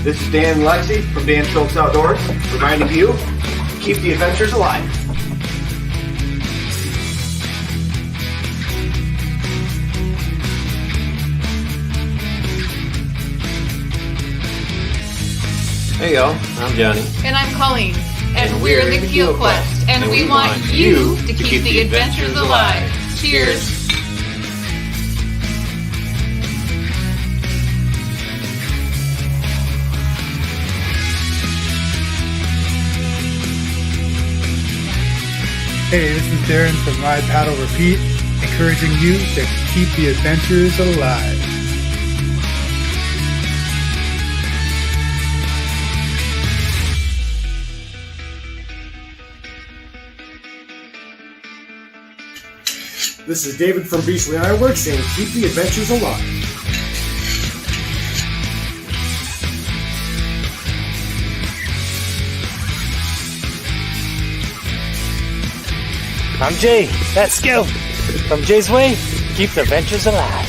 This is Dan and Lexi from Dan Schultz Outdoors, reminding you, keep the adventures alive. Hey y'all, I'm Johnny. And I'm Colleen. And we're the Keel Quest. And we want you to keep the adventures alive. Cheers! Hey, this is Darren from Ride Paddle Repeat, encouraging you to keep the adventures alive. This is David from Beachley Ironworks saying keep the adventures alive. I'm Jay. Let's go. From Jay's Way, keep the adventures alive.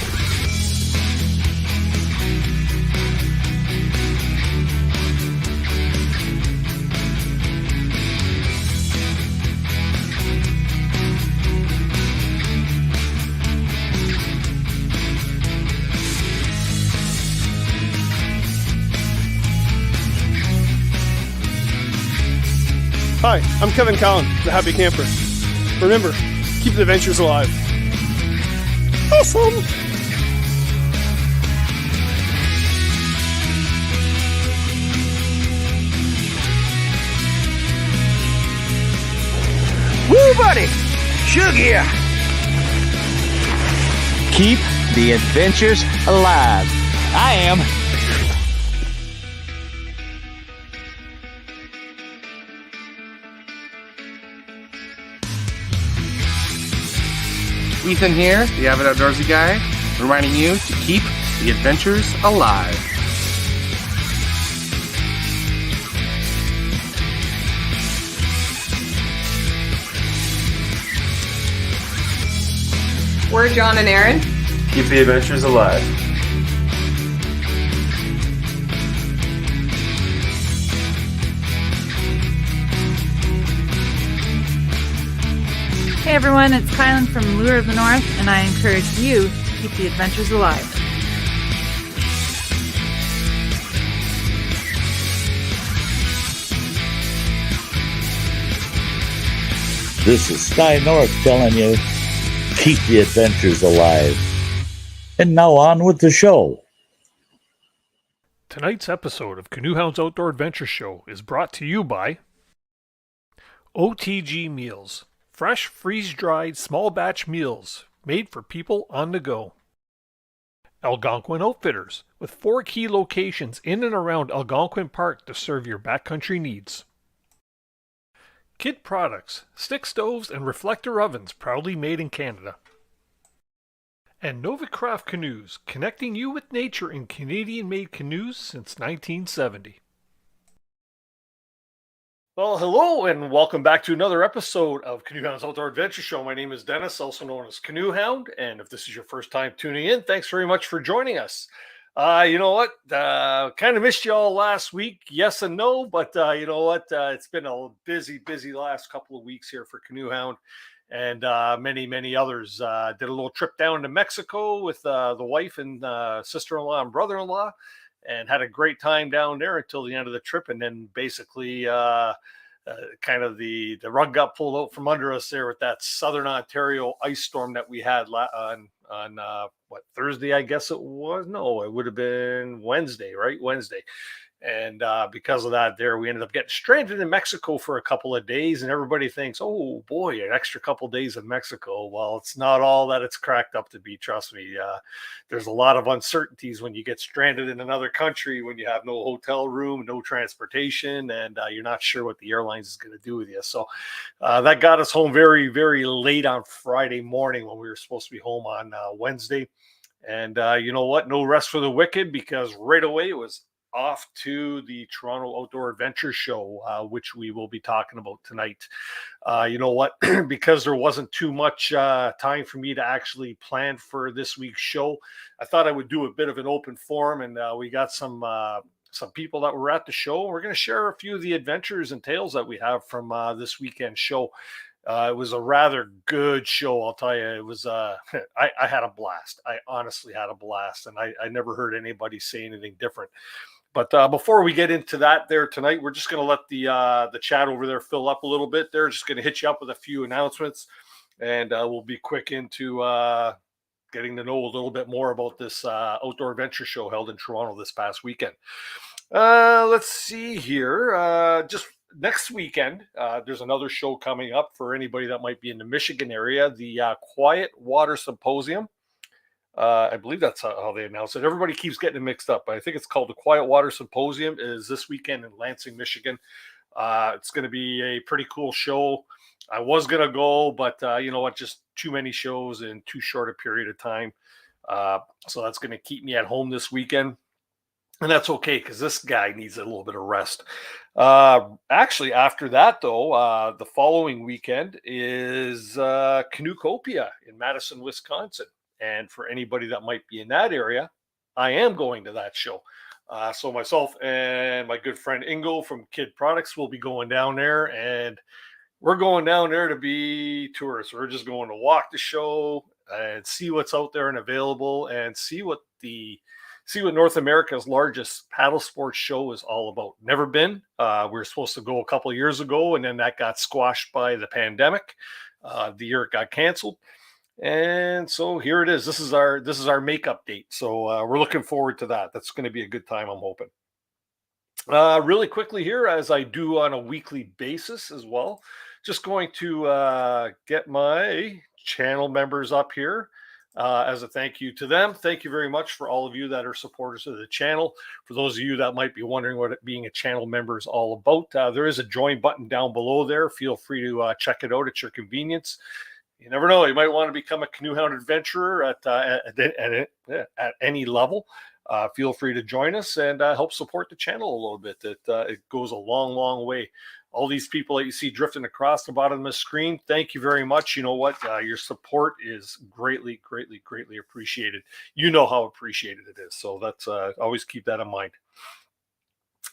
Hi, I'm Kevin Collin, the Happy Camper. Remember, keep the adventures alive. Awesome! Woo, buddy! Shug here! Keep the adventures alive. I am. Ethan here, the avid outdoorsy guy, reminding you to keep the adventures alive. We're John and Aaron. Keep the adventures alive. Hey everyone, it's Kylan from Lure of the North, and I encourage you to keep the adventures alive. This is Sky North telling you, keep the adventures alive. And now on with the show. Tonight's episode of CANOEHOUND'S Outdoor Adventure Show is brought to you by OTG Meals. Fresh, freeze-dried, small-batch meals made for people on the go. Algonquin Outfitters, with 4 key locations in and around Algonquin Park to serve your backcountry needs. Kid Products, stick stoves and reflector ovens proudly made in Canada. And Novacraft Canoes, connecting you with nature in Canadian-made canoes since 1970. Well, hello and welcome back to another episode of CANOEHOUND'S Outdoor Adventure Show. My name is Dennis, also known as Canoe Hound, and if this is your first time tuning in, thanks very much for joining us. You know what? Kind of missed you all last week. Yes and no, but you know what? It's been a busy last couple of weeks here for Canoe Hound, and many others. Did a little trip down to Mexico with the wife and sister-in-law and brother-in-law, and had a great time down there until the end of the trip. And then basically kind of the rug got pulled out from under us there with that Southern Ontario ice storm that we had on Thursday, I guess it was. No, it would have been Wednesday, right? Wednesday. And because of that there, we ended up getting stranded in Mexico for a couple of days, and everybody thinks, oh boy, an extra couple of days in Mexico. Well, it's not all that it's cracked up to be. Trust me. There's a lot of uncertainties when you get stranded in another country, when you have no hotel room, no transportation, and you're not sure what the airlines is going to do with you. So that got us home very late on Friday morning when we were supposed to be home on Wednesday. And you know what? No rest for the wicked, because right away it was off to the Toronto Outdoor Adventure Show, which we will be talking about tonight. You know what? Because there wasn't too much time for me to actually plan for this week's show, I thought I would do a bit of an open forum, and we got some some people that were at the show. We're going to share a few of the adventures and tales that we have from this weekend show. It was a rather good show, I'll tell you. It was, I had a blast. I honestly had a blast, and I never heard anybody say anything different. But before we get into that there tonight, we're just going to let the chat over there fill up a little bit. They're just going to hit you up with a few announcements, and we'll be quick into getting to know a little bit more about this outdoor adventure show held in Toronto this past weekend. Let's see here. Just next weekend, there's another show coming up for anybody that might be in the Michigan area, the Quiet Water Symposium. I believe that's how they announce it. Everybody keeps getting it mixed up, but I think it's called the Quiet Water Symposium. Is this weekend in Lansing, Michigan. It's going to be a pretty cool show. I was going to go, but you know what? Just too many shows in too short a period of time. So that's going to keep me at home this weekend. And that's okay, because this guy needs a little bit of rest. Actually, after that, though, the following weekend is Canoeohouнд'S in Madison, Wisconsin. And for anybody that might be in that area, I am going to that show. So myself and my good friend Ingo from Kid Products will be going down there, and we're going down there to be tourists. We're just going to walk the show and see what's out there and available, and see what North America's largest paddle sports show is all about. Never been. We were supposed to go a couple of years ago, and then that got squashed by the pandemic. The year it got canceled. And so here it is. This is our makeup date. So we're looking forward to that. That's going to be a good time, I'm hoping. Really quickly here, as I do on a weekly basis as well, just going to get my channel members up here as a thank you to them. Thank you very much for all of you that are supporters of the channel. For those of you that might be wondering what being a channel member is all about, there is a join button down below there. Feel free to check it out at your convenience. You never know. You might want to become a Canoe Hound adventurer at any level. Feel free to join us and help support the channel a little bit. It goes a long, long way. All these people that you see drifting across the bottom of the screen, thank you very much. You know what? Your support is greatly, greatly, greatly appreciated. You know how appreciated it is. So that's always keep that in mind.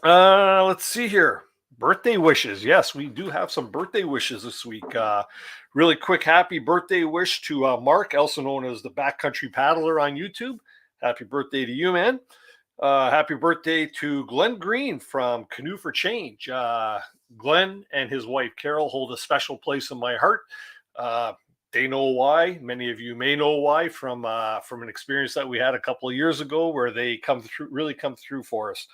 Let's see here. Birthday wishes. Yes, we do have some birthday wishes this week. Really quick happy birthday wish to Mark, also known as the Backcountry Paddler on YouTube. Happy birthday to you, man. Happy birthday to Glenn Green from Canoe for Change. Glenn and his wife Carol hold a special place in my heart. They know why. Many of you may know why from an experience that we had a couple of years ago, where they come through for us.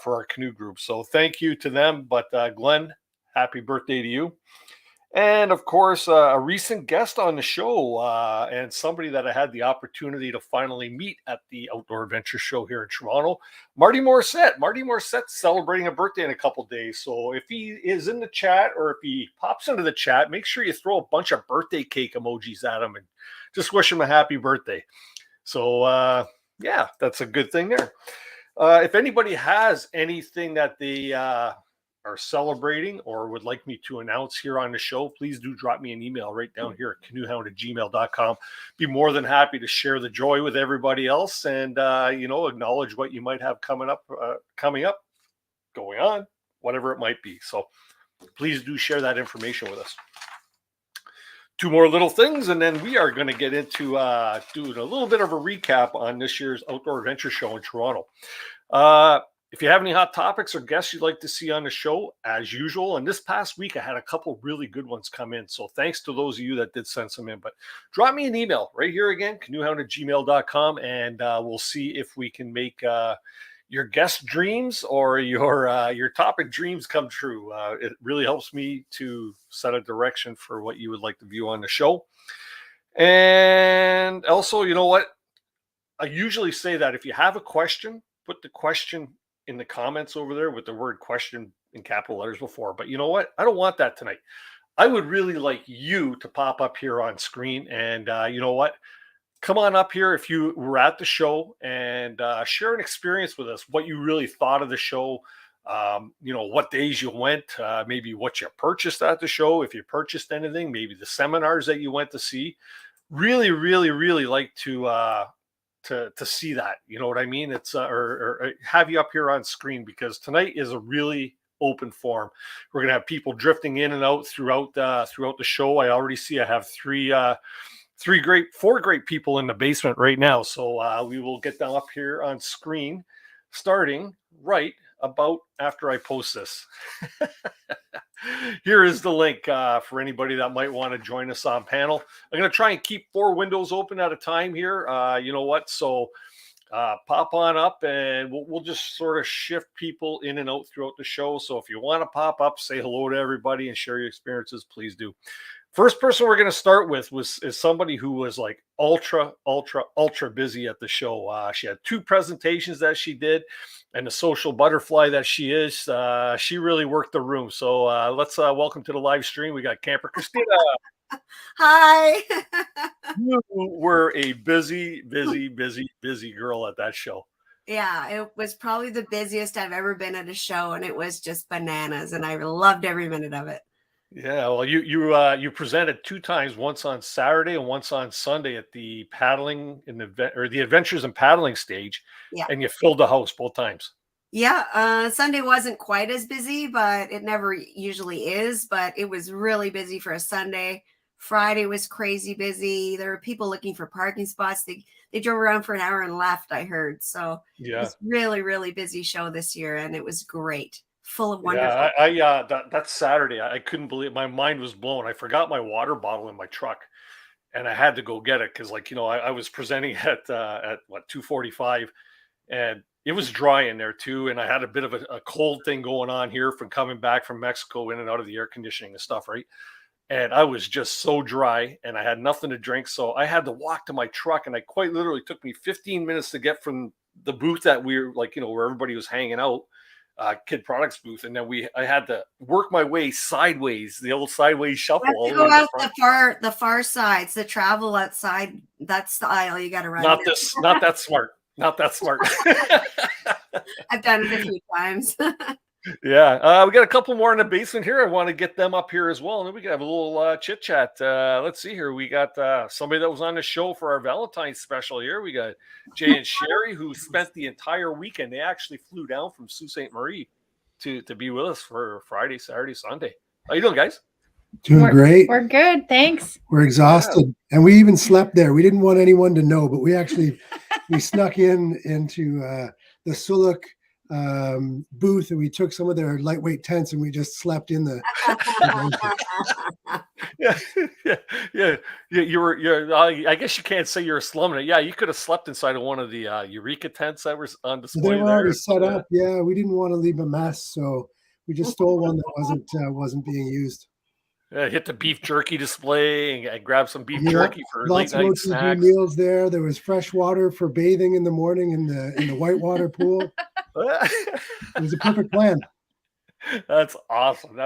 For our canoe group. So thank you to them. But Glenn, happy birthday to you. And of course, a recent guest on the show and somebody that I had the opportunity to finally meet at the Outdoor Adventure Show here in Toronto, Marty Morissette. Marty Morissette's celebrating a birthday in a couple of days. So if he is in the chat, or if he pops into the chat, make sure you throw a bunch of birthday cake emojis at him and just wish him a happy birthday. So yeah, that's a good thing there. If anybody has anything that they are celebrating or would like me to announce here on the show, please do drop me an email right down here at canoehound@gmail.com. Be more than happy to share the joy with everybody else, and acknowledge what you might have coming up, going on, whatever it might be. So please do share that information with us. Two more little things, and then we are going to get into doing a little bit of a recap on this year's Outdoor Adventure Show in Toronto. If you have any hot topics or guests you'd like to see on the show, as usual, and this past week I had a couple really good ones come in, so thanks to those of you that did send some in. But drop me an email right here again, canoehound@gmail.com, and we'll see if we can make your guest dreams or your topic dreams come true. It really helps me to set a direction for what you would like to view on the show. And also, you know what? I usually say that if you have a question, put the question in the comments over there with the word question in capital letters before. But you know what? I don't want that tonight. I would really like you to pop up here on screen, and you know what? Come on up here if you were at the show and share an experience with us, what you really thought of the show, what days you went, maybe what you purchased at the show, if you purchased anything, maybe the seminars that you went to see. Really, really, really like to to see that. You know what I mean? It's or have you up here on screen, because tonight is a really open forum. We're gonna have people drifting in and out throughout the show. I already see I have four great people in the basement right now. So we will get them up here on screen starting right about after I post this. Here is the link for anybody that might want to join us on panel. I'm going to try and keep 4 windows open at a time here. You know what? So pop on up, and we'll just sort of shift people in and out throughout the show. So if you want to pop up, say hello to everybody and share your experiences, please do. First person we're going to start with is somebody who was like ultra busy at the show. She had 2 presentations that she did, and the social butterfly that she is, she really worked the room. So let's welcome to the live stream. We got Camper Christina. Hi. You were a busy girl at that show. Yeah, it was probably the busiest I've ever been at a show, and it was just bananas, and I loved every minute of it. Yeah, well, you presented 2 times, once on Saturday and once on Sunday at the paddling the Adventures in Paddling stage. Yeah, and you filled the house both times. Yeah, Sunday wasn't quite as busy, but it never usually is. But it was really busy for a Sunday. Friday was crazy busy. There were people looking for parking spots. They drove around for an hour and left, I heard. So yeah, it was really busy show this year, and it was great. Full of wonderful. Yeah, that Saturday, I couldn't believe, my mind was blown. I forgot my water bottle in my truck, and I had to go get it because, like, I was presenting at 2:45, and it was dry in there too, and I had a bit of a cold thing going on here from coming back from Mexico, in and out of the air conditioning and stuff, right? And I was just so dry, and I had nothing to drink, so I had to walk to my truck, and it quite literally took me 15 minutes to get from the booth that we were, like, where everybody was hanging out, Kid Products booth, and then I had to work my way sideways, the old sideways shuffle. You have to go out the far sides, the travel outside. That's the aisle you got to run. Not that smart. Not that smart. I've done it a few times. Yeah, we got a couple more in the basement here. I want to get them up here as well, and then we can have a little chit chat. Let's see here. We got somebody that was on the show for our Valentine's special here. We got Jay and Sherry, who spent the entire weekend. They actually flew down from Sault Ste. Marie to be with us for Friday, Saturday, Sunday. How you doing, guys? Doing great. We're good, thanks. We're exhausted, and we even slept there. We didn't want anyone to know, but we snuck into the Suluk booth, and we took some of their lightweight tents, and we just slept in the. yeah. You're. I guess you can't say you're slumming it. Yeah, you could have slept inside of one of the Eureka tents that was on display. They were already set up. Yeah, we didn't want to leave a mess, so we just stole one that wasn't being used. Hit the beef jerky display and grab some beef jerky for lots late of night snacks. meals there. There was fresh water for bathing in the morning in the whitewater pool. It was a perfect plan. That's awesome.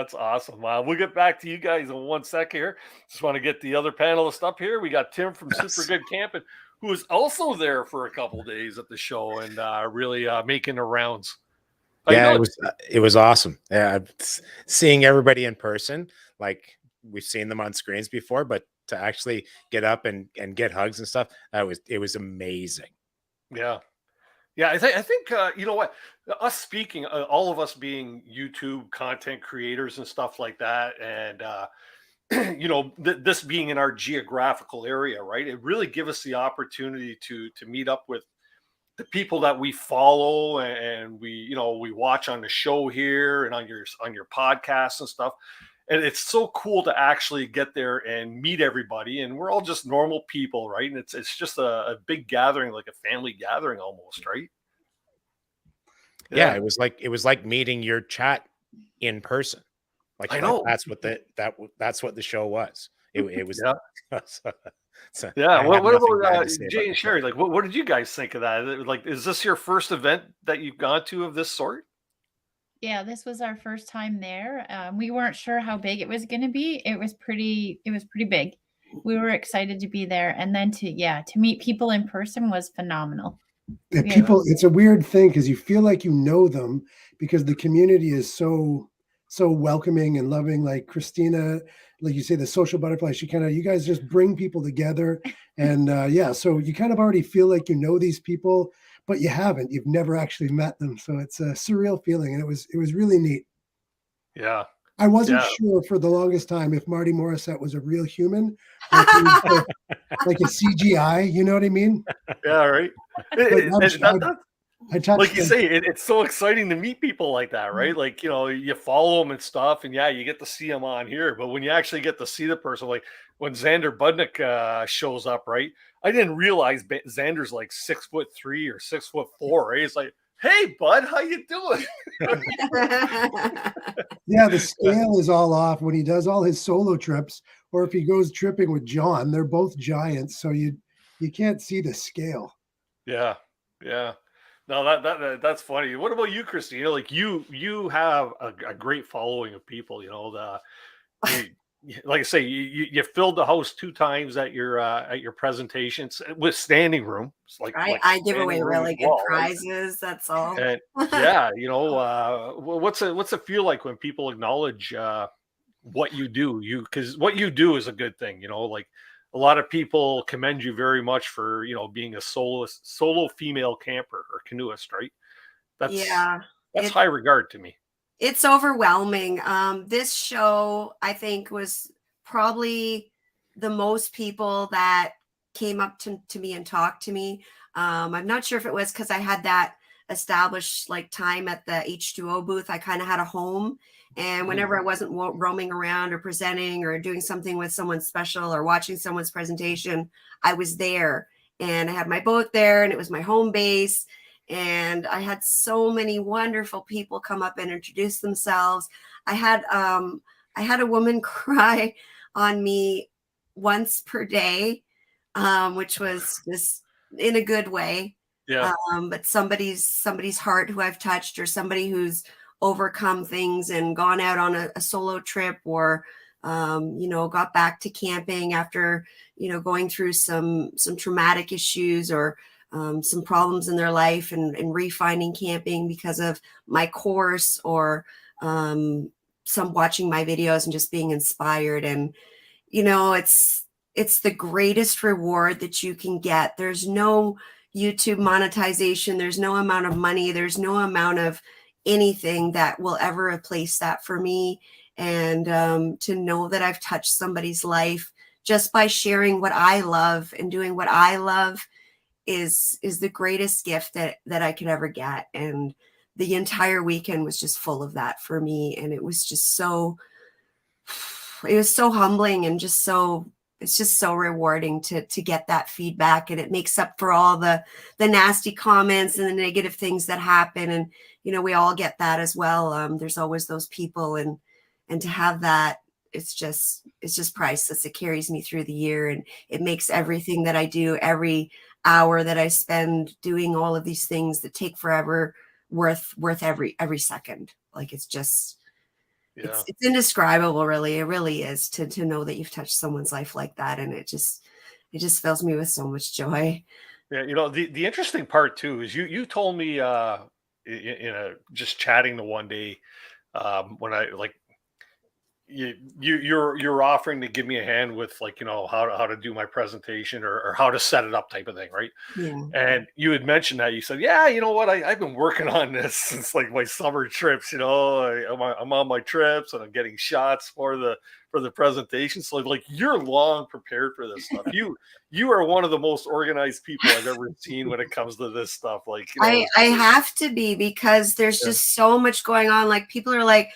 We'll get back to you guys in 1 sec here. Just want to get the other panelists up here. We got Tim from Super Good Camping, who was also there for a couple days at the show and really making the rounds. Yeah, it was awesome. Yeah, seeing everybody in person, like we've seen them on screens before, but to actually get up and get hugs and stuff, it was amazing. Yeah. I think you know what, us speaking, all of us being YouTube content creators and stuff like that, and this being in our geographical area, right? It really gives us the opportunity to meet up with the people that we follow and we watch on the show here and on your podcasts and stuff. And it's so cool to actually get there and meet everybody. And we're all just normal people, right? And it's just a big gathering, like a family gathering almost, right? Yeah, it was like meeting your chat in person. Like, I know that's what the show was. It was. Yeah. So what about Jay and Sherry? Like, what did you guys think of that? Like, is this your first event that you've gone to of this sort? Yeah, this was our first time there. We weren't sure how big it was going to be. It was pretty big. We were excited to be there, and then to meet people in person was phenomenal. Yeah, it's a weird thing because you feel like you know them because the community is so so welcoming and loving. Like Christina, like you say, the social butterfly, you guys just bring people together. And yeah, so you kind of already feel like you know these people, but you've never actually met them. So it's a surreal feeling. And it was really neat. Yeah. I wasn't sure for the longest time if Marty Morissette was a real human or if he was like a CGI, you know what I mean? Yeah, right. I touched like you him. say, it's so exciting to meet people like that, right? Like, you follow them and stuff, and yeah, you get to see them on here. But when you actually get to see the person, like when Xander Budnick shows up, right? I didn't realize Xander's like 6'3" or 6'4", right? It's like, hey, bud, how you doing? Yeah, the scale is all off when he does all his solo trips, or if he goes tripping with John. They're both giants, so you can't see the scale. Yeah, yeah. No, that's funny. What about you, Christina? Like you have a great following of people. Like I say, you filled the house 2 times at your presentations with standing room. It's like I give away really good prizes. Right? That's all. And yeah, what's it feel like when people acknowledge what you do? Because what you do is a good thing. Like a lot of people commend you very much for being a solo female camper or canoeist, right? That's high regard to me. It's overwhelming. This show, I think, was probably the most people that came up to me and talked to me. I'm not sure if it was because I had that established like time at the H2O booth. I kind of had a home, and whenever I wasn't roaming around or presenting or doing something with someone special or watching someone's presentation, I was there, and I had my boat there, and it was my home base. And I had so many wonderful people come up and introduce themselves. I had a woman cry on me once per day, which was just in a good way. Yeah. But somebody's heart who I've touched, or somebody who's overcome things and gone out on a solo trip, or got back to camping after going through some traumatic issues, or some problems in their life, and refinding camping because of my course, or some watching my videos and just being inspired. And it's the greatest reward that you can get. There's no YouTube monetization, there's no amount of money, there's no amount of anything that will ever replace that for me. And to know that I've touched somebody's life just by sharing what I love and doing what I love is the greatest gift that I could ever get. And the entire weekend was just full of that for me. And it was so humbling, and it's just so rewarding to get that feedback. And it makes up for all the nasty comments and the negative things that happen. And, we all get that as well. There's always those people, and to have that, it's just priceless. It carries me through the year, and it makes everything that I do, every hour that I spend doing all of these things that take forever, worth every second. Like it's indescribable, really. It really is to know that you've touched someone's life like that. And it just fills me with so much joy. Yeah. The interesting part too, is you told me just chatting the one day, when I you're offering to give me a hand with how to do my presentation, or how to set it up type of thing, right? Yeah. And you had mentioned that, you said, yeah, you know what, I've been working on this since like my summer trips. I'm on my trips, and I'm getting shots for the presentation. So like you're long prepared for this stuff. You are one of the most organized people I've ever seen when it comes to this stuff. I have to be, because there's just so much going on. Like people are like,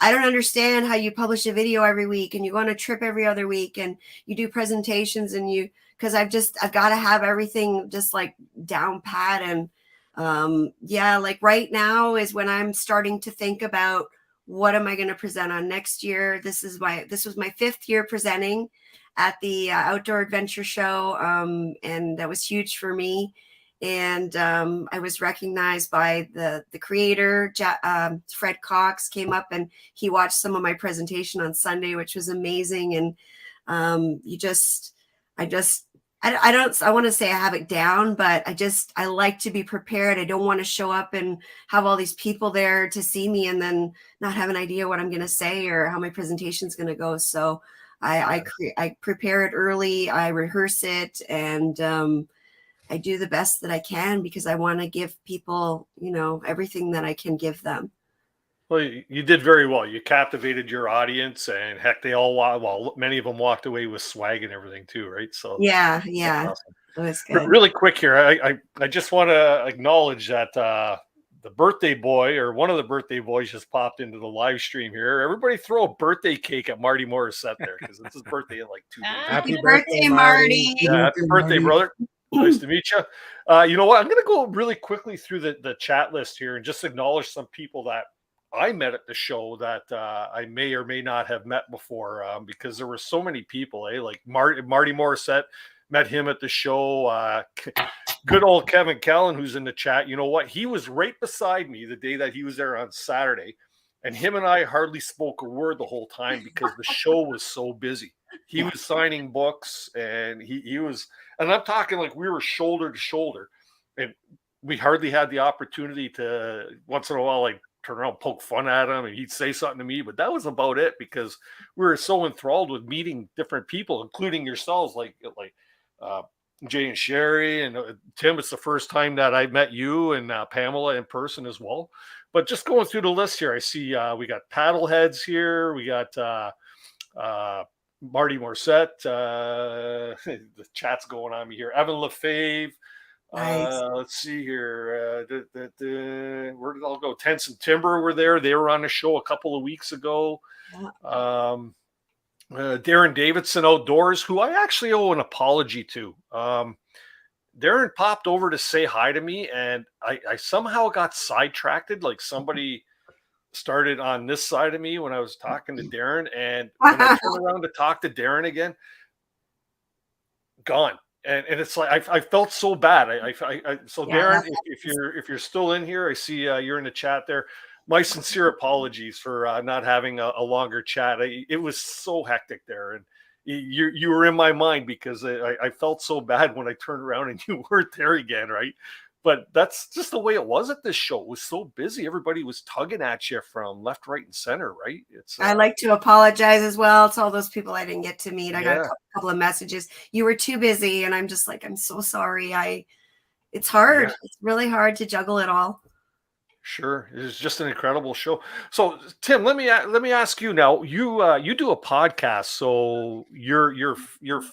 I don't understand how you publish a video every week, and you go on a trip every other week, and you do presentations, and because I've got to have everything just like down pat. And like right now is when I'm starting to think about what am I going to present on next year. This was my 5th year presenting at the Outdoor Adventure Show, and that was huge for me. And I was recognized by the creator, Fred Cox, came up and he watched some of my presentation on Sunday, which was amazing. And I I want to say I have it down, but I like to be prepared. I don't want to show up and have all these people there to see me and then not have an idea what I'm going to say or how my presentation is going to go. So I prepare it early, I rehearse it, and I do the best that I can because I want to give people, everything that I can give them. Well, you did very well. You captivated your audience, and heck, they all many of them walked away with swag and everything too, right? So yeah, awesome. It was good. Really quick here, I just want to acknowledge that the birthday boy, or one of the birthday boys, just popped into the live stream here. Everybody throw a birthday cake at Marty Morissette there, because it's his birthday in like 2 days. Happy birthday, Marty! Yeah, happy birthday, brother. Nice to meet you. You know what? I'm going to go really quickly through the chat list here and just acknowledge some people that I met at the show that I may or may not have met before, because there were so many people, like Marty Morissette, met him at the show. Good old Kevin Callan, who's in the chat. You know what? He was right beside me the day that he was there on Saturday, and him and I hardly spoke a word the whole time because the show was so busy. He was signing books, and he was, and I'm talking like we were shoulder to shoulder, and we hardly had the opportunity to once in a while, like, turn around, poke fun at him, and he'd say something to me, but that was about it because we were so enthralled with meeting different people, including yourselves, like Jay and Sherry and Tim. It's the first time that I met you and Pamela in person as well. But just going through the list here, I see we got Paddleheads here, we got Marty Morissette, the chat's going on me here, Evan Lefebvre. Nice. Let's see here. Where did it all go? Tense and Timber were there. They were on the show a couple of weeks ago. Yeah. Darren Davidson Outdoors, who I actually owe an apology to. Darren popped over to say hi to me, and I somehow got sidetracked. Like somebody started on this side of me when I was talking to Darren, and when I turned around to talk to Darren again, gone. And it's like I felt so bad. So Darren, if you're still in here, I see you're in the chat there. My sincere apologies for not having a longer chat. It was so hectic there, and you were in my mind because I felt so bad when I turned around and you weren't there again, right? But that's just the way it was at this show. It was so busy. Everybody was tugging at you from left, right, and center, right? I'd like to apologize as well to all those people I didn't get to meet. I got a couple of messages. You were too busy, and I'm just like, I'm so sorry. It's hard. Yeah. It's really hard to juggle it all. Sure, it was just an incredible show. So, Tim, let me ask you now. You do a podcast, so your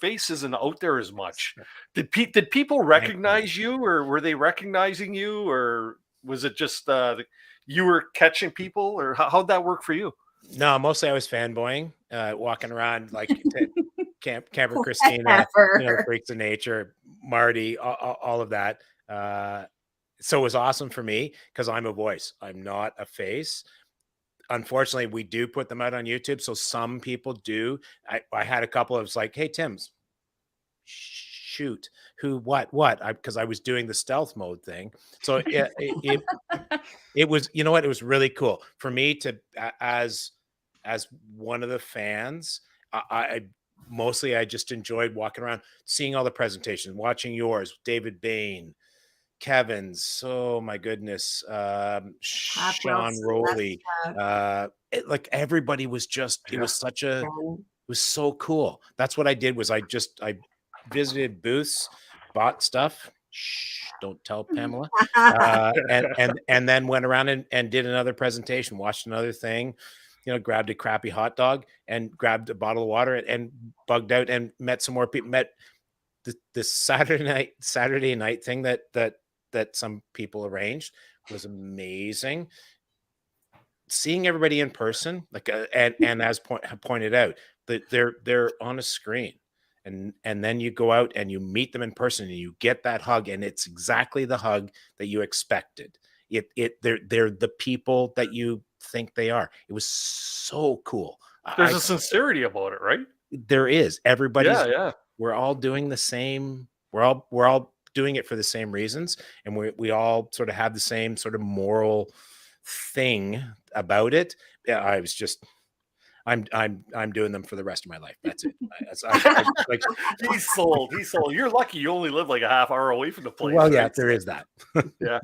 face isn't out there as much. Did people recognize you, or were they recognizing you, or was it just you were catching people, or how'd that work for you? No, mostly I was fanboying, walking around like Camper Christina, Freaks of Nature, Marty, all of that. So it was awesome for me because I'm a voice. I'm not a face. Unfortunately, we do put them out on YouTube. So some people do. I had a couple of like, hey, Tim's, shoot, who, what? Because I was doing the stealth mode thing. So it was, you know what? It was really cool for me to, as one of the fans, I just enjoyed walking around, seeing all the presentations, watching yours, David Bain, Kevin's, oh my goodness, Sean Rowley, like everybody was just, it was such a, it was so cool. That's what I did was I visited booths, bought stuff. Shh, don't tell Pamela. And then went around and did another presentation, watched another thing, grabbed a crappy hot dog and grabbed a bottle of water and bugged out and met some more people, met the Saturday night thing that some people arranged was amazing. Seeing everybody in person, like and as pointed out, that they're on a screen, and then you go out and you meet them in person and you get that hug, and it's exactly the hug that you expected. They're the people that you think they are. It was so cool. There's a sincerity about it, right? There is. Everybody's. Yeah. We're all doing the same. We're all doing it for the same reasons, and we all sort of have the same sort of moral thing about it. Yeah, I'm doing them for the rest of my life. That's it. Like, He's sold. You're lucky you only live like a half hour away from the place. well, yeah, right? there is that. Yeah.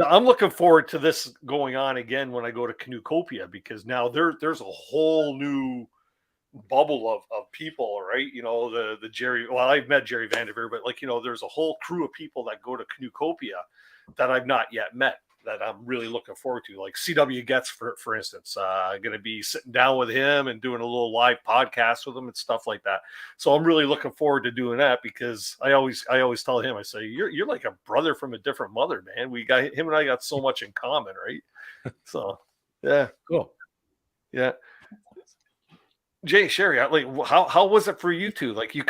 I'm looking forward to this going on again when I go to Canoecopia, because now there's a whole new bubble of people, right? You know, the Jerry, well, I've met Jerry Vanderveer, but like, you know, there's a whole crew of people that go to Canoecopia that I've not yet met, that I'm really looking forward to. Like CW Getz, for instance, going to be sitting down with him and doing a little live podcast with him and stuff like that. So I'm really looking forward to doing that, because I always tell him, I say, you're like a brother from a different mother, man. Him and I got so much in common, right? So yeah, cool. Yeah. Jay, Sherry, like, how was it for you two? Like, you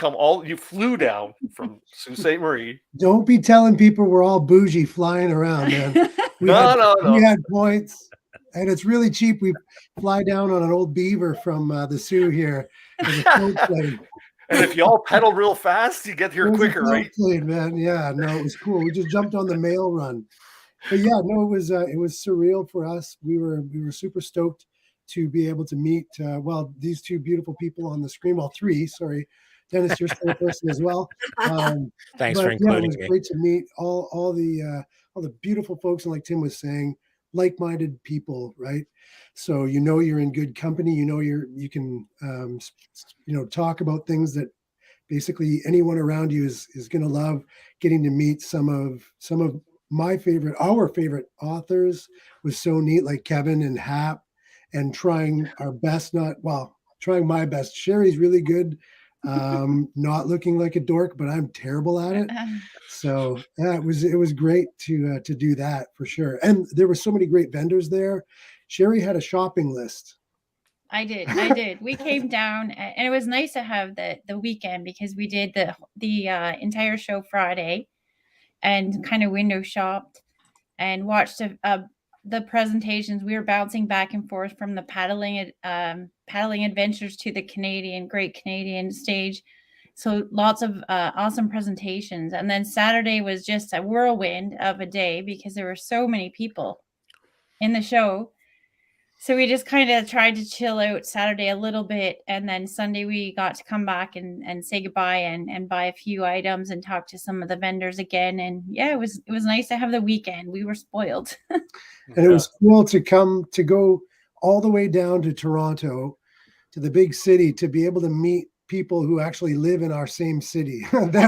flew down from Sault Ste. Marie. Don't be telling people we're all bougie flying around, man. We had points, and it's really cheap. We fly down on an old Beaver from the Sioux here. And if you all pedal real fast, you get here quicker, right? Plane, man. Yeah, no, it was cool. We just jumped on the mail run. But yeah, no, it was surreal for us. We were super stoked to be able to meet these two beautiful people on the screen. Well, three, sorry. Dennis, you're still a person as well. Thanks for including me. It was great to meet all the beautiful folks, and like Tim was saying, like-minded people, right? So you're in good company. You can talk about things that basically anyone around you is going to love. Getting to meet some of our favorite authors was so neat, like Kevin and Hap, and trying my best. Sherry's really good, not looking like a dork, but I'm terrible at it. So yeah, it was great to do that for sure. And there were so many great vendors there. Sherry had a shopping list. I did. We came down, and it was nice to have the weekend, because we did the entire show Friday, and kind of window shopped and watched the presentations. We were bouncing back and forth from the paddling adventures to the Great Canadian stage. So lots of awesome presentations. And then Saturday was just a whirlwind of a day, because there were so many people in the show. So we just kind of tried to chill out Saturday a little bit. And then Sunday we got to come back and say goodbye and buy a few items and talk to some of the vendors again. And yeah, it was nice to have the weekend. We were spoiled. And it was cool to go all the way down to Toronto, to the big city, to be able to meet people who actually live in our same city. Like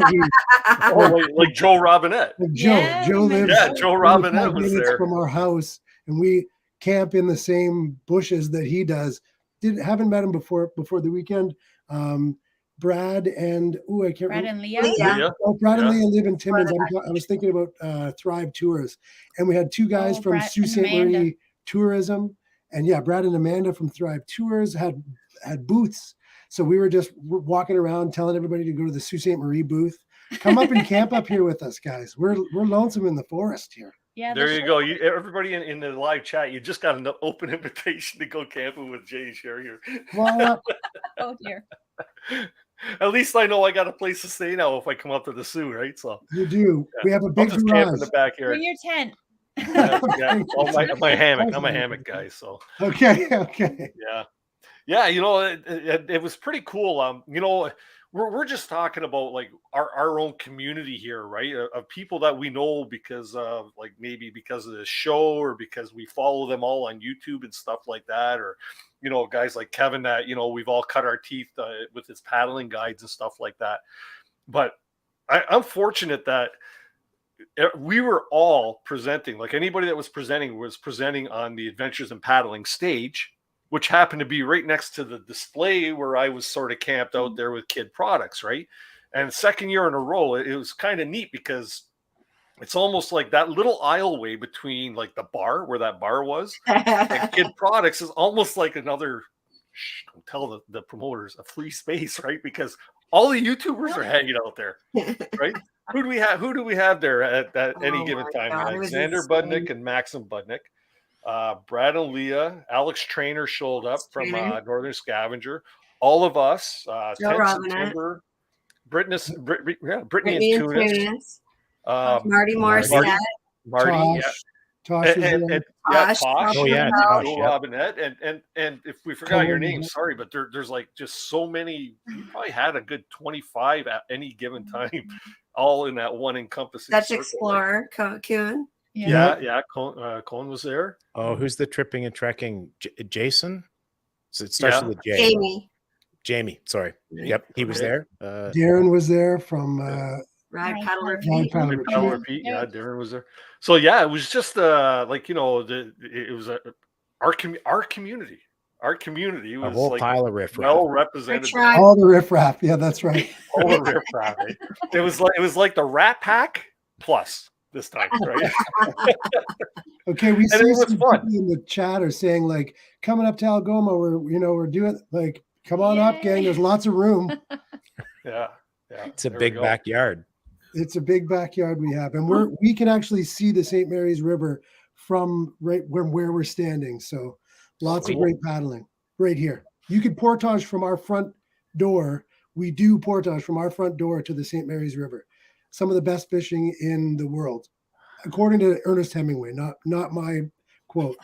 Joe Robinette. Joe lives. Yeah, Joe Robinette was there from our house, and we camp in the same bushes that he does. Haven't met him before the weekend. Brad and Brad and Leah. Oh, Brad and Leah live in Timmins. I was thinking about Thrive Tours, and we had two guys from Sault Ste. Marie Tourism, and Brad and Amanda from Thrive Tours had booths. So we were just walking around telling everybody to go to the Sault Ste. Marie booth. Come up and camp up here with us, guys. We're lonesome in the forest here. Yeah, there you go. Everybody in the live chat, you just got an open invitation to go camping with Jay and Sherry here. Oh dear. At least I know I got a place to stay now if I come up to the Sioux, right? So you do. We have a big camp in the backyard. Bring your tent. My hammock. I'm a hammock guy. So okay. Yeah. It was pretty cool. We're just talking about like our own community here, right? Of people that we know because of maybe because of the show, or because we follow them all on YouTube and stuff like that, or guys like Kevin that we've all cut our teeth with his paddling guides and stuff like that. But I'm fortunate that we were all presenting. Like anybody that was presenting on the Adventures in Paddling stage, which happened to be right next to the display where I was sort of camped out there with kid products, right? And second year in a row, it was kind of neat, because it's almost like that little aisleway between like the bar, where that bar was, and kid products is almost like another, don't tell the promoters, a free space, right? Because all the YouTubers are hanging out there, right? Who do we have there at any given time? God, Xander Budnick and Maxim Budnick. Brad and Leah, Alex Trainer showed up from Northern Scavenger. All of us, Timber, Brittany and Tunis, Marty Morissette, Marty, Tosh Posh, Posh. Oh, yeah, Robinette. Posh, yeah. Robinette, and if we forgot your Colin. name, sorry, but there's like just so many. You probably had a good 25 at any given time, all in that one encompassing Dutch circle. Explorer, Kuhn. Yeah. Cohen was there. Oh, who's the tripping and trekking? Jason? So it starts with a J. Jamie. Sorry. Yep, he was there. Darren was there from Ride, Paddle, Ride, Repeat. Paddle, Paddle, Repeat. Repeat. Yeah, Darren was there. So yeah, it was just like it was our community. Our community was A whole like pile of riffraff. well represented. All the riffraff. Yeah, that's right. All the riffraff. Right? It was like the Rat Pack plus this time, right? Okay, we And see it was some fun. people in the chat are saying like, coming up to Algoma, we're doing like, come on up, gang. There's lots of room. Yeah. It's a There we big go. backyard. It's a big backyard we have, and we can actually see the St. Mary's River from right where we're standing. So lots of great paddling right here. You could portage from our front door. We do portage from our front door to the St. Mary's River. Some of the best fishing in the world, according to Ernest Hemingway, not my quote.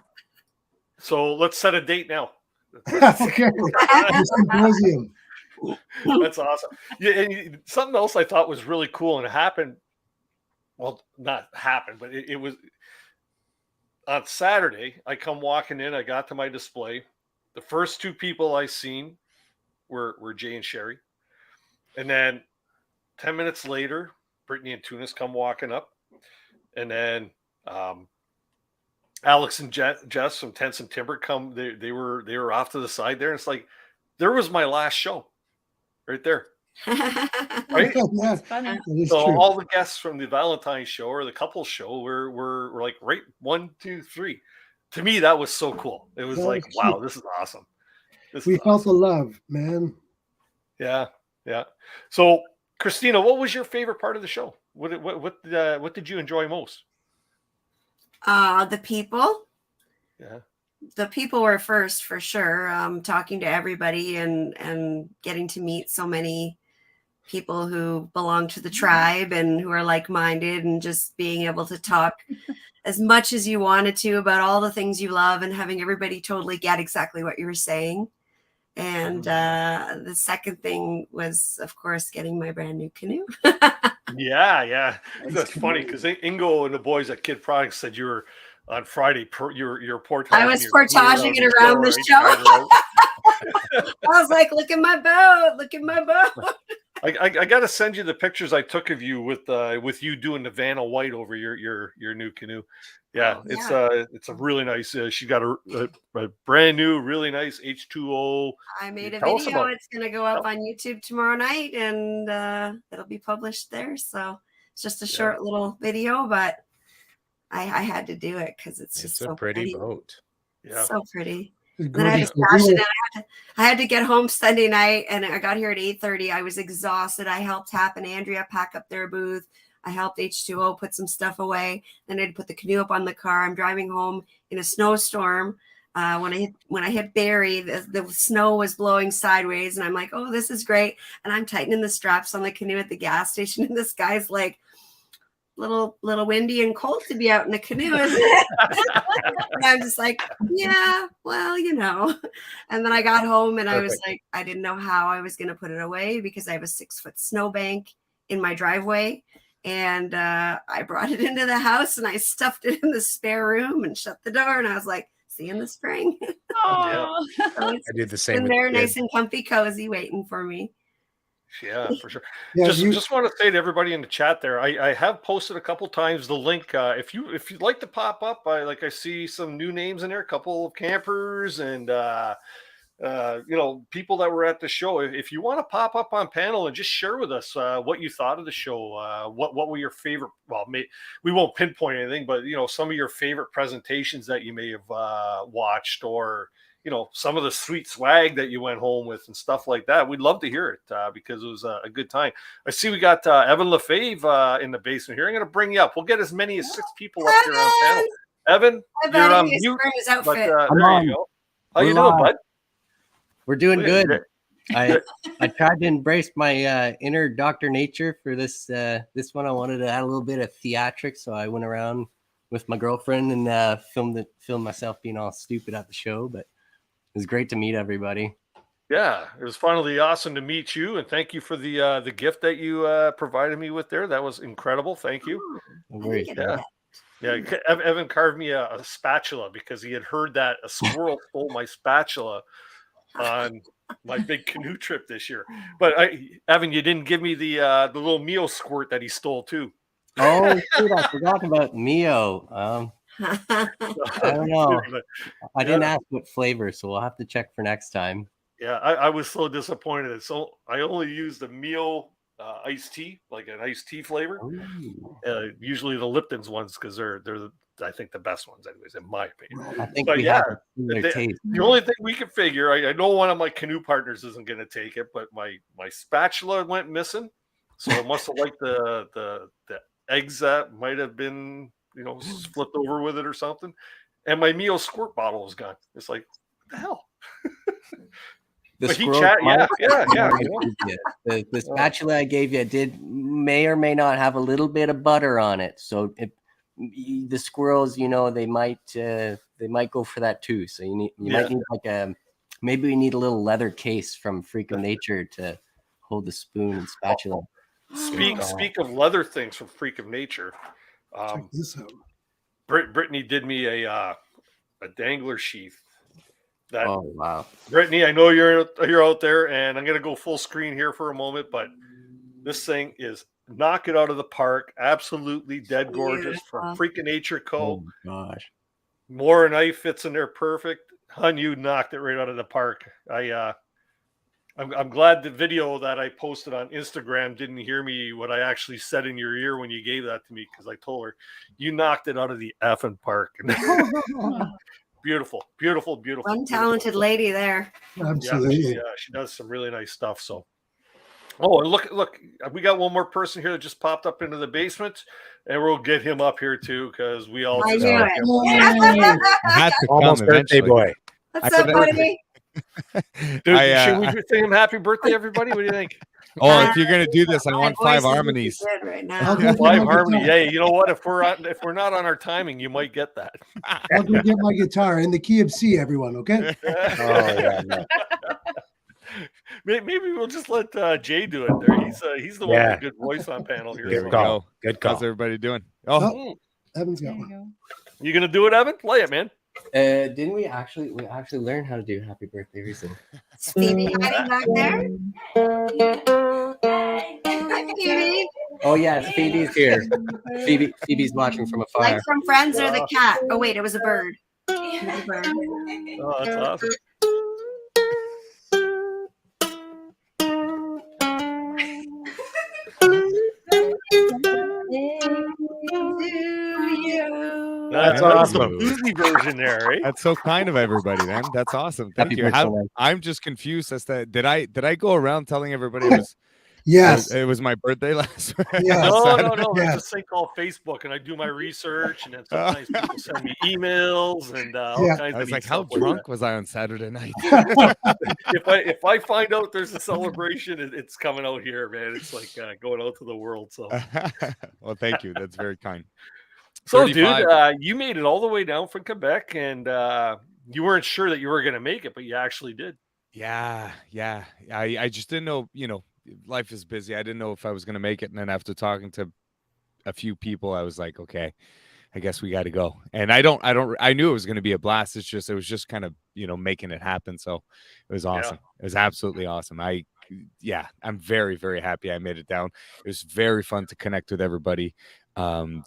So let's set a date now. Okay, the symposium. That's awesome. Yeah, and something else I thought was really cool, and it happened. Well, not happened, but it was on Saturday. I come walking in. I got to my display. The first two people I seen were Jay and Sherry, and then 10 minutes later, Brittany and Tunis come walking up, and then Alex and Jess from Tents and Timber come. They were off to the side there. And it's like there was my last show, right there. Right? Yes, that is So true. all the guests from the Valentine's show or the couples show were like right 1, 2, 3. To me, that was so cool. It was That like, was wow, cute. this is awesome. We felt the love, man. Yeah. So, Christina, what was your favorite part of the show? What did you enjoy most? The people. Yeah. The people were first for sure. Talking to everybody and getting to meet so many people who belong to the tribe and who are like-minded, and just being able to talk as much as you wanted to about all the things you love, and having everybody totally get exactly what you were saying. And the second thing was, of course, getting my brand new canoe. Yeah. That's funny because Ingo and the boys at Kid Products said you were on Friday. You're portaging. I was portaging it around the show. I was like, look at my boat. Look at my boat. I got to send you the pictures I took of you with you doing the Vanna White over your new canoe. Yeah, it's a really nice. She got a brand new, really nice H2O. I made a Tell us video. about it. It's going to go up on YouTube tomorrow night, and it'll be published there. So it's just a short little video, but I had to do it because it's just so a pretty boat. Yeah, so pretty. It's Then I had to gorgeous. stash it, and I had to get home Sunday night, and I got here at 8:30. I was exhausted. I helped Hap and Andrea pack up their booth. I helped H2O put some stuff away. Then I had to put the canoe up on the car. I'm driving home in a snowstorm. When I hit Barrie, the snow was blowing sideways, and I'm like, oh, this is great. And I'm tightening the straps on the canoe at the gas station, and this guy's like, little windy and cold to be out in a canoe, isn't it? And I'm just like, yeah, well, And then I got home, and I was like, I didn't know how I was going to put it away because I have a 6-foot snowbank in my driveway. And I brought it into the house, and I stuffed it in the spare room and shut the door. And I was like, see you in the spring. Oh, I did the same. Been with there, the nice kid. and comfy, cozy, waiting for me. Yeah, for sure. Yeah, just want to say to everybody in the chat there, I have posted a couple times the link. If you'd like to pop up, I see some new names in there, a couple of campers and people that were at the show. If you want to pop up on panel and just share with us what you thought of the show, what were your favorite? Well, we won't pinpoint anything, but some of your favorite presentations that you may have watched, or some of the sweet swag that you went home with and stuff like that. We'd love to hear it because it was a good time. I see we got Evan Lefebvre in the basement here. I'm going to bring you up. We'll get as many as 6 people up here on panel. Evan, you're on mute. But, there you go. How you doing, bud? We're doing good. Good. I tried to embrace my inner Dr. Nature for this one. I wanted to add a little bit of theatrics, so I went around with my girlfriend and filmed myself being all stupid at the show. But it was great to meet everybody. Yeah, it was finally awesome to meet you, and thank you for the gift that you provided me with there. That was incredible. Thank you. No worries. Yeah, Evan carved me a spatula because he had heard that a squirrel stole my spatula on my big canoe trip this year. But Evan, you didn't give me the little Mio squirt that he stole too. Oh, shoot, I forgot about Mio. I don't know. I didn't ask what flavor, so we'll have to check for next time. Yeah, I was so disappointed. So I only used the Mio iced tea, like an iced tea flavor. Usually the Lipton's ones because they're I think the best ones, anyways, in my opinion. I think but we yeah, have a similar taste. the only thing we could figure, I know one of my canoe partners isn't going to take it, but my spatula went missing, so it must have liked the eggs that might have been flipped over with it or something, and my Mio squirt bottle was gone. It's like, what the hell. The The spatula I gave you may or may not have a little bit of butter on it, so the squirrels, they might go for that too. So you might need like maybe we need a little leather case from Freak of Nature to hold the spoon and spatula. Speak of leather things from Freak of Nature. Check this out. Brittany did me a dangler sheath. Oh wow, Brittany, I know you're out there, and I'm gonna go full screen here for a moment, but this thing is knock it out of the park. Absolutely dead gorgeous from Freak of Nature Co. Oh my gosh, More knife fits in there perfect. Hun, you knocked it right out of the park. I'm glad the video that I posted on Instagram didn't hear me what I actually said in your ear when you gave that to me, because I told her you knocked it out of the effing park. Beautiful. One talented lady there. Absolutely. Yeah, she does some really nice stuff. So, and look, we got one more person here that just popped up into the basement, and we'll get him up here too because we all. I knew it. Had to Almost come birthday eventually. boy. What's up, buddy? Dude, should we sing him happy birthday, everybody? What do you think? Oh, if you're gonna do this, I want 5 harmonies. Right now. 5 harmony. Hey, you know what? If we're not on our timing, you might get that. I'll go get my guitar in the key of C, everyone, okay? Maybe we'll just let Jay do it. There, he's the one with a good voice on panel here. Good call. How's everybody doing? Evan's got one. You gonna do it, Evan? Play it, man. Didn't we actually learn how to do happy birthday recently? Stevie hiding back there. Hi, Phoebe. Oh yeah, Phoebe's here. Phoebe's watching from afar. Like from Friends or the cat? Oh wait, it was a bird. Oh, that's awesome. That's awesome. Easy version there, right? That's so kind of everybody, man. That's awesome. Thank you. I'm just confused as to did I go around telling everybody it was it was my birthday last week? No. There's this thing called Facebook, and I do my research, and then sometimes people send me emails and all kinds of. I was like, how drunk was I on Saturday night? if I find out there's a celebration, it's coming out here, man. It's like going out to the world. So, well, thank you. That's very kind. So, 35. Dude, you made it all the way down from Quebec, and you weren't sure that you were going to make it, but you actually did. Yeah. I just didn't know. Life is busy. I didn't know if I was going to make it, and then after talking to a few people, I was like, okay, I guess we got to go. And I knew it was going to be a blast. It was just kind of making it happen. So it was awesome. It was absolutely awesome. I'm very, very happy I made it down. It was very fun to connect with everybody.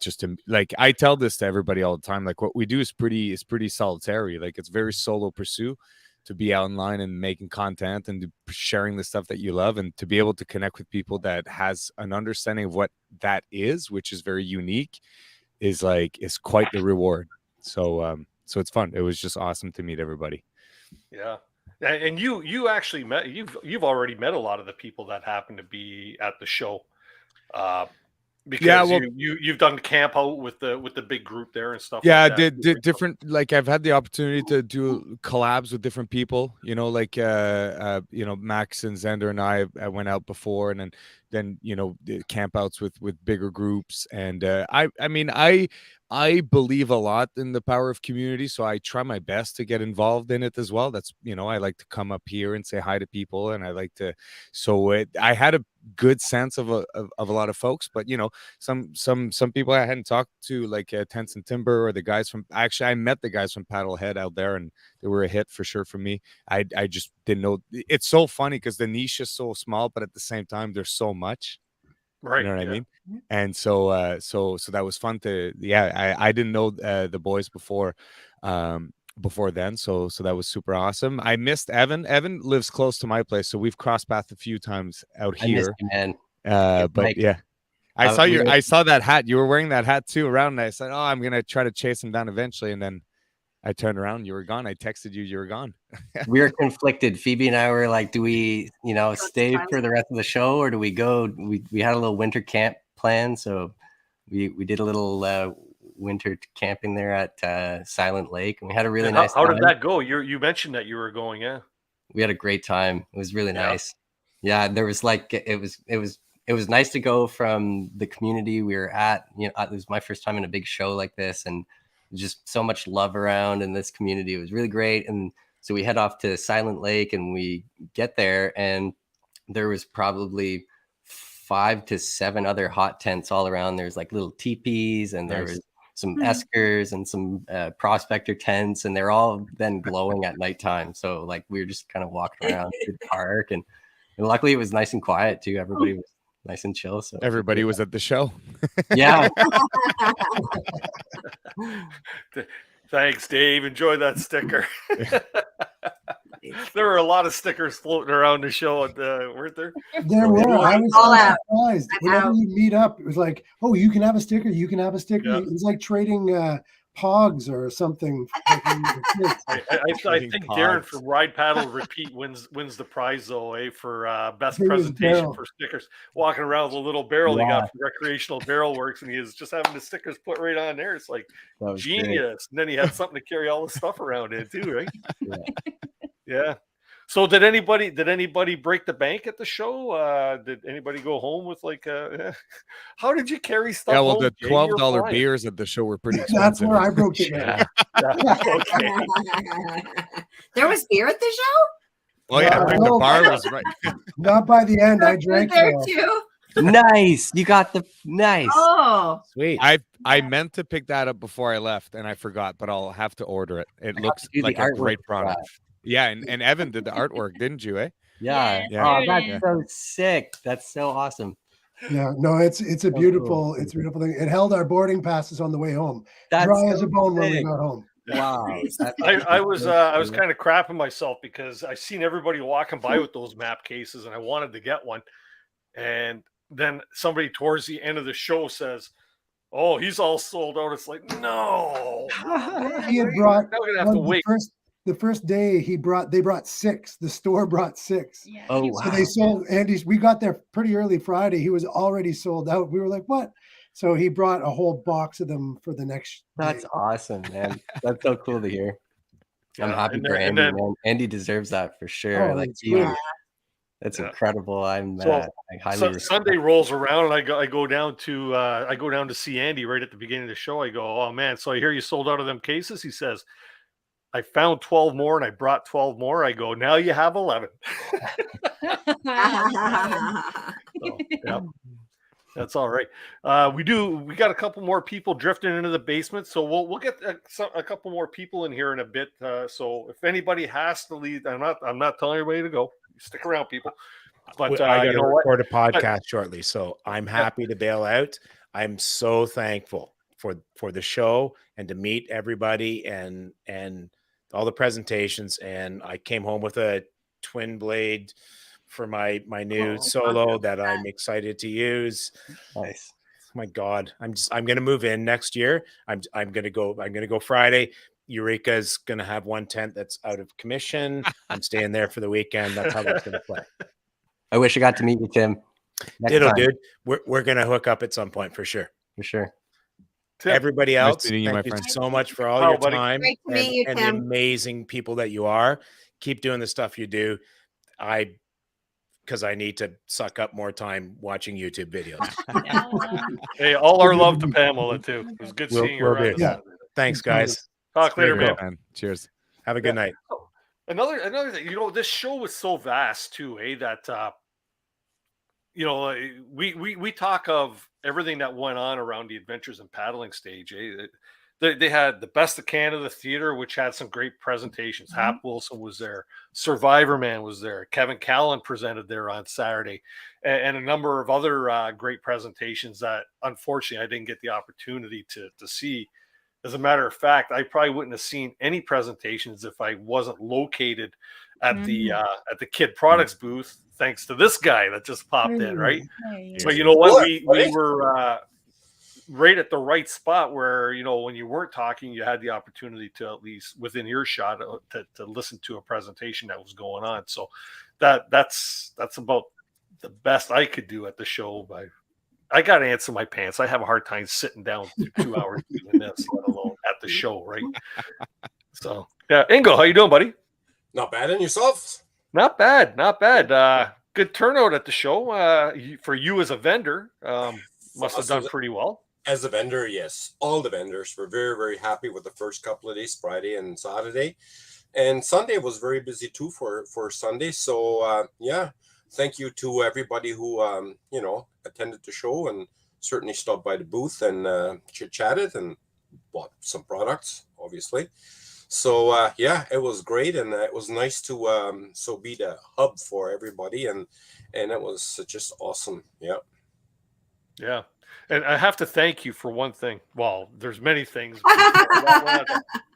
Just to I tell this to everybody all the time. Like, what we do is pretty solitary. Like, it's very solo pursuit to be out online and making content and sharing the stuff that you love, and to be able to connect with people that has an understanding of what that is, which is very unique, is quite the reward. So it's fun. It was just awesome to meet everybody. Yeah. And you actually you've already met a lot of the people that happen to be at the show. Because you've done camp out with the big group there and stuff. Yeah, like I did different. Like, I've had the opportunity to do collabs with different people. Max and Xander and I went out before, and then the camp outs with bigger groups. And I I believe a lot in the power of community, so I try my best to get involved in it as well. That's, I like to come up here and say hi to people, and I like to. So I had a good sense of a lot of folks, but some people I hadn't talked to, like Tents and Timber, or the guys from. Actually, I met the guys from Paddlehead out there, and they were a hit for sure for me. I just didn't know. It's so funny because the niche is so small, but at the same time, there's so much. Right. You know what I mean? And so that was fun to, I didn't know the boys before then. So that was super awesome. I missed Evan. Evan lives close to my place, so we've crossed paths a few times out I missed here. you, man. But Mike, yeah, I saw we were- I saw that hat. You were wearing that hat too around, and I said, oh, I'm going to try to chase him down eventually. And then I turned around, you were gone. I texted you, you were gone. we were conflicted. Phoebe and I were like, do we, stay for the rest of the show, or do we go? We had a little winter camp plan, so we did a little winter camping there at Silent Lake, and we had a really nice How time. did that go? You mentioned that you were going, yeah. We had a great time. It was really nice. Yeah, there was like it was nice to go from the community we were at. It was my first time in a big show like this, and just so much love around in this community. It was really great. And so we head off to Silent Lake, and we get there, and there was probably 5 to 7 other hot tents all around. There's like little teepees, and there was some eskers and some prospector tents, and they're all then glowing at nighttime. So like we were just kind of walking around through the park, and luckily it was nice and quiet too. Everybody was nice and chill. So everybody was at the show. Yeah. Thanks, Dave. Enjoy that sticker. There were a lot of stickers floating around the show, weren't there? There were. I was so surprised. Whenever you meet up, it was like, oh, you can have a sticker. You can have a sticker. Yeah. It was like trading pogs or something. I think Darren from Ride Paddle Repeat wins the prize though, for best presentation for stickers. Walking around with a little barrel he got from Recreational Barrel Works, and he is just having the stickers put right on there. It's like genius. Great. And then he had something to carry all the stuff around in too, right? Yeah. So did anybody break the bank at the show? Did anybody go home with like how did you carry stuff? Yeah, well, home, the $12 beers at the show were pretty expensive. That's where I broke it. Okay. There was beer at the show? Well, yeah, the bar was right. Not by the end. I drank there too. Nice. You got the nice. Oh, sweet. I meant to pick that up before I left, and I forgot, but I'll have to order it. It looks like a great product. Yeah, and Evan did the artwork, didn't you? Yeah. Oh, that's so sick. That's so awesome. Yeah, no, it's a beautiful, it's a beautiful thing. It held our boarding passes on the way home. That's dry as a bone when we got home. Wow. I was kind of crapping myself because I seen everybody walking by with those map cases, and I wanted to get one. And then somebody towards the end of the show says, "Oh, he's all sold out." It's like, no. He had brought. Now we're gonna have to wait. The first day they brought 6. The store brought 6. Yeah. Oh, wow. So they sold Andy's. We got there pretty early Friday. He was already sold out. We were like, what? So he brought a whole box of them for the next That's day. awesome, man. That's so cool to hear. I'm happy for Andy, man. Andy deserves that for sure. Oh, Like, that's incredible. I highly Sunday rolls around, and I go down to see Andy right at the beginning of the show. I go, oh man, so I hear you sold out of them cases. He says, I found 12 more and I brought 12 more. I go, now you have 11. So, yeah, that's all right. We got a couple more people drifting into the basement, so we'll get a couple more people in here in a bit. So if anybody has to leave, I'm not telling everybody to go. Stick around, people. But I got to record a podcast shortly, so I'm happy to bail out. I'm so thankful for the show and to meet everybody and all the presentations. And I came home with a twin blade for my new solo that I'm excited to use. Nice. Oh my God. I'm going to move in next year. I'm going to go Friday. Eureka's going to have one tent that's out of commission. I'm staying there for the weekend. That's how that's going to play. I wish I got to meet you, Tim. Ditto, dude. We're going to hook up at some point for sure. For sure. Everybody else, nice thank you so much for all your time and the amazing people that you are. Keep doing the stuff you do. I because I need to suck up more time watching YouTube videos. Hey, all our love to Pamela too. It was good seeing her. Will do. Yeah. Thanks, guys. Talk later, Great, man. Cheers. Have a good night. Oh, another thing, this show was so vast too, that we talk of everything that went on around the Adventures in Paddling stage. They had the Best of Canada Theater, which had some great presentations. Hap Wilson was there. Survivor Man was there. Kevin Callan presented there on Saturday. And a number of other great presentations that, unfortunately, I didn't get the opportunity to see. As a matter of fact, I probably wouldn't have seen any presentations if I wasn't located at the Kid Products booth, thanks to this guy that just popped in, right? But you know what? We were right at the right spot where, when you weren't talking, you had the opportunity to, at least within earshot, to listen to a presentation that was going on. So that's about the best I could do at the show. I got to answer my pants. I have a hard time sitting down for 2 hours doing this, let alone at the show, right? So, yeah. Ingo, how you doing, buddy? Not bad. And yourself? Not bad. Good turnout at the show. For you as a vendor, must have done pretty well. As a vendor, yes. All the vendors were very, very happy with the first couple of days, Friday and Saturday. And Sunday was very busy too for Sunday. So, thank you to everybody who, attended the show and certainly stopped by the booth and chit-chatted and bought some products, obviously. So, it was great. And it was nice to be the hub for everybody. And it was just awesome. Yeah. Yeah. And I have to thank you for one thing. Well, there's many things.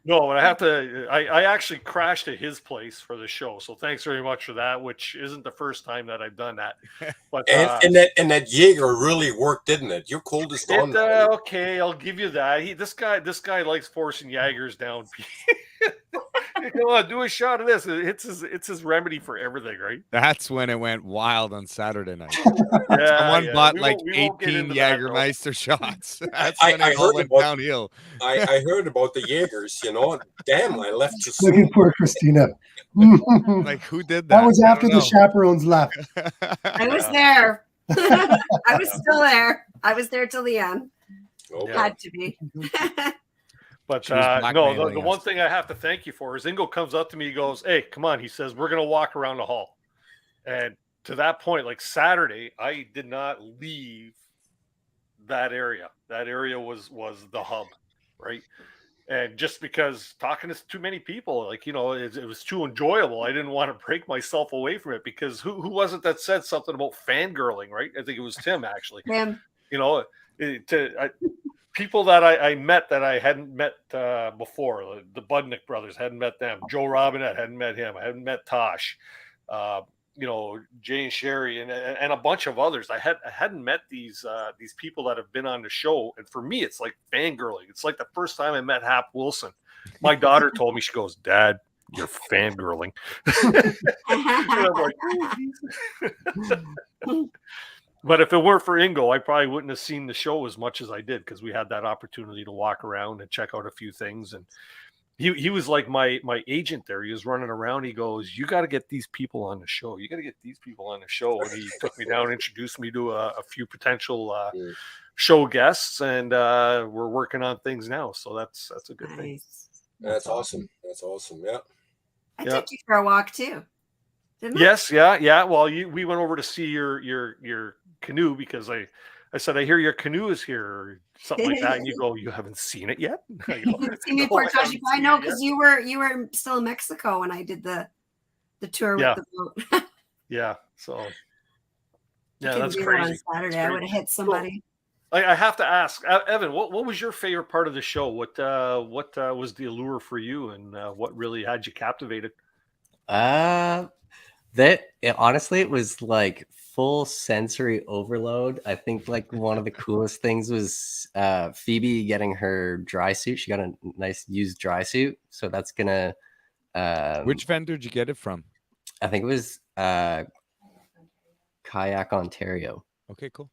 No, I have to. I actually crashed at his place for the show, so thanks very much for that. Which isn't the first time that I've done that. But and that Jaeger really worked, didn't it? Your coldest on. Okay, I'll give you that. This guy likes forcing Jaegers down. Come on, do a shot of this. It's his remedy for everything, right? That's when it went wild on Saturday night. Someone bought like 18 Jägermeister shots. That's when it all went downhill. I heard about the Jaegers, Damn, I left just looking for Christina. Like, who did that? That was after the chaperones left. I was there. I was still there. I was there till the end. Okay. Had to be. But no, the one thing I have to thank you for is Ingo comes up to me, he goes, "Hey, come on," he says, "we're going to walk around the hall." And to that point, like Saturday, I did not leave that area. That area was the hub, right? And just because talking to too many people, like, it was too enjoyable. I didn't want to break myself away from it, because who was it that said something about fangirling, right? I think it was Tim, actually. Tim. People that I met that I hadn't met before, the Budnick brothers, hadn't met them. Joe Robinette, hadn't met him. I hadn't met Tosh, Jay and Sherry, and a bunch of others. I hadn't met these people that have been on the show, and for me, it's like fangirling. It's like the first time I met Hap Wilson. My daughter told me, she goes, "Dad, you're fangirling." And I'm like, but if it weren't for Ingo, I probably wouldn't have seen the show as much as I did, because we had that opportunity to walk around and check out a few things. And he was like my agent there. He was running around. He goes, "You got to get these people on the show. You got to get these people on the show." And he took me down, introduced me to a few potential show guests, and we're working on things now. So that's a good thing. That's awesome. That's awesome. Yeah. I took you for a walk too. Didn't I? Yes. Yeah. Well, we went over to see your canoe, because I said, "I hear your canoe is here," or something like that. And you go, "You haven't seen it yet?" I go, I know, because you were still in Mexico when I did the tour with the boat. Yeah. So yeah, I that's do crazy. on Saturday, I would have hit somebody. I have to ask, Evan, what was your favorite part of the show? What was the allure for you, and what really had you captivated? Honestly, it was like full sensory overload. I think like one of the coolest things was Phoebe getting her dry suit. She got a nice used dry suit, so that's gonna. Which vendor did you get it from? I think it was Kayak Ontario. Okay, cool.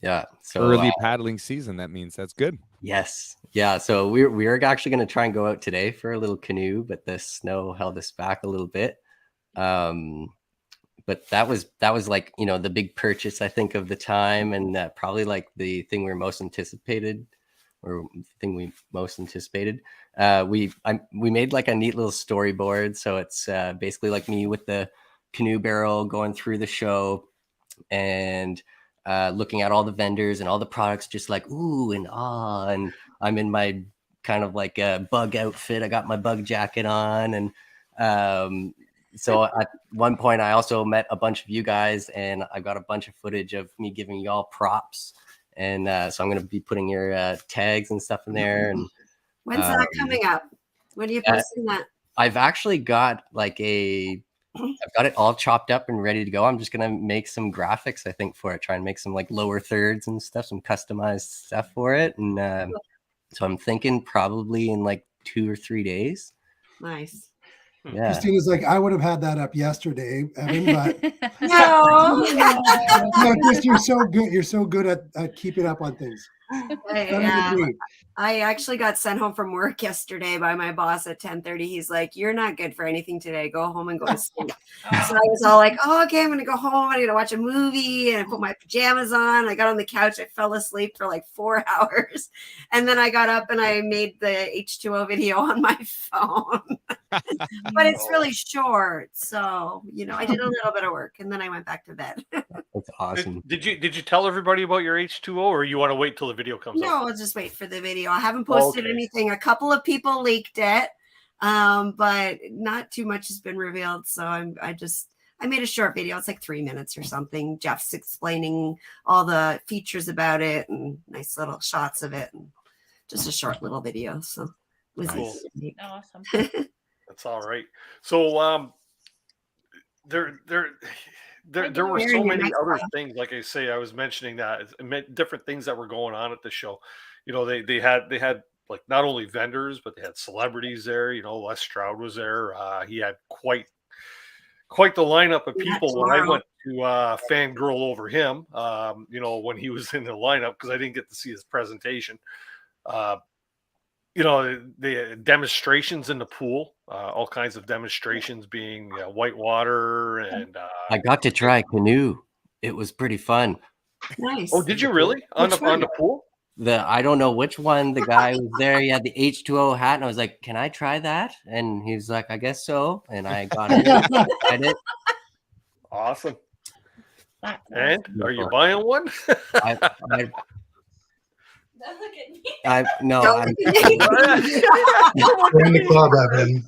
Yeah, so early paddling season. That means that's good. Yes, yeah. So we're actually going to try and go out today for a little canoe, but the snow held us back a little bit. But that was like, you know, the big purchase, I think, of the time, and probably like the thing we most anticipated. We made like a neat little storyboard. So it's basically like me with the canoe barrel going through the show and looking at all the vendors and all the products, just like ooh and ah. And I'm in my kind of like a bug outfit. I got my bug jacket on, and so at one point I also met a bunch of you guys, and I got a bunch of footage of me giving y'all props. And so I'm going to be putting your tags and stuff in there. And when's that coming up? When are you posting that? I've actually got like I've got it all chopped up and ready to go. I'm just going to make some graphics, I think, for it. Try and make some like lower thirds and stuff, some customized stuff for it. And so I'm thinking probably in like 2 or 3 days. Nice. Yeah. Christina's like, I would have had that up yesterday, Evan, but no. No, Chris, you're so good. You're so good at keeping up on things. I actually got sent home from work yesterday by my boss at 10:30. He's like, "You're not good for anything today. Go home and go to sleep." So I was all like, "Oh, okay, I'm gonna go home. I'm gonna watch a movie." And I put my pajamas on. I got on the couch. I fell asleep for like 4 hours, and then I got up and I made the H2O video on my phone. But it's really short, so you know, I did a little bit of work and then I went back to bed. That's awesome. Did you tell everybody about your H2O, or you want to wait till the video comes out? No, I'll just wait for the video. I haven't posted anything. A couple of people leaked it, but not too much has been revealed. So I made a short video. It's like 3 minutes or something. Jeff's explaining all the features about it and nice little shots of it, and just a short little video. So it was Cool. Awesome. That's all right. So there were so many other things. Like I say, I was mentioning that different things that were going on at the show. You know, they had like not only vendors, but they had celebrities there. You know, Les Stroud was there. He had quite the lineup of people. When I went to fangirl over him, you know, when he was in the lineup, because I didn't get to see his presentation. You know, the demonstrations in the pool, all kinds of demonstrations being whitewater, and I got to try canoe. It was pretty fun. Nice. Oh, did you really on the pool? I don't know which one. The guy was there. He had the H2O hat, and I was like, "Can I try that?" And he was like, "I guess so." And I got it. I tried it. Awesome. And are you buying one? Don't look at me. No. Join the club, Evan.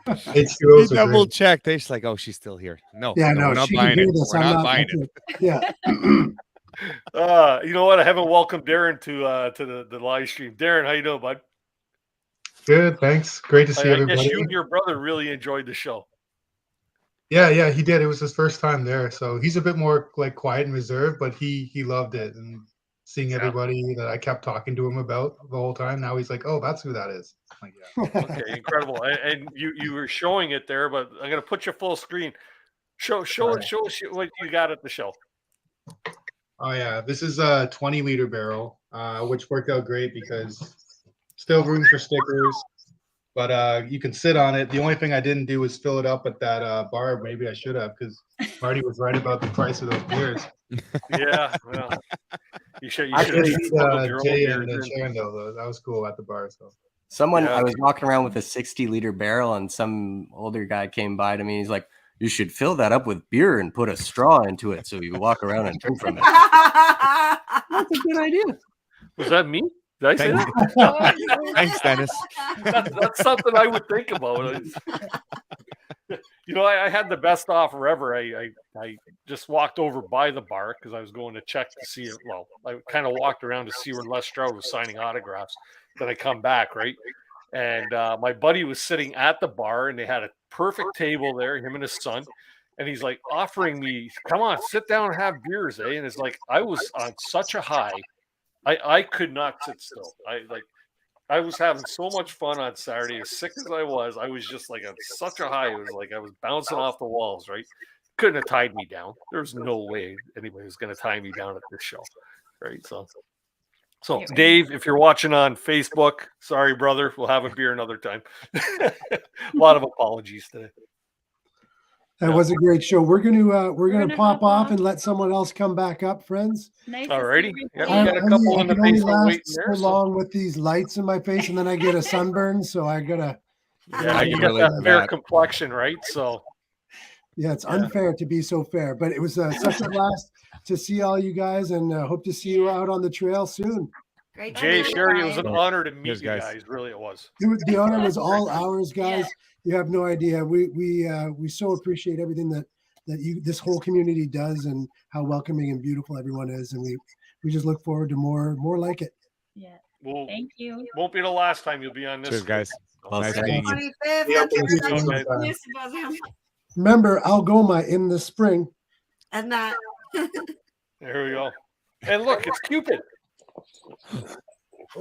H2O's double checked. They're just like, "Oh, she's still here." No, yeah, no, we're not buying it. We're not buying it. Yeah. You know what? I haven't welcomed Darren to the live stream. Darren, how you doing, bud? Good, thanks. Great to see everybody. I guess you and your brother really enjoyed the show. Yeah, he did. It was his first time there, so he's a bit more like quiet and reserved, but he loved it, and seeing everybody that I kept talking to him about the whole time. Now he's like, "Oh, that's who that is." I'm like, yeah. Okay, incredible. And you were showing it there, but I'm gonna put you full screen. Show us what you got at the show. Oh yeah, this is a 20-liter barrel, which worked out great because still room for stickers, but you can sit on it. The only thing I didn't do was fill it up at that bar. Maybe I should have, because Marty was right about the price of those beers. Yeah, well, you should. Actually, Jay and Sharon though, that was cool at the bar. So I was walking around with a 60-liter barrel, and some older guy came by to me. He's like, "You should fill that up with beer and put a straw into it so you walk around and drink from it." That's a good idea. Was that me? Did I say that? Thanks, Dennis. That's something I would think about. You know, I had the best offer ever. I just walked over by the bar because I was going to check to see it. Well, I kind of walked around to see where Les Stroud was signing autographs. Then I come back, right? And my buddy was sitting at the bar, and they had a perfect table there, him and his son. And he's like offering me, "Come on, sit down and have beers, eh?" And it's like I was on such a high. I could not sit still. I was having so much fun on Saturday. As sick as I was just like on such a high. It was like I was bouncing off the walls, right? Couldn't have tied me down. There's no way anybody was going to tie me down at this show, right? So Dave, if you're watching on Facebook, sorry, brother. We'll have a beer another time. A lot of apologies today. That was a great show. We're gonna pop off and let someone else come back up, friends. Nice. Alrighty. Yeah, I we got a couple in the can only basement last waiting so there. So. long with these lights in my face, and then I get a sunburn. So I gotta. Yeah, you got that fair complexion, right? So. Yeah, it's unfair to be so fair, but it was such a blast to see all you guys, and hope to see you out on the trail soon. Great. Jay, Sherry, it was an honor to meet you guys. Really, it was. The honor was all ours, guys. You have no idea. We so appreciate everything that this whole community does, and how welcoming and beautiful everyone is, and we just look forward to more like it. Yeah. Well, thank you. Won't be the last time you'll be on this. Cheers, guys. Nice meeting you. 25th. Remember, Algoma in the spring. And that. There we go. And look, it's Cupid.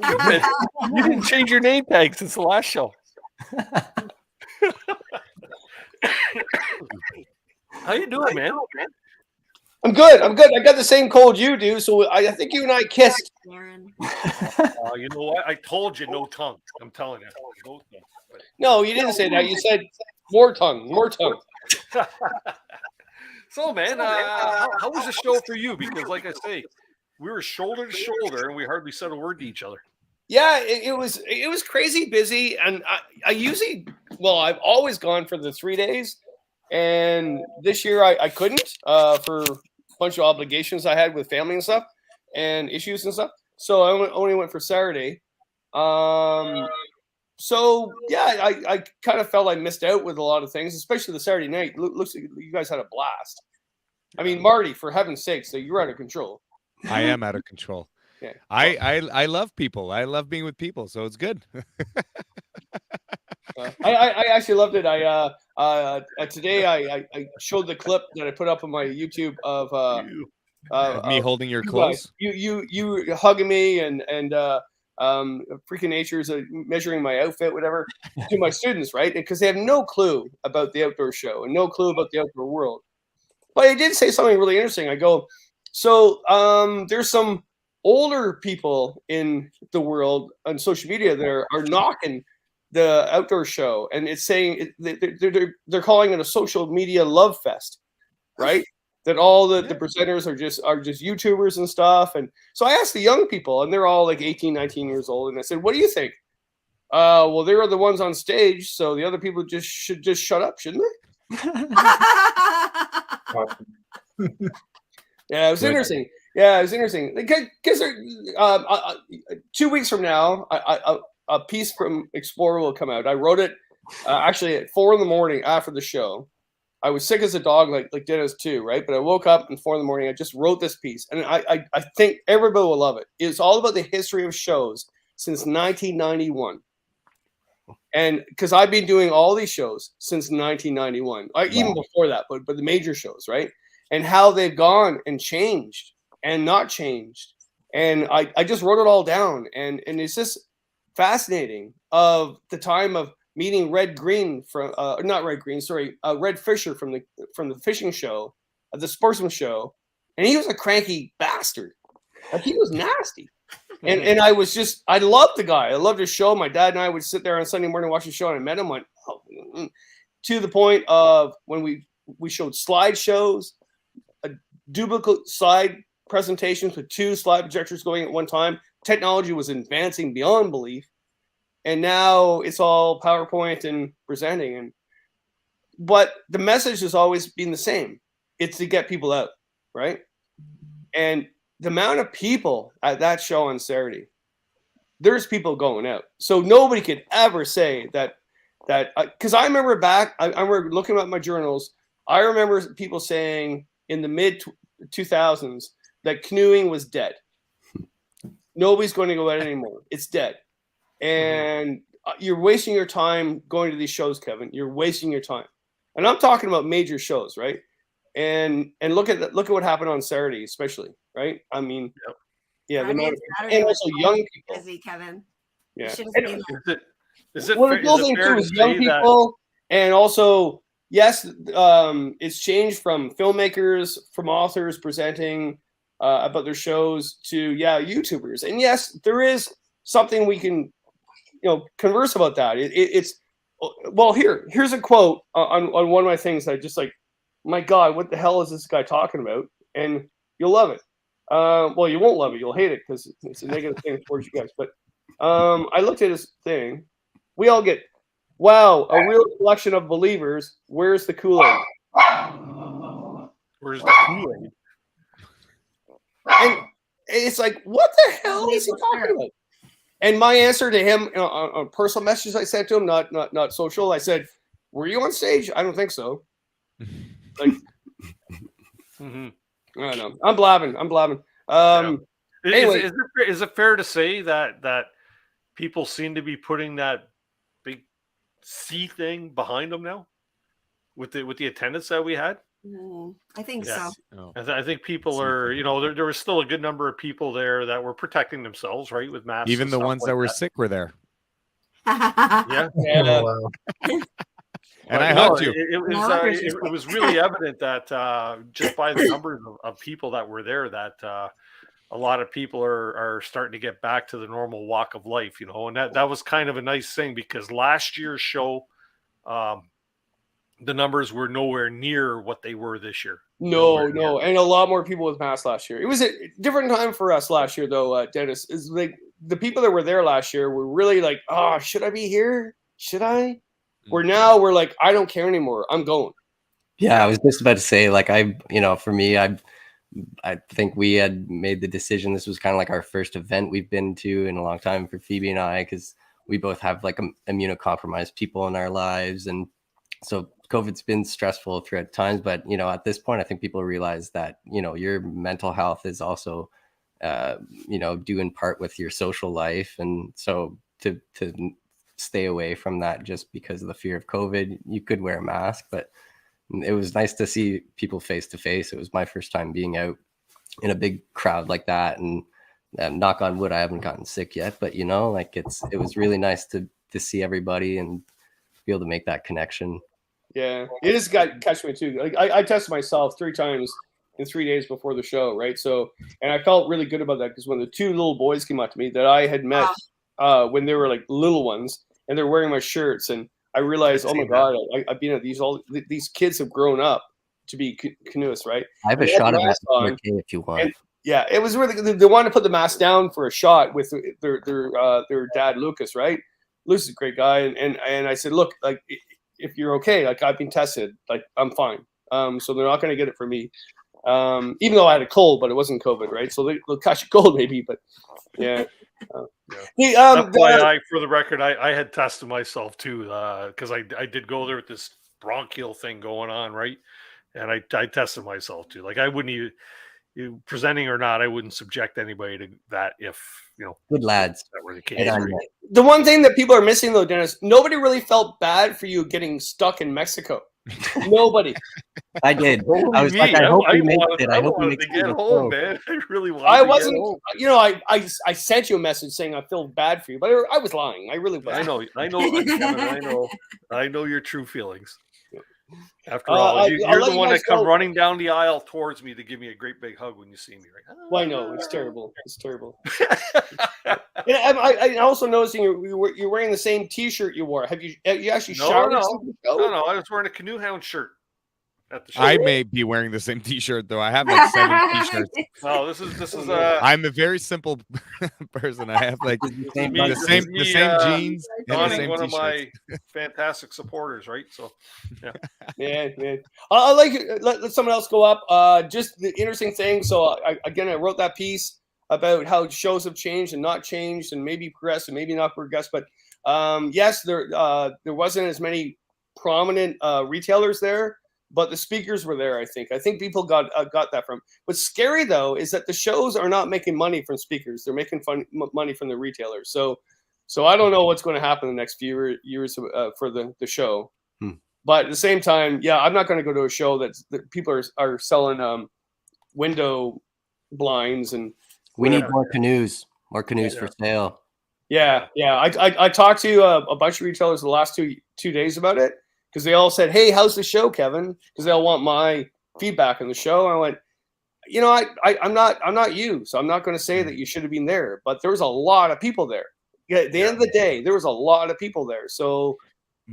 Cupid, you didn't change your name tag since the last show. How you doing, man? I'm good. I got the same cold you do, so I think you and I kissed. You know what? I told you no tongue. I'm telling you. No tongue. No, you didn't say that. You said more tongue. So, man, how was the show for you? Because, like I say, we were shoulder to shoulder, and we hardly said a word to each other. Yeah, it was crazy busy, and I usually, I've always gone for the 3 days, and this year I couldn't for a bunch of obligations I had with family and stuff, and issues and stuff. So I only went for Saturday. So yeah, I kind of felt I missed out with a lot of things, especially the Saturday night. Looks like you guys had a blast. I mean, Marty, for heaven's sake, so you're out of control. I am out of control. Yeah. I love people. I love being with people, so it's good. I actually loved it. Today I showed the clip that I put up on my YouTube of me holding your you clothes. guys. You hugging me and freaking nature's measuring my outfit, whatever, to my students, right? Because they have no clue about the outdoor show and no clue about the outdoor world. But I did say something really interesting. I go, so there's some older people in the world on social media that are knocking the outdoor show, and it's saying they're calling it a social media love fest, right? That all the presenters are just YouTubers and stuff. And so I asked the young people, and they're all like 18, 19 years old, and I said, what do you think? Well, they're the ones on stage, so the other people should just shut up, shouldn't they? Yeah, it was interesting. Yeah, it was interesting because 2 weeks from now, a piece from Explorer will come out. I wrote it actually at 4 a.m. after the show. I was sick as a dog, like Dennis too, right? But I woke up at 4 a.m. I just wrote this piece, and I think everybody will love it. It's all about the history of shows since 1991, and because I've been doing all these shows since 1991, even before that, but the major shows, right? And how they've gone and changed and not changed, and I just wrote it all down, and it's just fascinating of the time of meeting Red Fisher from the fishing show, the sportsman show, and he was a cranky bastard. Like, he was nasty, and I loved the guy. I loved his show. My dad and I would sit there on Sunday morning watch the show, and I met him. To the point of when we showed slideshows, duplicate slide presentations with 2 slide projectors going at one time. Technology was advancing beyond belief. And now it's all PowerPoint and presenting, but the message has always been the same. It's to get people out, right? And the amount of people at that show on Saturday, there's people going out. So nobody could ever say that because I remember I remember looking at my journals. I remember people saying in the mid 2000s that canoeing was dead. Nobody's going to go out anymore. It's dead. And you're wasting your time going to these shows, Kevin. You're wasting your time. And I'm talking about major shows, right? And look at what happened on Saturday, especially, right? I mean, yeah, and also young people. Busy, Kevin. Yeah. Is it the cool thing too is young people, and also yes, it's changed from filmmakers, from authors presenting about their shows to YouTubers, and yes, there is something we can converse about that. It's here's a quote on one of my things that I just like my God, what the hell is this guy talking about? And you'll love it. Well, you won't love it. You'll hate it because it's a negative thing towards you guys. But I looked at his thing. We all get, wow, a real collection of believers. Where's the Kool-Aid? Where's the Kool-Aid? And it's like, what the hell is he talking about? And my answer to him on personal messages I sent to him, not social, I said, were you on stage? I don't think so. Like, I don't know. I'm blabbing. Anyway, is it fair to say that people seem to be putting that big C thing behind them now with the attendance that we had? I think so. I think people are, there was still a good number of people there that were protecting themselves, right, with masks. Even the ones that were sick were there. Yeah. Oh, wow. And I hugged you. It was really evident that just by the numbers of people that were there, that a lot of people are starting to get back to the normal walk of life, and that was kind of a nice thing, because last year's show, the numbers were nowhere near what they were this year. No, and a lot more people with masks last year. It was a different time for us last year, though, Dennis. Is like the people that were there last year were really like, oh, should I be here? Should I? Where now we're like, I don't care anymore. I'm going. Yeah, I was just about to say, like, for me, I think we had made the decision. This was kind of like our first event we've been to in a long time for Phoebe and I, because we both have like immunocompromised people in our lives. And so COVID's been stressful throughout times, but at this point, I think people realize that your mental health is also due in part with your social life, and so to stay away from that just because of the fear of COVID, you could wear a mask. But it was nice to see people face to face. It was my first time being out in a big crowd like that, and knock on wood, I haven't gotten sick yet. But it was really nice to see everybody and be able to make that connection. Yeah, it just catch me too. Like I tested myself 3 times in 3 days before the show, right? So, and I felt really good about that, because when the 2 little boys came up to me that I had met when they were like little ones, and they're wearing my shirts, and I realized, oh my God, I've been at these kids have grown up to be canoeists, right? I have a shot of that if you want. And, yeah, it was really good. They wanted to put the mask down for a shot with their dad, Lucas, right? Lucas is a great guy, and I said, look, like, if you're okay, like, I've been tested, like, I'm fine. So they're not going to get it from me. Even though I had a cold, but it wasn't COVID, right? So they'll catch a cold maybe, but yeah. FYI, for the record, I had tested myself too, because I did go there with this bronchial thing going on, right? And I tested myself too. Like, I wouldn't even, presenting or not, I wouldn't subject anybody to that if, good lads. That were the case. The one thing that people are missing, though, Dennis, nobody really felt bad for you getting stuck in Mexico. Nobody. I did. I was like, I hope we make it. I hope we make it. Get home, man. I really wanted. I wasn't. I sent you a message saying I feel bad for you, but I was lying. I really was. I know, Kevin, I know your true feelings. After all, you're the one that come running down the aisle towards me to give me a great big hug when you see me, right? Well, I know it's terrible. It's terrible. I also noticing you're wearing the same T-shirt you wore. Have you actually showered? No. I was wearing a Canoe Hound shirt at the show. I may be wearing the same T-shirt though. I have like 7 T-shirts. No, this is. I'm a very simple person. I have like the same jeans. Donning one of my fantastic supporters, right? So, yeah. Man. I'll let someone else go up. Just the interesting thing. So I wrote that piece about how shows have changed and not changed, and maybe progressed and maybe not progressed. But yes, there wasn't as many prominent retailers there. But the speakers were there, I think people got that from. What's scary, though, is that the shows are not making money from speakers. They're making money from the retailers. So I don't know what's going to happen in the next few years for the show. But at the same time, yeah, I'm not going to go to a show that people are selling window blinds. And we need more canoes for sale. Yeah. I talked to a bunch of retailers the last two days about it, because they all said, "Hey, how's the show, Kevin?" Because they all want my feedback on the show. And I went, I'm not you, so I'm not going to say that you should have been there. But there was a lot of people there. Yeah, at the end of the day, there was a lot of people there. So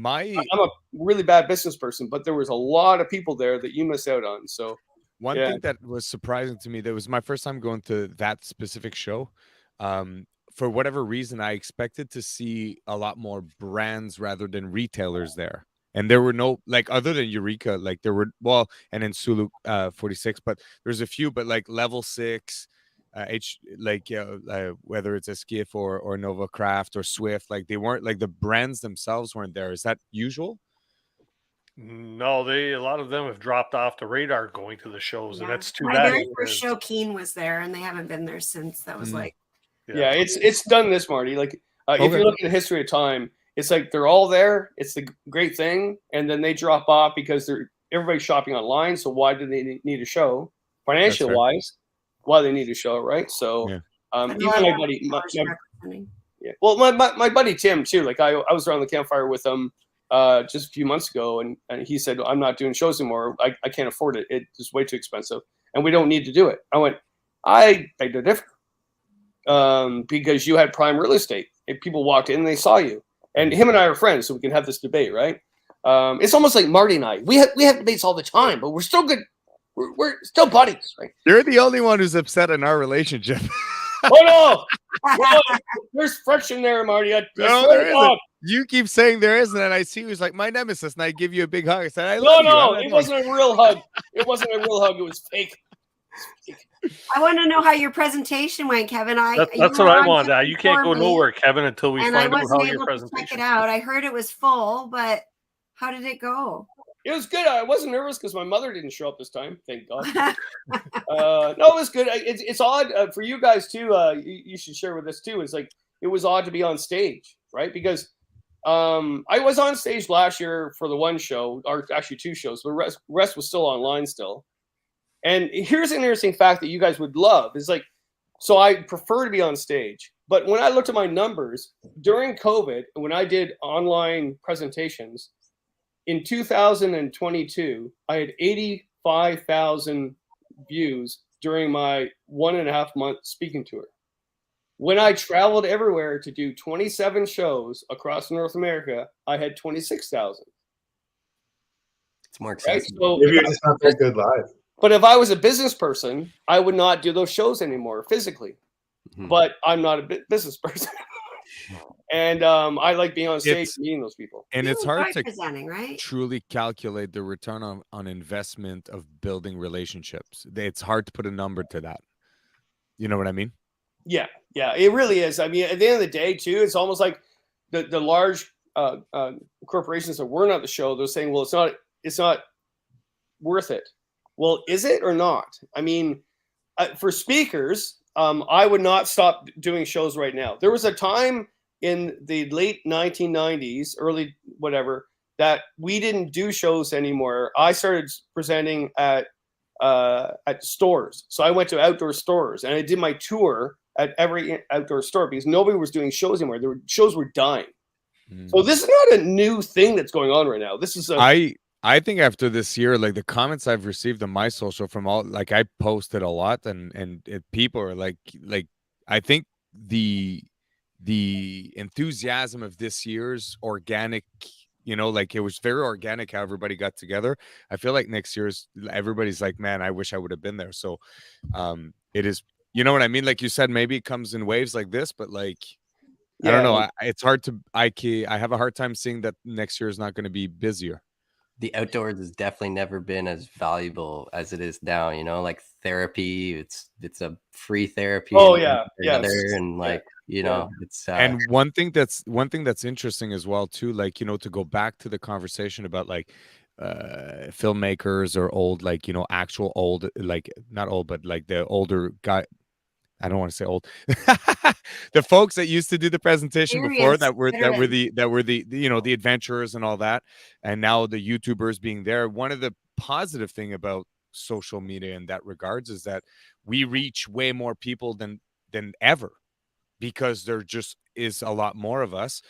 I'm a really bad business person, but there was a lot of people there that you missed out on. So one yeah. thing that was surprising to me, that was my first time going to that specific show. For whatever reason, I expected to see a lot more brands rather than retailers there. And there were no, like, other than Eureka, like there were, well, and then Sulu 46, but there's a few, but like Level 6, whether it's a Skiff or Nova Craft or Swift, like they weren't, like the brands themselves weren't there. Is that usual? No, a lot of them have dropped off the radar going to the shows, and that's too My bad. very first show, Keen was there, and they haven't been there since. That was like, yeah, it's done this, Marty. Like if you look at the history of time, it's like they're all there. It's the great thing, and then they drop off because everybody's shopping online. So why do they need a show? Financial wise, why they need a show, right? So even my buddy, well, my buddy Tim too. Like I was around the campfire with him just a few months ago, and he said, I'm not doing shows anymore. I can't afford it. It's way too expensive, and we don't need to do it. I went, I beg to differ, because you had prime real estate. If people walked in and they saw you, and him and I are friends, so we can have this debate, right? It's almost like Marty and I. We have debates all the time, but we're still good. We're still buddies, right? You're the only one who's upset in our relationship. Oh no! Well, there's friction there, Marty. No, there isn't. You keep saying there isn't, and I see who's like my nemesis, and I give you a big hug. I said, I love you. No, it wasn't a real hug. It wasn't a real hug. It was fake. I want to know how your presentation went, Kevin. That's what I wanted. You can't go nowhere, Kevin, until we find out how your presentation. Check it out. I heard it was full, but how did it go? It was good. I wasn't nervous because my mother didn't show up this time. Thank God. No, it was good. It's odd for you guys too. You should share with us too. It's like it was odd to be on stage, right? Because I was on stage last year for the one show, or actually two shows. The rest was still online still. And here's an interesting fact that you guys would love is like, so I prefer to be on stage. But when I looked at my numbers during COVID, when I did online presentations, in 2022, I had 85,000 views during my 1.5 month speaking tour. When I traveled everywhere to do 27 shows across North America, I had 26,000. It's more exciting. Right? So maybe you're just not that good live. But if I was a business person, I would not do those shows anymore physically. But I'm not a business person. And I like being on stage and meeting those people. And it's hard to right? truly calculate the return on investment of building relationships. It's hard to put a number to that. You know what I mean? Yeah, it really is. I mean, at the end of the day, too, it's almost like the large corporations that weren't at the show. They're saying, "Well, it's not worth it." Well, is it or not? I mean, for speakers, I would not stop doing shows right now. There was a time in the late 1990s, early whatever, that we didn't do shows anymore. I started presenting at stores. So I went to outdoor stores and I did my tour at every outdoor store because nobody was doing shows anymore. Shows were dying. So this is not a new thing that's going on right now. This is I think after this year, like the comments I've received on my social from all, like I posted a lot and people are like, I think the enthusiasm of this year's organic, like it was very organic how everybody got together. I feel like next year's everybody's like, man, I wish I would have been there. So it is, you know what I mean? Like you said, maybe it comes in waves like this, but like, I don't know. It's hard to, I have a hard time seeing that next year is not going to be busier. The outdoors has definitely never been as valuable as it is now. Like therapy, it's a free therapy. Oh yeah, and like it's and one thing that's interesting as well too. Like to go back to the conversation about like filmmakers or old, like actual old, like not old, but like the older guy. I don't want to say old. The folks that used to do the presentation before that were the the adventurers and all that, and now the YouTubers being there. One of the positive thing about social media in that regards is that we reach way more people than ever because there just is a lot more of us.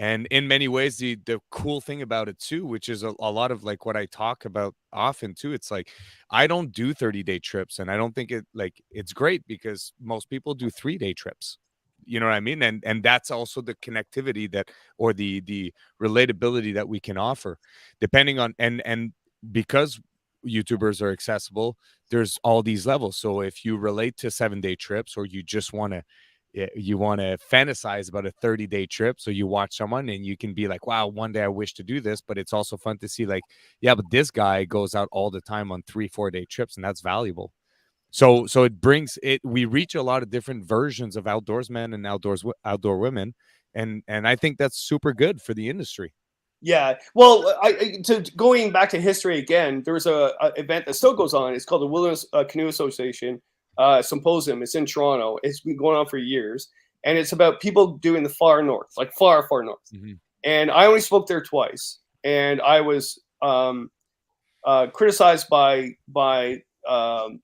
And in many ways, the cool thing about it too, which is a lot of like what I talk about often too, it's like I don't do 30-day trips, and I don't think it's great because most people do 3-day trips. you know what I mean? And that's also the connectivity that, or the relatability that we can offer, depending on, and because YouTubers are accessible, there's all these levels. So if you relate to 7-day trips, or you just want to fantasize about a 30-day trip, so you watch someone and you can be like, wow, one day I wish to do this, but it's also fun to see like, yeah, but this guy goes out all the time on 3-4 day trips, and that's valuable. So it brings it, we reach a lot of different versions of outdoorsmen and outdoor women, and I think that's super good for the industry. Yeah, well, to going back to history again, there was a event that still goes on. It's called the Wilderness Canoe Association Symposium. It's in Toronto. It's been going on for years, and it's about people doing the far north, like far north. Mm-hmm. And I only spoke there twice, and I was criticized by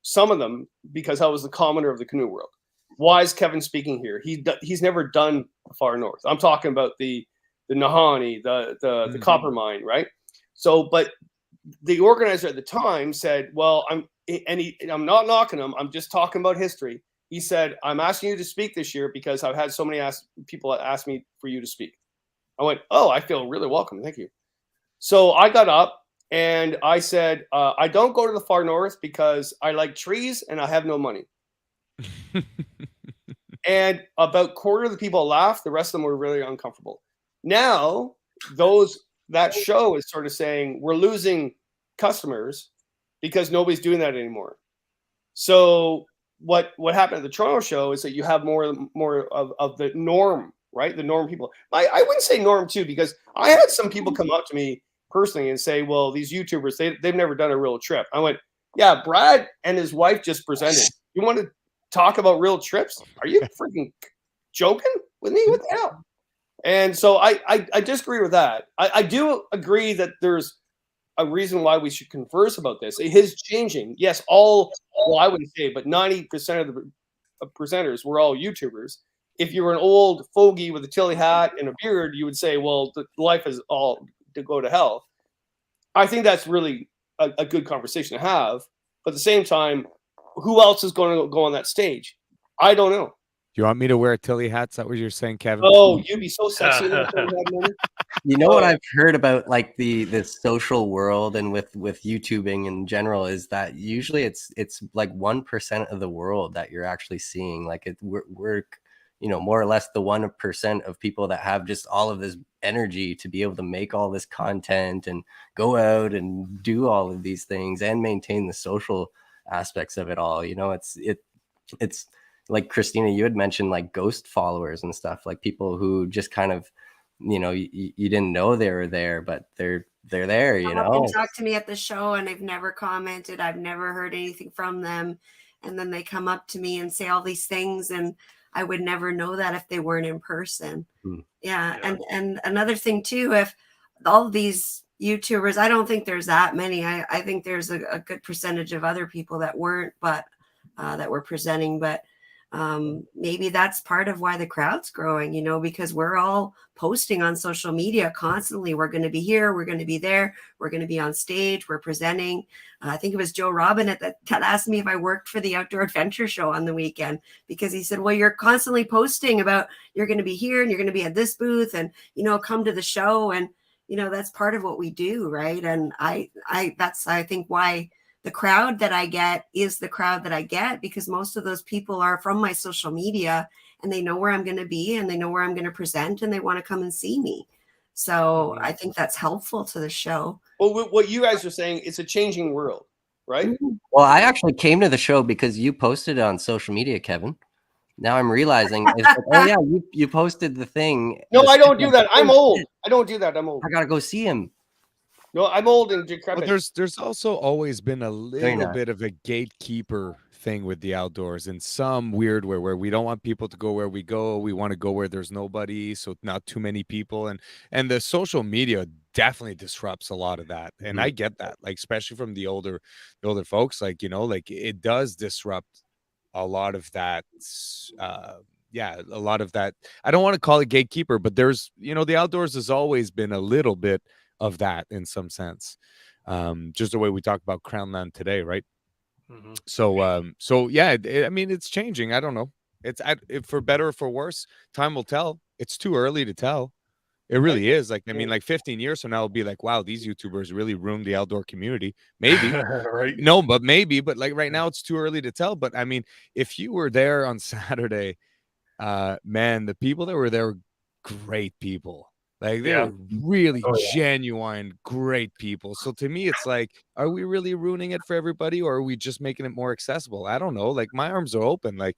some of them because I was the commoner of the canoe world. Why is Kevin speaking here? He's never done the far north. I'm talking about the Nahani, the copper mine, right? So, but the organizer at the time said, well, I'm not knocking him. I'm just talking about history. He said, I'm asking you to speak this year because I've had so many people ask me for you to speak. I went, oh, I feel really welcome. Thank you. So I got up and I said, I don't go to the far north because I like trees and I have no money. And about a quarter of the people laughed. The rest of them were really uncomfortable. Now, that show is sort of saying we're losing customers because nobody's doing that anymore. So what happened at the Toronto show is that you have more of the norm, right? The norm people. I wouldn't say norm too, because I had some people come up to me personally and say, well, these YouTubers, they've never done a real trip. I went, yeah, Brad and his wife just presented. You want to talk about real trips? Are you freaking joking with me? What the hell? And so I disagree with that. I do agree that there's a reason why we should converse about this. It is changing. Yes, well, I wouldn't say, but 90% of the presenters were all YouTubers. If you were an old fogey with a tilly hat and a beard, you would say, well, the life is all to go to hell. I think that's really a good conversation to have. But at the same time, who else is going to go on that stage? I don't know. You want me to wear a tilly hat? Is that what you're saying, Kevin? Oh, you'd be so sexy. You know what I've heard about like the social world and with YouTubing in general is that usually it's like 1% of the world that you're actually seeing. Like we're more or less the 1% of people that have just all of this energy to be able to make all this content and go out and do all of these things and maintain the social aspects of it all. It's like Christina, you had mentioned like ghost followers and stuff, like people who just kind of, you didn't know they were there, but they're there, They talk to me at the show and they've never commented. I've never heard anything from them. And then they come up to me and say all these things. And I would never know that if they weren't in person. Yeah. And another thing too, if all these YouTubers, I don't think there's that many. I think there's a good percentage of other people that weren't, but that were presenting, but maybe that's part of why the crowd's growing, because we're all posting on social media constantly. We're going to be here. We're going to be there. We're going to be on stage. We're presenting. I think it was Joe Robinette that asked me if I worked for the Outdoor Adventure Show on the weekend, because he said, well, you're constantly posting about you're going to be here and you're going to be at this booth and, come to the show. And, that's part of what we do. Right. And I think why the crowd that I get is the crowd that I get, because most of those people are from my social media and they know where I'm going to be and they know where I'm going to present and they want to come and see me. So I think that's helpful to the show. Well, what you guys are saying, it's a changing world, right? Well, I actually came to the show because you posted it on social media, Kevin. Now I'm realizing, it's like, oh yeah, you posted the thing. No, I don't do that. I'm old. I don't do that. I'm old. I got to go see him. No, I'm old and decrepit. Well, there's also always been a little bit of a gatekeeper thing with the outdoors in some weird way, where we don't want people to go where we go. We want to go where there's nobody, so not too many people. And the social media definitely disrupts a lot of that. And I get that, like especially from the older folks, like like it does disrupt a lot of that. A lot of that. I don't want to call it gatekeeper, but there's the outdoors has always been a little bit of that in some sense, just the way we talk about Crownland today, right? So yeah, I mean, it's changing. I don't know. For better or for worse, time will tell. It's too early to tell. It really is. Like, I mean, like 15 years from now, it'll be like, wow, these YouTubers really ruined the outdoor community. Maybe. Right. No, but maybe. But like right now, it's too early to tell. But I mean, if you were there on Saturday, man, the people that were there were great people. Like they were really genuine, great people. So to me, it's like, are we really ruining it for everybody, or are we just making it more accessible? I don't know. Like my arms are open. Like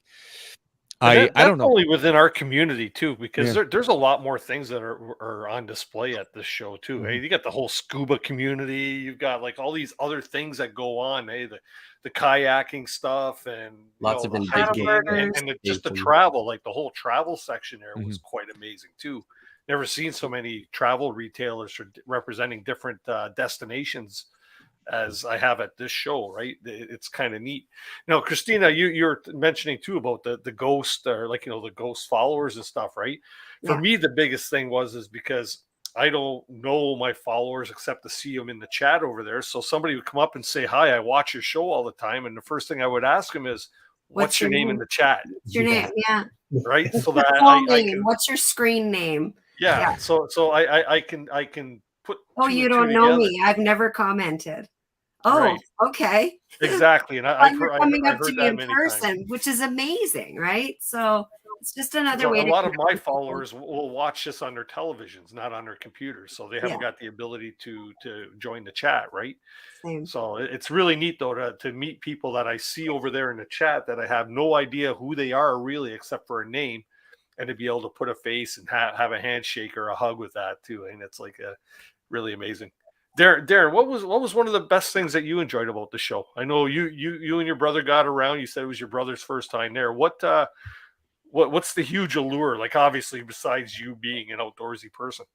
I don't know. Only within our community too, because Yeah. there's a lot more things that are on display at this show too. Hey, you got the whole scuba community. You've got like all these other things that go on. Hey, the kayaking stuff and Lots of the indigenous hiking and just the travel. Like the whole travel section there was quite amazing too. Never seen so many travel retailers representing different destinations as I have at this show, right? It's kind of neat. Now, Christina, you're mentioning too about the ghost, or like, the ghost followers and stuff, right? For me, the biggest thing is because I don't know my followers except to see them in the chat over there. So somebody would come up and say, hi, I watch your show all the time. And the first thing I would ask them is, what's your name in the chat? What's your name? Yeah. Right. So What's that your full I name? can, What's your screen name? yeah. So I can put. Oh, two you and don't two know together. me. I've never commented. Oh, Right. okay. Exactly. And Well, I've you're heard, coming I've up to heard me that in many person, times. which is amazing, right? So it's just another So way a to lot of connect my with people. followers will watch this on their televisions, not on their computers. So they haven't Yeah. got the ability to join the chat, right? Same. So it's really neat though to meet people that I see over there in the chat that I have no idea who they are really, except for a name, and to be able to put a face and have a handshake or a hug with that too. And it's like really amazing. Darren, what was one of the best things that you enjoyed about the show? I know you and your brother got around. You said it was your brother's first time there. What's the huge allure? Like, obviously, besides you being an outdoorsy person.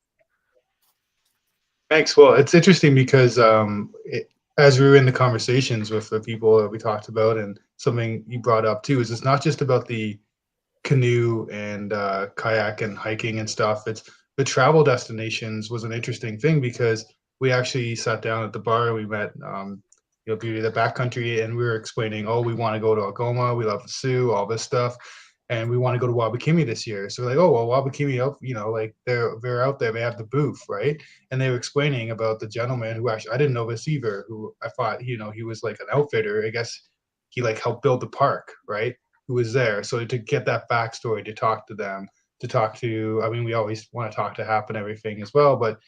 Thanks. Well, it's interesting because as we were in the conversations with the people that we talked about, and something you brought up too, is it's not just about the canoe and kayak and hiking and stuff. It's the travel destinations was an interesting thing because we actually sat down at the bar. We met Beauty of the Backcountry, and we were explaining, oh, we want to go to Algoma, we love the Sioux, all this stuff, and we want to go to Wabakimi this year. So we're like, oh well, Wabakimi, like they're out there, they have the booth, right? And they were explaining about the gentleman who actually I didn't know this either, who I thought he was like an outfitter. I guess he like helped build the park, right? Who was there. So to get that backstory, to talk to them, I mean, we always want to talk to Hap and everything as well, but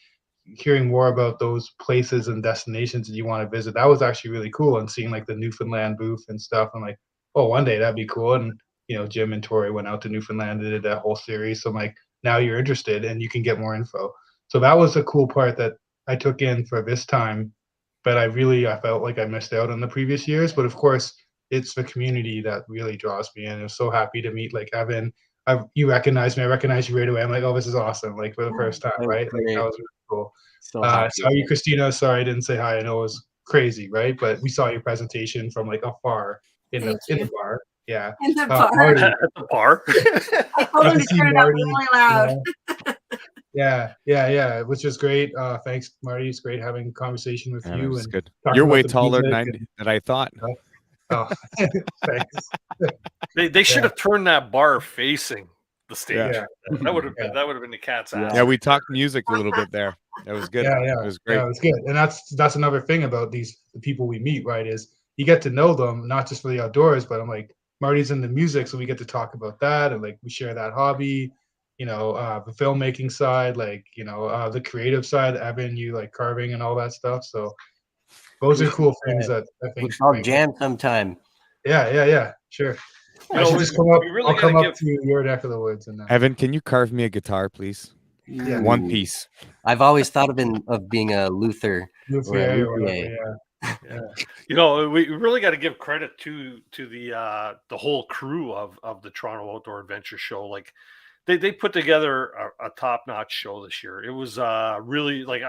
hearing more about those places and destinations that you want to visit, that was actually really cool. And seeing like the Newfoundland booth and stuff, I'm like, oh, one day that'd be cool. And Jim and Tori went out to Newfoundland and did that whole series. So I'm like, now you're interested and you can get more info. So that was a cool part that I took in for this time, but I felt like I missed out on the previous years. But of course, it's the community that really draws me in. I'm so happy to meet like Evan. You recognize me. I recognize you right away. I'm like, oh, this is awesome. Like for the first time, right? Like that was really cool. So happy. Sorry, Christina. Sorry, I didn't say hi. I know it was crazy, right? But we saw your presentation from like afar in the bar. Yeah. In the bar. Marty. At the bar. I told him to turn it up really loud. Yeah. Which was great. Thanks, Marty. It's great having a conversation with Yeah, you. that's And good. talking You're about way the taller music than I thought. Oh, thanks. They should have turned that bar facing the stage. Yeah. That would have been the cat's ass. Yeah, we talked music a little bit there. That was good. Yeah. It was great. Yeah, it was good. And that's another thing about the people we meet, right? Is you get to know them not just for the outdoors, but I'm like, Marty's in the music, so we get to talk about that, and like we share that hobby, the filmmaking side, like the creative side, Evan, you like carving and all that stuff. So those are cool things that I think I'll jam sometime. Yeah, sure. I should just come up. I'll come up to your neck of the woods and Evan, can you carve me a guitar, please? Yeah. One piece. I've always thought of being a Luther. Or a or whatever, luthier. Yeah. We really got to give credit to the whole crew of the Toronto Outdoor Adventure Show. Like they put together a top-notch show this year. It was really like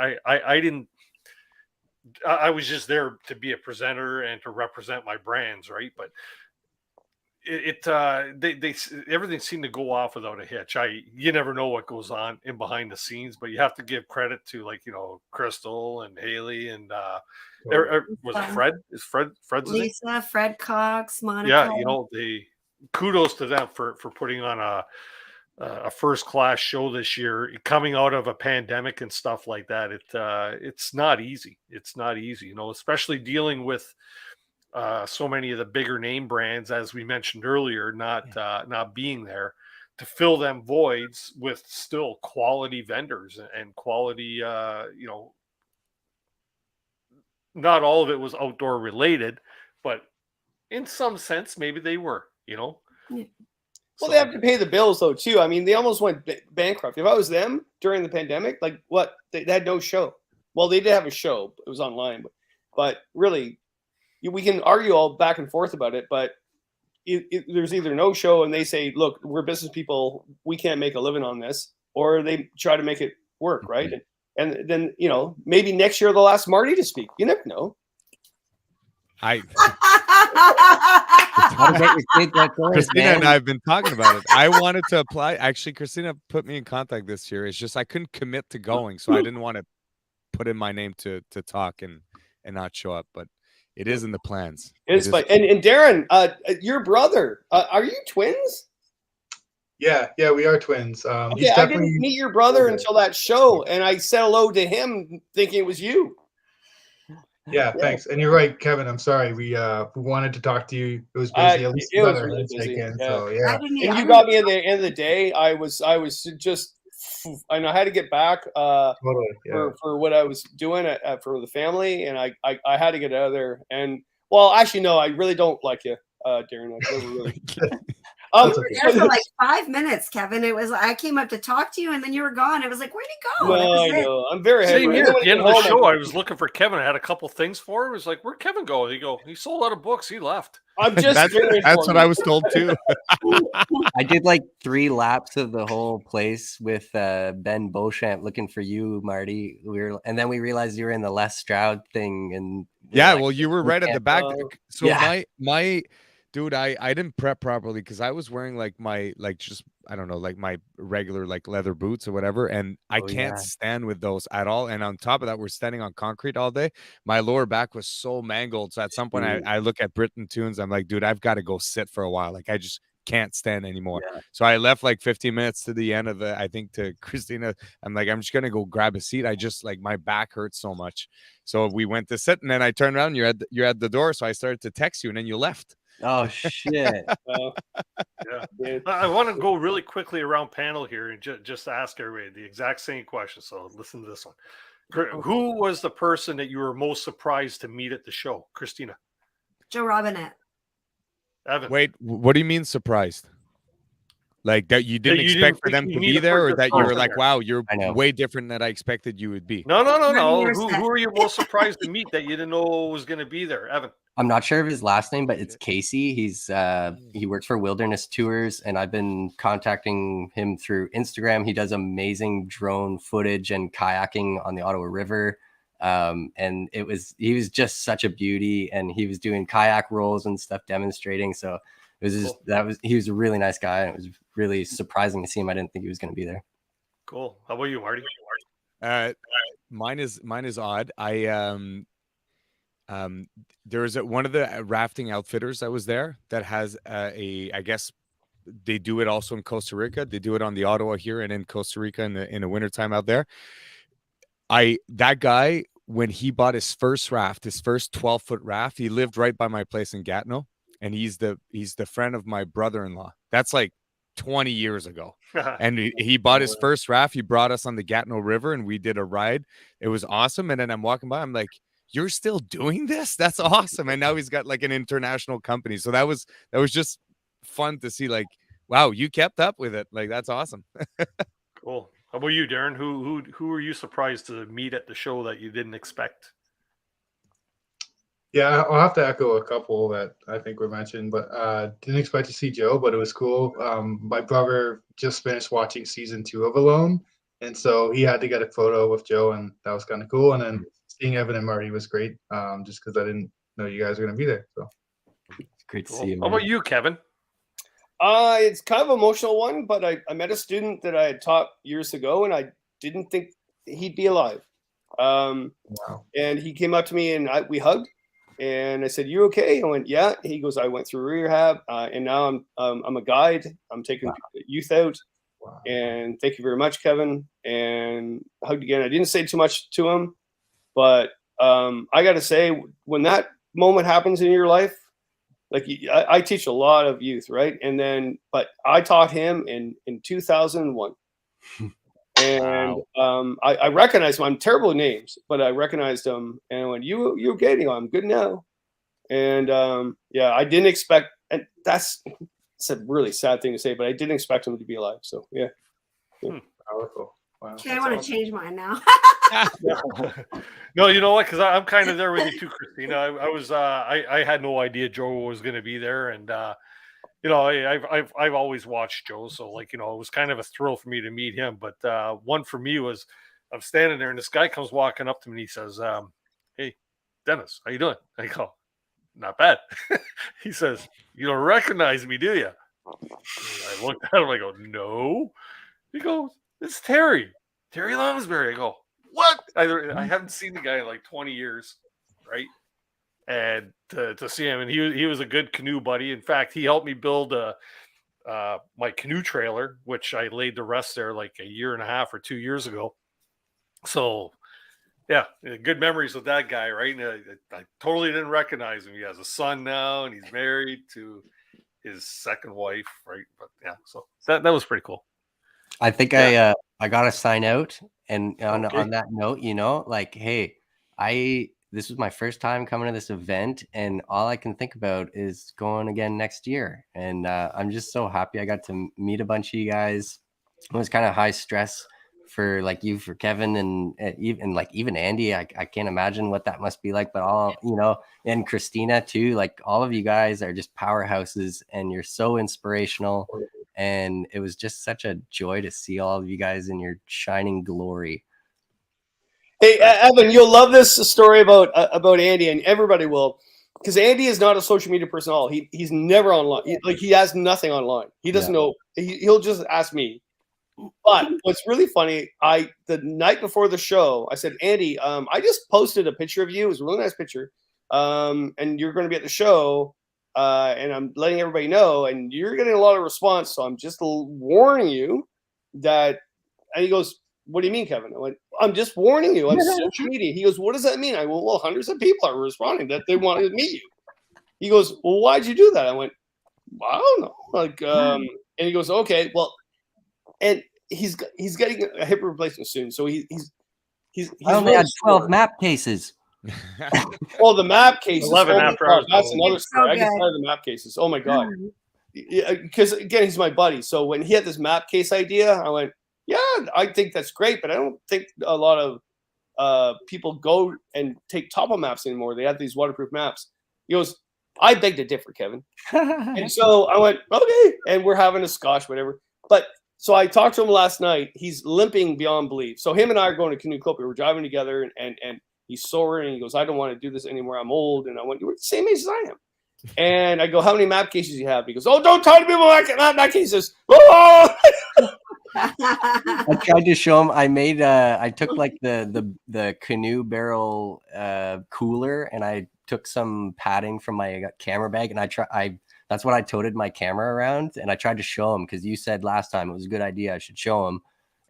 I was just there to be a presenter and to represent my brands, right? But everything seemed to go off without a hitch. You never know what goes on in behind the scenes, but you have to give credit to Crystal and Haley and was it Fred? Is Fred's Lisa, Fred Cox, Monica. Yeah, kudos to them for putting on a first class show this year, coming out of a pandemic and stuff like that. It's not easy. It's not easy, especially dealing with so many of the bigger name brands, as we mentioned earlier, not being there to fill them voids with still quality vendors and quality, not all of it was outdoor related, but in some sense, maybe they were, Well, they have to pay the bills though too. I mean, they almost went bankrupt. If I was them during the pandemic, like what? They had no show. Well, they did have a show. It was online, but really, we can argue all back and forth about it. But there's either no show and they say, "Look, we're business people. We can't make a living on this," or they try to make it work, right? And then maybe next year they'll ask Marty to speak. You never know. Christina and I have been talking about it. I wanted to apply. Actually, Christina put me in contact this year. It's just I couldn't commit to going, so I didn't want to put in my name to talk and not show up. But it is in the plans. It's like, and Darren, your brother, are you twins? Yeah, we are twins. Okay, I didn't meet your brother until that show, and I said hello to him thinking it was you. Yeah, thanks. And you're right, Kevin. I'm sorry. We wanted to talk to you. It was busy. At least it was really busy. So yeah. And you got me at the end of the day. I was just, and I had to get back for what I was doing for the family, and I had to get out of there. And well, actually, no, I really don't like you, Darren. I never really. You were there for like 5 minutes, Kevin. It was I came up to talk to you, and then you were gone. It was like, where'd he go? No, I know. I'm very happy. Same here. At the end of the show, I was looking for Kevin. I had a couple things for him. It was like, where'd Kevin go? He sold out of books. He left. I'm just that's what I was told too. I did like 3 laps of the whole place with Ben Beauchamp looking for you, Marty. And then we realized you were in the Les Stroud thing, and well, you were right at the back. So my dude, I didn't prep properly because I was wearing like my my regular like leather boots or whatever, and I can't stand with those at all. And on top of that, we're standing on concrete all day. My lower back was so mangled. So at some point, I look at Britain Tunes. I'm like, dude, I've got to go sit for a while. Like I just can't stand anymore. So I left like 15 minutes to the end of I think to Christina. I'm like, I'm just gonna go grab a seat. I just like my back hurts so much. So we went to sit, and then I turned around. You're at the door. So I started to text you, and then you left. Oh shit! I want to go really quickly around panel here and just ask everybody the exact same question. So listen to this one. Who was the person that you were most surprised to meet at the show? Christina. Joe Robinette. Evan. Wait, what do you mean surprised? Like that you didn't expect for them to be there, or that you were like, wow, you're way different than I expected you would be? No. Who are you most surprised to meet that you didn't know was going to be there, Evan? I'm not sure of his last name, but it's Casey. He works for Wilderness Tours, and I've been contacting him through Instagram. He does amazing drone footage and kayaking on the Ottawa River. And he was just such a beauty, and he was doing kayak rolls and stuff demonstrating. So it was just, he was a really nice guy. And it was really surprising to see him. I didn't think he was going to be there. Cool. How about you, Marty? Mine is odd. There's one of the rafting outfitters that was there that has I guess they do it also in Costa Rica. They do it on the Ottawa here and in Costa Rica in the wintertime out there. That guy, when he bought his first raft, his first 12-foot raft, he lived right by my place in Gatineau, and he's the friend of my brother-in-law. That's like 20 years ago. And he bought his first raft. He brought us on the Gatineau River, and we did a ride. It was awesome. And then I'm walking by, I'm like, you're still doing this? That's awesome. And now he's got like an international company. So that was just fun to see, like, wow, you kept up with it. Like, that's awesome. Cool. How about you, Darren? Who were you surprised to meet at the show that you didn't expect? Yeah, I'll have to echo a couple that I think were mentioned, but didn't expect to see Joe, but it was cool. My brother just finished watching season 2 of Alone, and so he had to get a photo with Joe, and that was kind of cool. And then seeing Evan and Marty was great, just because I didn't know you guys were going to be there. So it's great to see you. How about you, Kevin? It's kind of an emotional one, but I met a student that I had taught years ago, and I didn't think he'd be alive. Wow. And he came up to me, and we hugged. And I said, "You okay?" I went, "Yeah." He goes, "I went through rehab, and now I'm a guide. I'm taking youth out." And thank you very much, Kevin. And hugged again. I didn't say too much to him, but I got to say, when that moment happens in your life, like I teach a lot of youth, right? And then, but I taught him in 2001. And I recognized him. I'm terrible with names, but I recognized him and I went, you okay? I'm good now. And yeah, I didn't expect, and that's it's a really sad thing to say, but I didn't expect him to be alive. So yeah. Powerful. Wow. Okay, I want to change mine now. No, you know what? Because I'm kind of there with you too, Christina. I had no idea Joe was going to be there, and you know, I've always watched Joe, so like, you know, it was kind of a thrill for me to meet him. But one for me was I'm standing there, and this guy comes walking up to me, and he says, "Hey, Dennis, how you doing?" I go, "Not bad." He says, "You don't recognize me, do you?" I looked at him. I go, "No." He goes, "It's Terry Lonsberry." I go, "What?" I haven't seen the guy in like 20 years, right? And to see him, and he was a good canoe buddy. In fact, he helped me build my canoe trailer, which I laid to rest there like a year and a half or 2 years ago. So, yeah, good memories with that guy, right? And I totally didn't recognize him. He has a son now, and he's married to his second wife, right? But yeah, so that was pretty cool. I think I got to sign out, and on that note, you know, like, hey, this was my first time coming to this event, and all I can think about is going again next year. And I'm just so happy I got to meet a bunch of you guys. It was kind of high stress for like you, for Kevin, and even Andy. I can't imagine what that must be like. But all, you know, and Christina too. Like, all of you guys are just powerhouses, and you're so inspirational. And it was just such a joy to see all of you guys in your shining glory. Hey, Evan, you'll love this story about Andy, and everybody will, because Andy is not a social media person at all. He's never online. He has nothing online. He doesn't know. He'll just ask me. But what's really funny, the night before the show, I said, Andy, I just posted a picture of you. It was a really nice picture, and you're going to be at the show, and I'm letting everybody know, and you're getting a lot of response. So I'm just warning you that. And he goes, "What do you mean, Kevin?" I went, "I'm just warning you. I'm social media." He goes, "What does that mean?" I went, "Well, hundreds of people are responding that they wanted to meet you." He goes, "Well, why'd you do that?" I went, "I don't know." Like, and he goes, "Okay, well," and he's getting a hip replacement soon, so he's I only had 12 map cases. Well, the map cases. 11 after I was that's told. another story. I can tell you the map cases. Oh my god! Because again, he's my buddy. So when he had this map case idea, I went, "Yeah, I think that's great, but I don't think a lot of people go and take topo maps anymore. They have these waterproof maps." He goes, "I beg to differ, Kevin." And so I went, "Okay," and we're having a scotch, whatever. But so I talked to him last night. He's limping beyond belief. So him and I are going to Canoecopia. We're driving together, and he's sore, and he goes, "I don't want to do this anymore. I'm old." And I went, "You're the same age as I am." And I go, "How many map cases do you have?" He goes, "Oh, don't talk to people about map cases." Oh! I tried to show him. I took like the canoe barrel cooler, and I took some padding from my camera bag, and that's what I toted my camera around, and I tried to show him, because you said last time it was a good idea I should show him.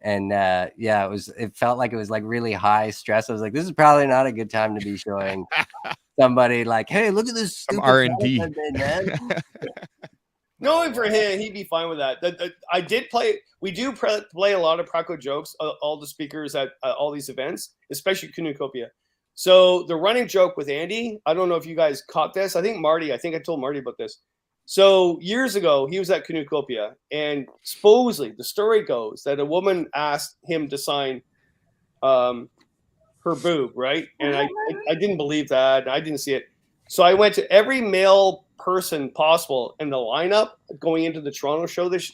And yeah, it felt like it was like really high stress. I was like, this is probably not a good time to be showing somebody like, hey, look at this Some R&D. Knowing for him, he'd be fine with that. We do play a lot of practical jokes, all the speakers at all these events, especially Canoecopia. So the running joke with Andy, I don't know if you guys caught this. I think I told Marty about this. So years ago, he was at Canoecopia, and supposedly the story goes that a woman asked him to sign her boob, right? And I didn't believe that. I didn't see it. So I went to every male person possible in the lineup going into the Toronto show this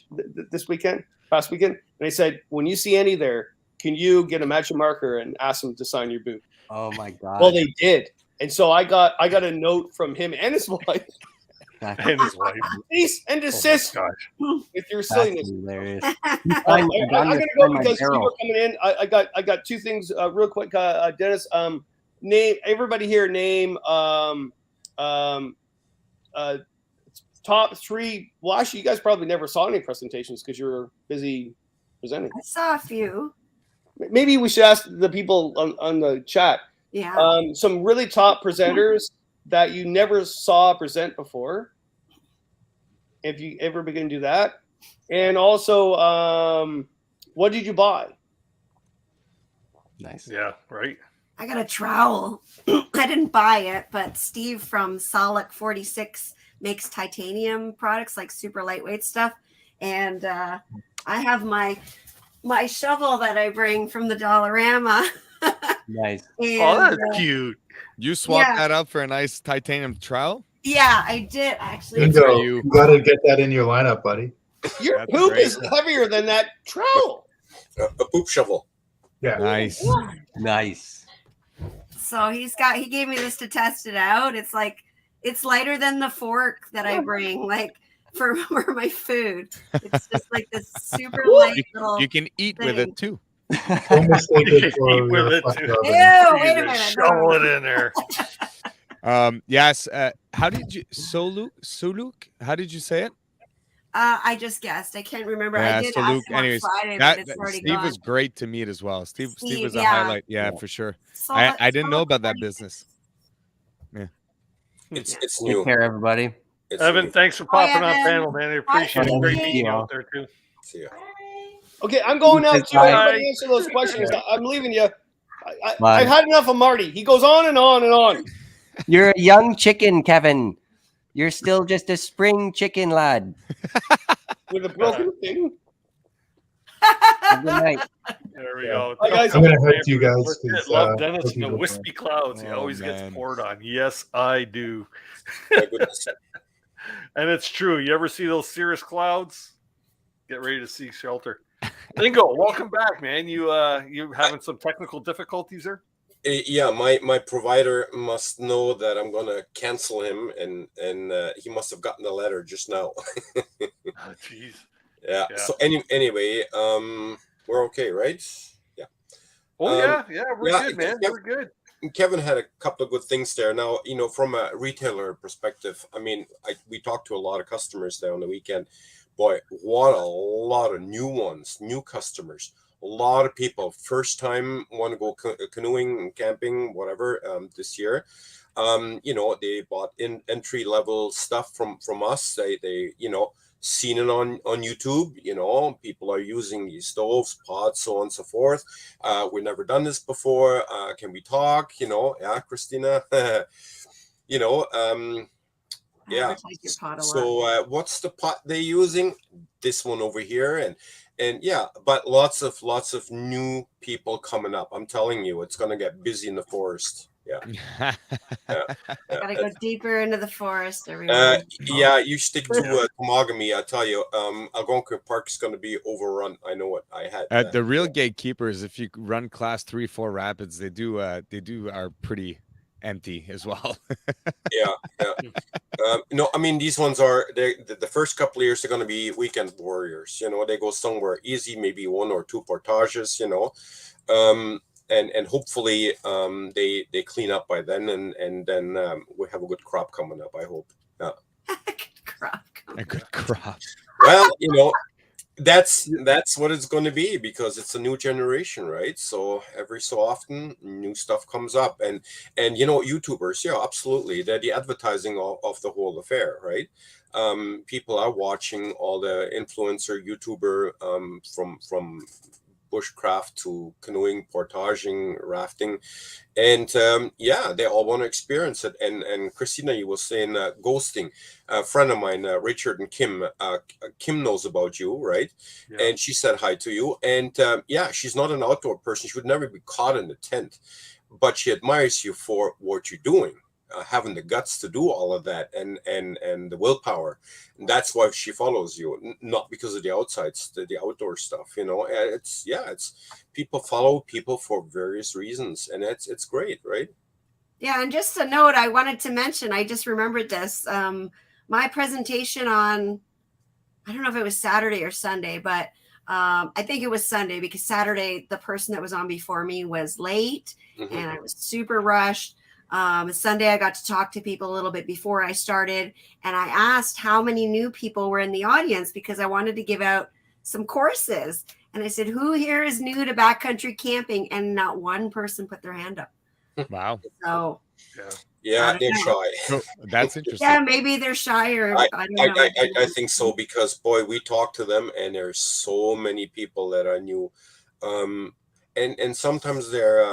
past weekend. And I said, when you see Andy there, can you get a magic marker and ask him to sign your boob? Oh my God. Well, they did. And so I got a note from him and his wife. And his wife. Cease and desist with your silliness. Hilarious. I'm gonna go because people are coming in. I got two things real quick. Dennis, name everybody here. Name top 3. Well, actually, you guys probably never saw any presentations because you were busy presenting. I saw a few. Maybe we should ask the people on the chat. Yeah. Some really top presenters that you never saw present before. If you ever begin to do that. And also, what did you buy? Nice. Yeah, right. I got a trowel. I didn't buy it, but Steve from Solic 46 makes titanium products, like super lightweight stuff. And I have my shovel that I bring from the Dollarama. Nice. And, that's cute. You swapped Yeah. that up for a nice titanium trowel? Yeah, I did actually. Bingo. you. You got to get that in your lineup, buddy. Your That's poop great. is heavier than that trowel. A poop shovel. Yeah. Nice. Nice. So he gave me this to test it out. It's lighter than the fork that I bring, like for my food. It's just like this super light little. You can eat with thing. it too. Don't mistake it for Eat with your it fun too. oven. Ew, wait a minute. Shovel it in there. Yes. How did you Suluk? How did you say it? I just guessed. I can't remember. Yeah, I did Suluk. ask him on Anyways, Friday, but it's already Steve gone. was great to meet as well. Steve was a yeah. highlight. Yeah, for sure. So I didn't know about that business. Yeah. It's Take new. care, everybody. It's Evan, new. thanks for popping on Evan. panel, man. I appreciate Bye. it. Great Thank meeting you you. out there too. See ya. Okay, I'm going out too. Bye. Everybody answer those questions. I'm leaving you. Bye. I've had enough of Marty. He goes on and on and on. You're a young chicken, Kevin. You're still just a spring chicken, lad. With a broken thing. Good night. There we go. Bye, guys. I'm gonna head to you guys. Legit 'cause, love Dennis hope and you the go wispy fine. clouds. He Oh, always man. gets poured on. Yes, I do. My goodness. And it's true. You ever see those cirrus clouds? Get ready to seek shelter. Bingo, welcome back, man. You having some technical difficulties there? Yeah, my provider must know that I'm gonna cancel him, and he must have gotten the letter just now. Oh, jeez. Yeah. Yeah. So anyway, we're okay, right? Yeah. Oh yeah, we're yeah, good, man. We're good. Kevin had a couple of good things there. Now, from a retailer perspective, I mean, we talked to a lot of customers there on the weekend. Boy, what a lot of new ones, new customers. A lot of people first time want to go canoeing, camping, whatever, this year. They bought entry level stuff from us. They seen it on YouTube. People are using these stoves, pods, so on and so forth. We've never done this before. Can we talk? Yeah, Christina. Yeah. So what's the pot they're using? This one over here, and yeah, but lots of new people coming up. I'm telling you, it's gonna get busy in the forest. Yeah. Gotta go deeper into the forest, everyone. Yeah, you stick to Tomogamy. I tell you, Algonquin Park is going to be overrun. I know it. I had The real gatekeepers. If you run class 3-4 rapids, they are pretty empty as well. Yeah. No, I mean, these ones are the first couple of years. They're going to be weekend warriors. They go somewhere easy, maybe 1 or 2 portages. And hopefully they clean up by then, and then we have a good crop coming up. I hope. Yeah. A good crop. Well, that's what it's going to be, because it's a new generation, right? So every so often new stuff comes up, and YouTubers, yeah, absolutely, they're the advertising of the whole affair, right? People are watching all the influencer YouTuber from bushcraft to canoeing, portaging, rafting, and they all want to experience it. And Christina, you were saying ghosting. A friend of mine, Richard and Kim. Kim knows about you, right? Yeah. And she said hi to you. And she's not an outdoor person. She would never be caught in a tent, but she admires you for what you're doing. Having the guts to do all of that, and the willpower, and that's why she follows you, not because of the outsides, the outdoor stuff. It's people follow people for various reasons, and it's great, right? Yeah, and just a note, I wanted to mention, I just remembered this. My presentation on, I don't know if it was Saturday or Sunday, but I think it was Sunday, because Saturday the person that was on before me was late, and I was super rushed. Sunday, I got to talk to people a little bit before I started, and I asked how many new people were in the audience because I wanted to give out some courses. And I said, who here is new to backcountry camping? And not one person put their hand up. Wow. So, Yeah, they're shy. So that's interesting. yeah, maybe they're shy, or I don't know. I think so, because boy, we talk to them, and there's so many people that are new, and sometimes they're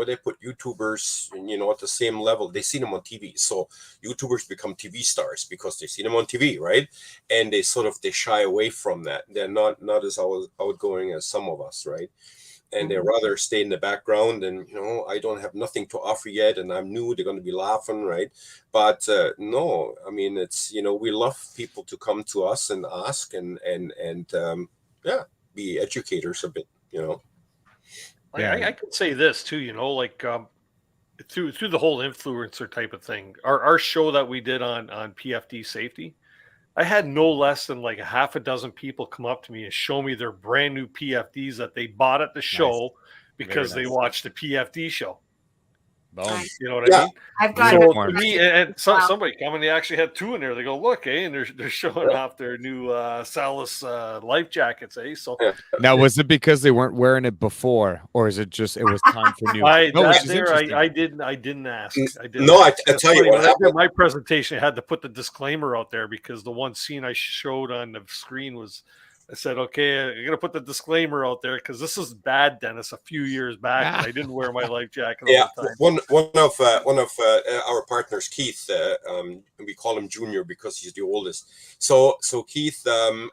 they put YouTubers at the same level. They see them on TV, so YouTubers become TV stars because they see them on TV, right? And they shy away from that. They're not as outgoing as some of us, right? And they rather stay in the background, and I don't have nothing to offer yet, and I'm new. They're going to be laughing, right? But no, I mean, it's we love people to come to us and ask and be educators a bit, I could say this too, through the whole influencer type of thing. Our show that we did on PFD safety, I had no less than like a half a dozen people come up to me and show me their brand new PFDs that they bought at the show because they watched the PFD show. Boom. You know what I mean? I've got so me and somebody come and they actually had two in there. They go, look, and they're showing off their new Salus life jackets, So now, was it because they weren't wearing it before, or is it just it was time for new? I didn't ask. I didn't. No, I tell you what happened. My presentation had to put the disclaimer out there because the one scene I showed on the screen was. I said, okay, I'm going to put the disclaimer out there because this is bad, Dennis. A few years back, I didn't wear my life jacket all the time. One of our partners, Keith, we call him Junior because he's the oldest. So Keith,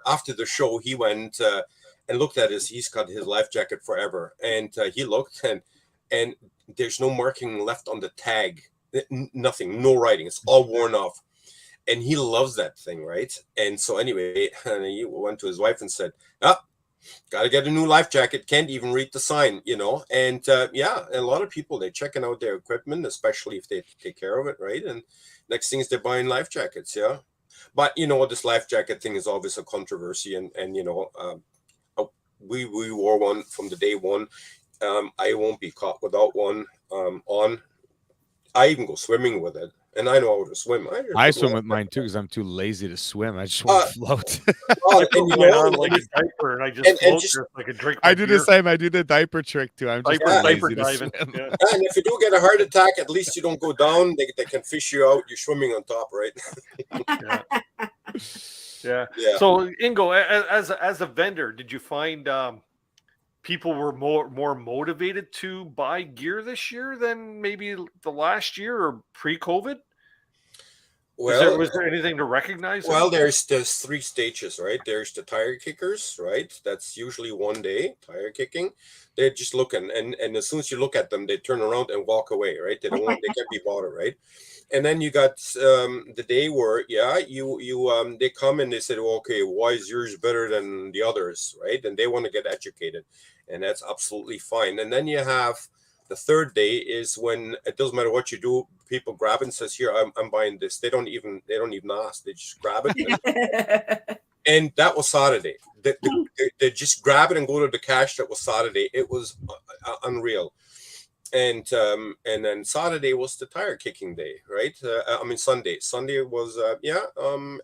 after the show, he went and looked at he's got his life jacket forever. And he looked and there's no marking left on the tag. Nothing, no writing. It's all worn off. And he loves that thing, right? And so anyway, he went to his wife and said, got to get a new life jacket. Can't even read the sign, And a lot of people, they're checking out their equipment, especially if they take care of it, right? And next thing is they're buying life jackets, But, this life jacket thing is always a controversy. And we wore one from the day one. I won't be caught without one on. I even go swimming with it. And I know how to swim. I swim with mine too because I'm too lazy to swim. I just want to float. I put mine on like a diaper and I just float there like a drink. I do the same. I do the diaper trick too. I'm just diaper lazy diving. to swim. And if you do get a heart attack, at least you don't go down. They can fish you out. You're swimming on top, right? Yeah. So Ingo, as a vendor, did you find people were more motivated to buy gear this year than maybe the last year or pre-COVID? Well, was there anything to recognize? Well, there's three stages, right? There's the tire kickers, right? That's usually one day tire kicking. They're just looking, and as soon as you look at them, they turn around and walk away, right? They can't be bothered, right? And then you got the day where they come and they said, well, okay, why is yours better than the others, right? And they want to get educated, and that's absolutely fine. And then you have the third day is when it doesn't matter what you do, people grab and says, here, I'm buying this. They don't even ask. They just grab it. And that was Saturday. They just grab it and go to the cash. That was Saturday. It was unreal. And then Saturday was the tire kicking day, right? Sunday. Sunday was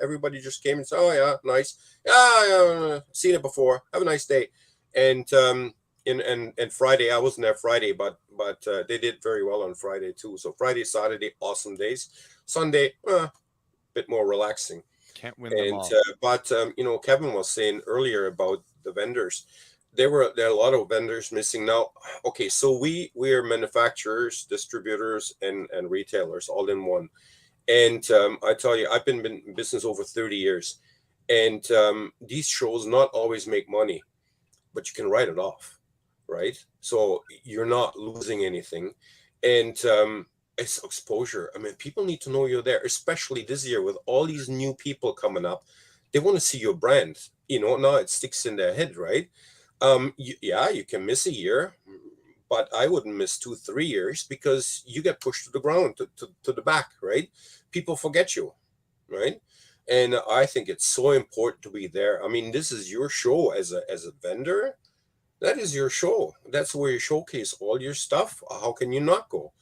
everybody just came and said, oh yeah, nice. Yeah, seen it before. Have a nice day. And Friday, I wasn't there Friday, but they did very well on Friday too. So Friday, Saturday, awesome days. Sunday, bit more relaxing. Can't win them all. But Kevin was saying earlier about the vendors. There are a lot of vendors missing now. Okay, so we are manufacturers, distributors, and retailers all in one. And I tell you, I've been in business over 30 years, and these shows not always make money, but you can write it off, right? So you're not losing anything, and it's exposure. I mean, people need to know you're there, especially this year with all these new people coming up. They want to see your brand. Now it sticks in their head, right? You can miss a year, but I wouldn't miss 2-3 years because you get pushed to the ground, to the back, right? People forget you, right? And I think it's so important to be there. I mean, this is your show as a vendor. That is your show. That's where you showcase all your stuff. How can you not go?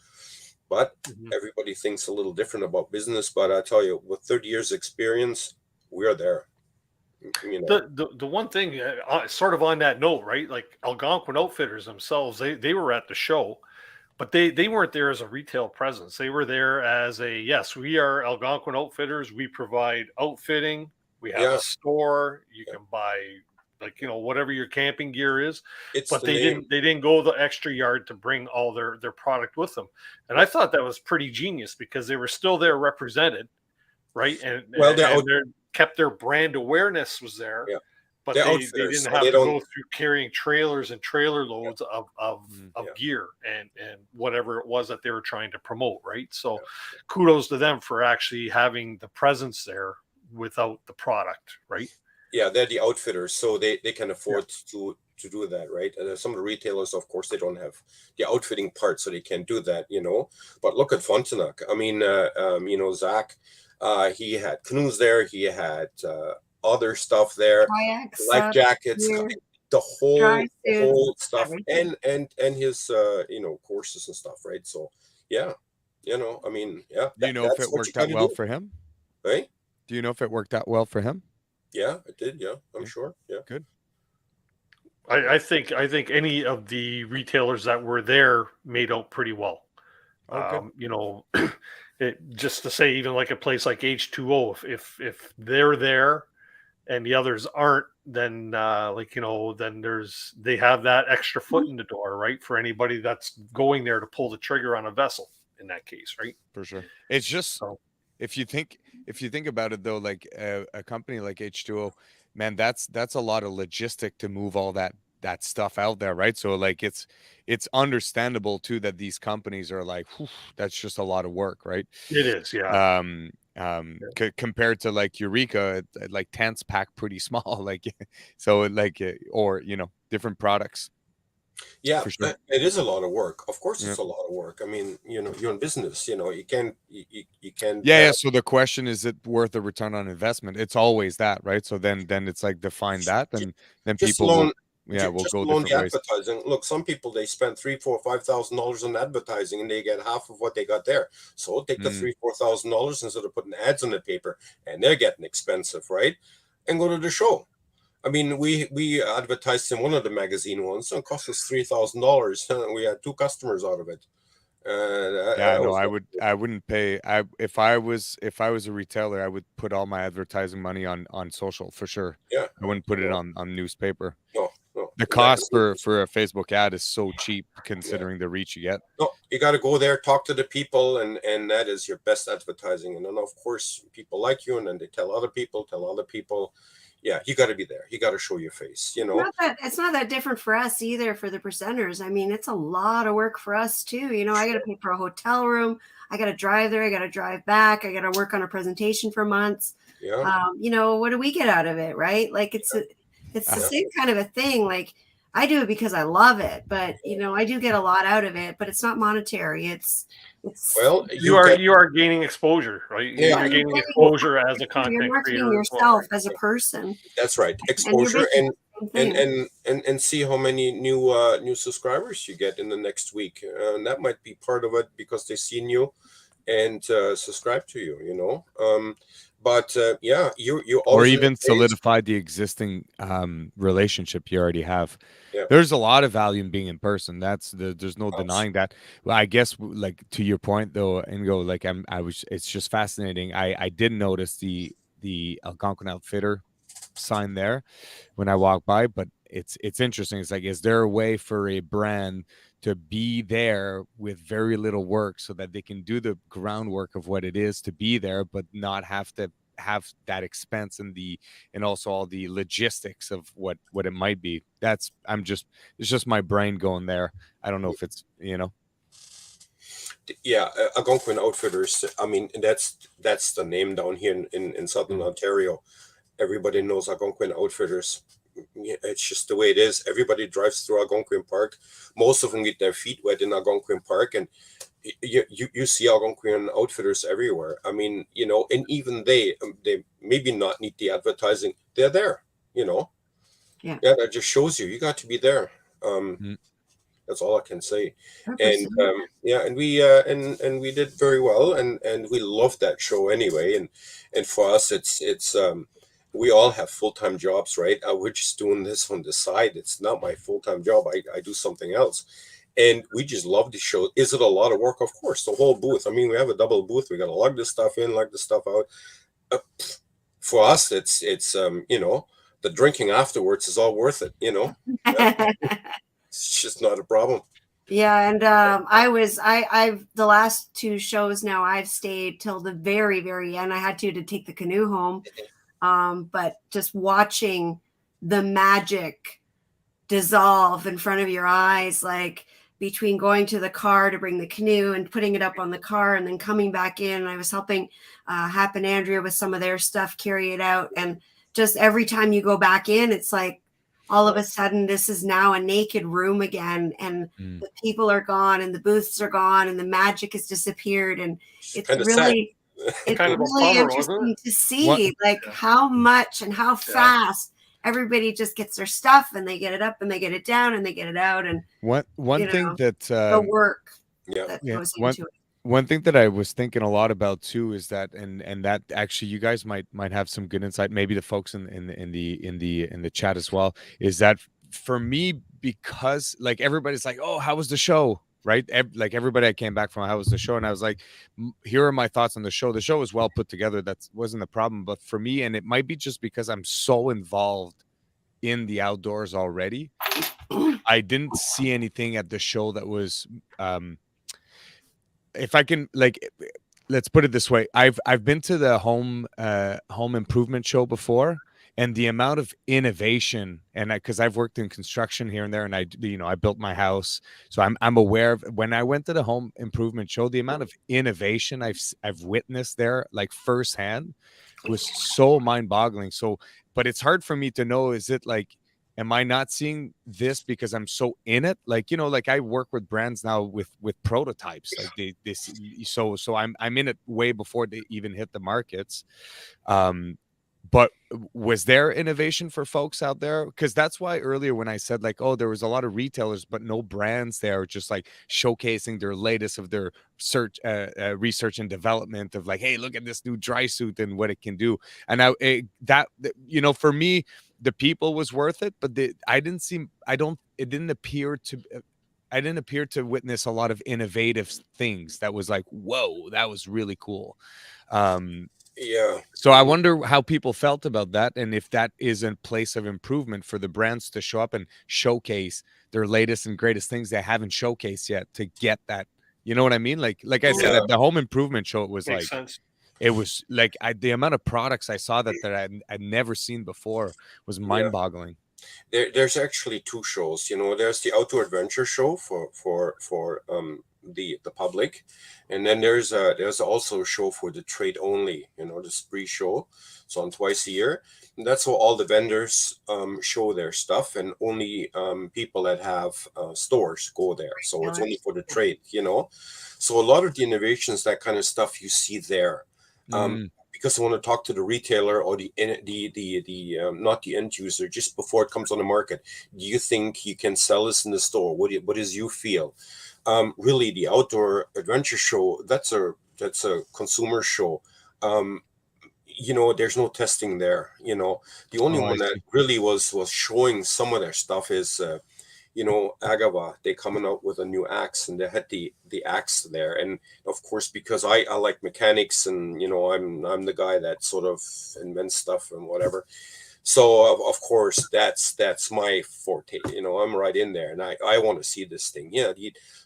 But everybody thinks a little different about business. But I tell you, with 30 years experience, we're there. You know. The one thing, sort of on that note, right? Like Algonquin Outfitters themselves, they were at the show, but they weren't there as a retail presence. They were there as a, yes, we are Algonquin Outfitters. We provide outfitting. We have a store. You can buy, like, you know, whatever your camping gear is. But they didn't go the extra yard to bring all their product with them. And I thought that was pretty genius because they were still there represented, right? And they kept their brand awareness was there. Yeah. But they didn't have to go through carrying trailers and trailer loads of gear and whatever it was that they were trying to promote, right? So kudos to them for actually having the presence there without the product, right? Yeah, they're the outfitters, so they can afford to do that, right? And some of the retailers, of course, they don't have the outfitting part, so they can't do that, you know. But look at Frontenac. I mean, you know, Zach, he had canoes there. He had other stuff there, life jackets, the whole stuff, and his you know, courses and stuff, right? So yeah, you know, I mean, yeah. Do you know if it worked out well for him? Right? Do you know if it worked out well for him? Yeah, it did. Yeah, I'm sure. Yeah, good. I think any of the retailers that were there made out pretty well. You know, just to say, even like a place like H2O, if they're there and the others aren't, then like, you know, then they have that extra foot in the door, right? For anybody that's going there to pull the trigger on a vessel in that case, right? For sure. It's just if you think about it though, like a company like H2O, man, that's a lot of logistic to move all that stuff out there, right? So like it's understandable too that these companies are like, that's just a lot of work, right? It is, yeah. Compared to like Eureka, like tents pack pretty small, like so like or you know, different products. Yeah, for sure. It is a lot of work. Of course, it's a lot of work. I mean, you know, you're in business. You know, you can't. Yeah. So the question is, it worth a return on investment? It's always that, right? So then it's like define that, and then people will go different ways. Advertising. Look, some people, they spend $3,000, $4,000, $5,000 on advertising, and they get half of what they got there. So take the $3,000, $4,000 instead of putting ads on the paper, and they're getting expensive, right? And go to the show. I mean, we advertised in one of the magazine ones, and it cost us $3,000. We had 2 customers out of it. I wouldn't pay. If I was a retailer, I would put all my advertising money on social for sure. Yeah, I wouldn't put it on newspaper. No. The cost for a Facebook ad is so cheap considering the reach you get. No, you got to go there, talk to the people, and that is your best advertising. And then of course people like you, and then they tell other people. Yeah, you got to be there. You got to show your face, you know. It's not that different for us either for the presenters. I mean, it's a lot of work for us too. You know, I got to pay for a hotel room. I got to drive there. I got to drive back. I got to work on a presentation for months. Yeah. You know, what do we get out of it, right? Like it's the same kind of a thing. Like I do it because I love it, but you know, I do get a lot out of it, but it's not monetary. It's well, you are gaining exposure, right? Yeah. You're gaining exposure as a content you're marketing creator yourself as a person. That's right. Exposure and see how many new subscribers you get in the next week. And that might be part of it because they've seen you and subscribe to you, you know. But yeah, you or even solidify the existing relationship you already have. Yeah. There's a lot of value in being in person. There's no denying that. Well, I guess like to your point though, Ingo, like it's just fascinating. I did notice the Algonquin Outfitter sign there when I walked by, but it's interesting. It's like, is there a way for a brand to be there with very little work so that they can do the groundwork of what it is to be there, but not have to have that expense and also all the logistics of what it might be? It's just my brain going there. I don't know if it's, you know. Yeah, Algonquin Outfitters. I mean, that's the name down here in Southern Ontario. Everybody knows Algonquin Outfitters. It's just the way it is. Everybody drives through Algonquin Park. Most of them get their feet wet in Algonquin Park, and you see Algonquin Outfitters everywhere. I mean, you know, and even they maybe not need the advertising. They're there, you know. Yeah. That just shows you got to be there. That's all I can say. 100%. And yeah, and we did very well, and we loved that show anyway. And for us, it's we all have full-time jobs, right? We're just doing this on the side. It's not my full-time job. I do something else. And we just love the show. Is it a lot of work? Of course, the whole booth. I mean, we have a double booth. We got to lug this stuff in, lug this stuff out. For us, it's you know, the drinking afterwards is all worth it. You know, it's just not a problem. Yeah, and I've the last 2 shows now I've stayed till the very, very end. I had to take the canoe home. But just watching the magic dissolve in front of your eyes, like between going to the car to bring the canoe and putting it up on the car and then coming back in. I was helping Hap and Andrea with some of their stuff, carry it out. And just every time you go back in, it's like all of a sudden this is now a naked room again. And the people are gone and the booths are gone and the magic has disappeared. And it's really... It's kind of a really bummer, interesting to see how much and how fast everybody just gets their stuff and they get it up and they get it down and they get it out. And one thing that the work that goes into it. One thing that I was thinking a lot about too is that, and that actually you guys might have some good insight, maybe the folks in the chat as well, is that for me, because like everybody's like, oh, how was the show? Right? Like everybody I came back from, how was the show? And I was like, here are my thoughts on the show. The show was well put together. That wasn't the problem. But for me, and it might be just because I'm so involved in the outdoors already, I didn't see anything at the show that was, if I can, like, let's put it this way. I've been to the home improvement show before. And the amount of innovation, and because I've worked in construction here and there, and I built my house, so I'm aware of when I went to the home improvement show, the amount of innovation I've witnessed there, like firsthand, was so mind-boggling. So, but it's hard for me to know: is it like, am I not seeing this because I'm so in it? Like, you know, like I work with brands now with prototypes, like so I'm in it way before they even hit the markets. But was there innovation for folks out there? Because that's why earlier when I said like, oh, there was a lot of retailers, but no brands there, just like showcasing their latest of their research and development of like, hey, look at this new dry suit and what it can do. And for me, the people was worth it, but I didn't appear to witness a lot of innovative things that was like, whoa, that was really cool. Yeah. So I wonder how people felt about that, and if that is a place of improvement for the brands to show up and showcase their latest and greatest things they haven't showcased yet to get that. You know what I mean? Like I said, at the home improvement show, it was Makes like sense. it was like the amount of products I saw that I'd never seen before was mind-boggling. There's actually 2 shows. You know, there's the outdoor adventure show for the public, and then there's also a show for the trade only. You know, the spree show. It's on twice a year, and that's how all the vendors show their stuff, and only people that have stores go there. So it's only for the trade. You know, so a lot of the innovations, that kind of stuff, you see there. Because I want to talk to the retailer or the not the end user just before it comes on the market. Do you think you can sell this in the store? What does you feel? Really, the outdoor adventure show, that's a consumer show. You know, there's no testing there. You know, the only one that really was showing some of their stuff is you know, Agava, they coming out with a new axe, and they had the axe there. And of course, because I like mechanics, and you know, I'm the guy that sort of invents stuff and whatever. So of course that's my forte. You know, I'm right in there, and I want to see this thing. Yeah.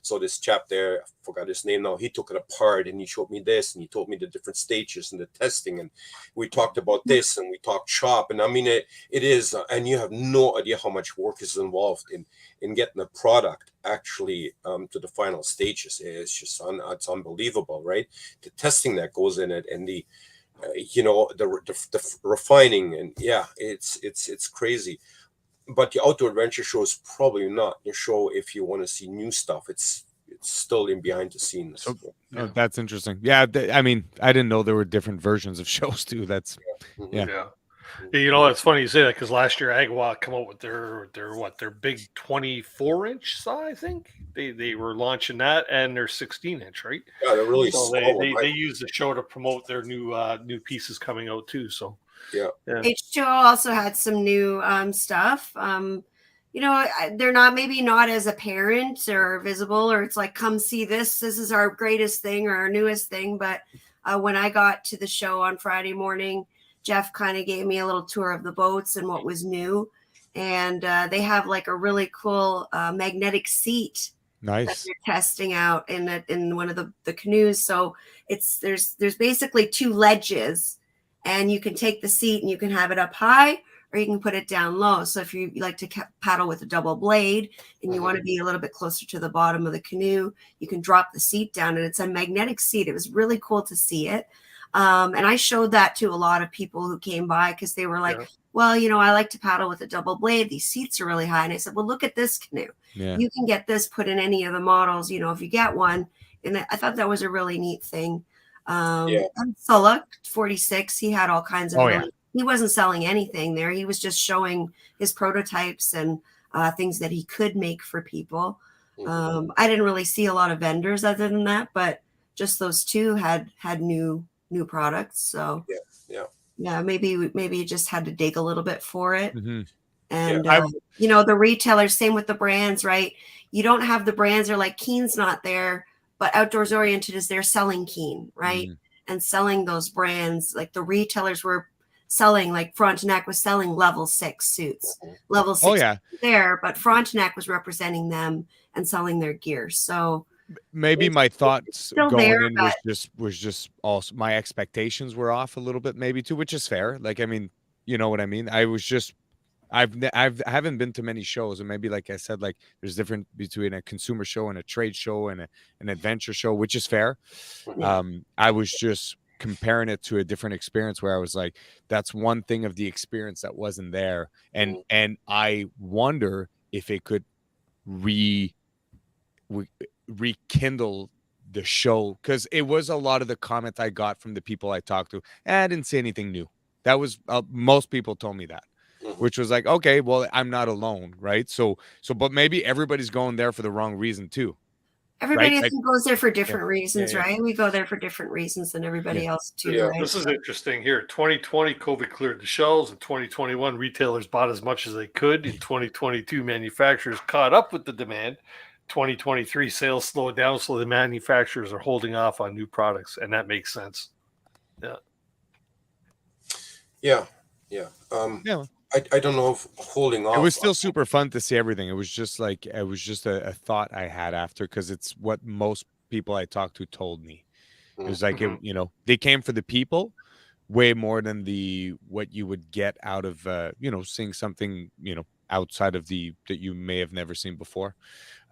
So this chap there, I forgot his name now, he took it apart and he showed me this, and he told me the different stages and the testing, and we talked about this, and we talked shop. And I mean, it is, and you have no idea how much work is involved in getting a product actually to the final stages. It's just it's unbelievable, right? The testing that goes in it, and the you know, the refining, and yeah, it's crazy. But the outdoor adventure show is probably not your show if you want to see new stuff. It's still in behind the scenes. Oh, that's interesting. Yeah, I mean, I didn't know there were different versions of shows too. That's yeah. You know, it's funny you say that because last year Agawam come out with their big 24-inch saw. I think they were launching that and their 16-inch, right? Yeah, they're really so small. they use the show to promote their new pieces coming out too. So yeah. H2O also had some new stuff. You know, they're maybe not as apparent or visible, or it's like, come see this. This is our greatest thing or our newest thing. But when I got to the show on Friday morning, Jeff kind of gave me a little tour of the boats and what was new. And they have like a really cool magnetic seat that they're testing out in one of the canoes. So there's basically two ledges, and you can take the seat and you can have it up high, or you can put it down low. So if you like to paddle with a double blade and you want to be a little bit closer to the bottom of the canoe, you can drop the seat down, and it's a magnetic seat. It was really cool to see it. And I showed that to a lot of people who came by because they were like, well, you know, I like to paddle with a double blade. These seats are really high. And I said, well, look at this canoe. Yeah. You can get this put in any of the models, you know, if you get one. And I thought that was a really neat thing. And Suluk 46, he had all kinds of he wasn't selling anything there. He was just showing his prototypes and things that he could make for people. I didn't really see a lot of vendors other than that, but just those two had new products. So maybe you just had to dig a little bit for it. And you know, the retailers, same with the brands, right? You don't have the brands, are like Keen's not there, but Outdoors Oriented is there selling Keen, right? And selling those brands. Like the retailers were selling, like Frontenac was selling level 6 suits. Level 6 there, but Frontenac was representing them and selling their gear. So maybe my thoughts going there, in was just also my expectations were off a little bit, maybe too, which is fair. Like, I mean, you know what I mean? I was just, I haven't been to many shows, and maybe, like I said, like there's different between a consumer show and a trade show and an adventure show, which is fair. I was just comparing it to a different experience where I was like, that's one thing of the experience that wasn't there. And I wonder if it could rekindle the show, because it was a lot of the comments I got from the people I talked to. I didn't see anything new. That was most people told me that, which was like, okay, well, I'm not alone, right? So but maybe everybody's going there for the wrong reason too. Everybody right? I think goes there for different reasons, right? We go there for different reasons than everybody else too, right? This is interesting here. 2020, COVID cleared the shelves. In 2021, retailers bought as much as they could. In 2022, manufacturers caught up with the demand. 2023, sales slowed down, so the manufacturers are holding off on new products, and that makes sense. I don't know if holding off. It was still super fun to see everything. It was just like, it was just a thought I had after, because it's what most people I talked to told me. It was like, you know, they came for the people way more than what you would get out of, you know, seeing something, you know, outside of that you may have never seen before.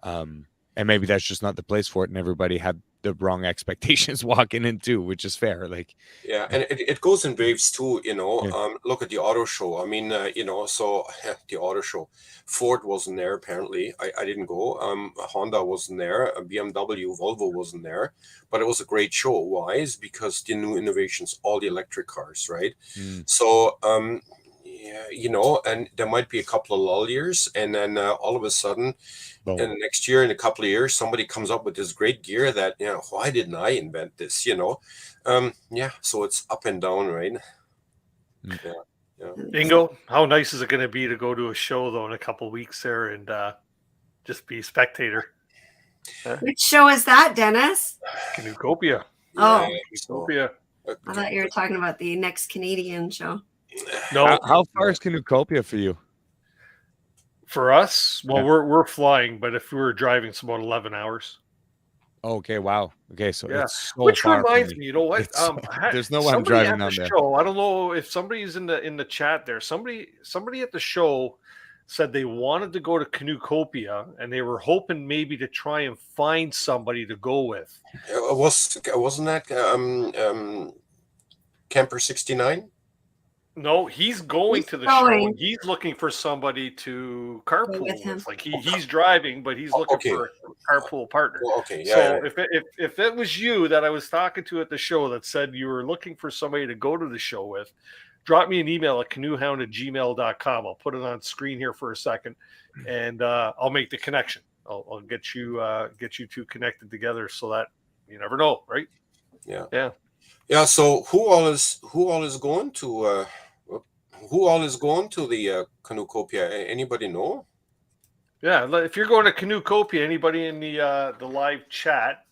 And maybe that's just not the place for it. And everybody had the wrong expectations walking in too, which is fair. Like, and it goes in waves too, you know. Look at the auto show. I mean, you know, so the auto show, Ford wasn't there apparently. I didn't go. Honda wasn't there. BMW, Volvo wasn't there, but it was a great show. Why? Is because the new innovations, all the electric cars, right? So you know, and there might be a couple of lull years, and then all of a sudden, in the next year, in a couple of years, somebody comes up with this great gear that, you know, why didn't I invent this? You know, so it's up and down, right? Ingo, how nice is it going to be to go to a show though in a couple of weeks there and just be a spectator? Which show is that, Dennis? Canoecopia. Oh, Canoecopia. I thought you were talking about the next Canadian show. No, how far is Canoecopia for you? For us, well, we're flying, but if we were driving, it's about 11 hours. Okay, wow. Okay, so it's so which far reminds from me, you know what? There's no way I'm driving down there. Show, I don't know if somebody's in the chat there. Somebody at the show said they wanted to go to Canoecopia and they were hoping maybe to try and find somebody to go with. Wasn't that Camper 69? No, he's going to the show. He's looking for somebody to carpool with him. Like he's driving, but he's looking for a carpool partner. So if it was you that I was talking to at the show that said you were looking for somebody to go to the show with, drop me an email at canoehound@gmail.com. I'll put it on screen here for a second, and I'll make the connection. I'll get you two connected together so that you never know, right? Yeah. So who all is going to the Canoecopia? Anybody know? Yeah, if you're going to Canoecopia, anybody in the live chat,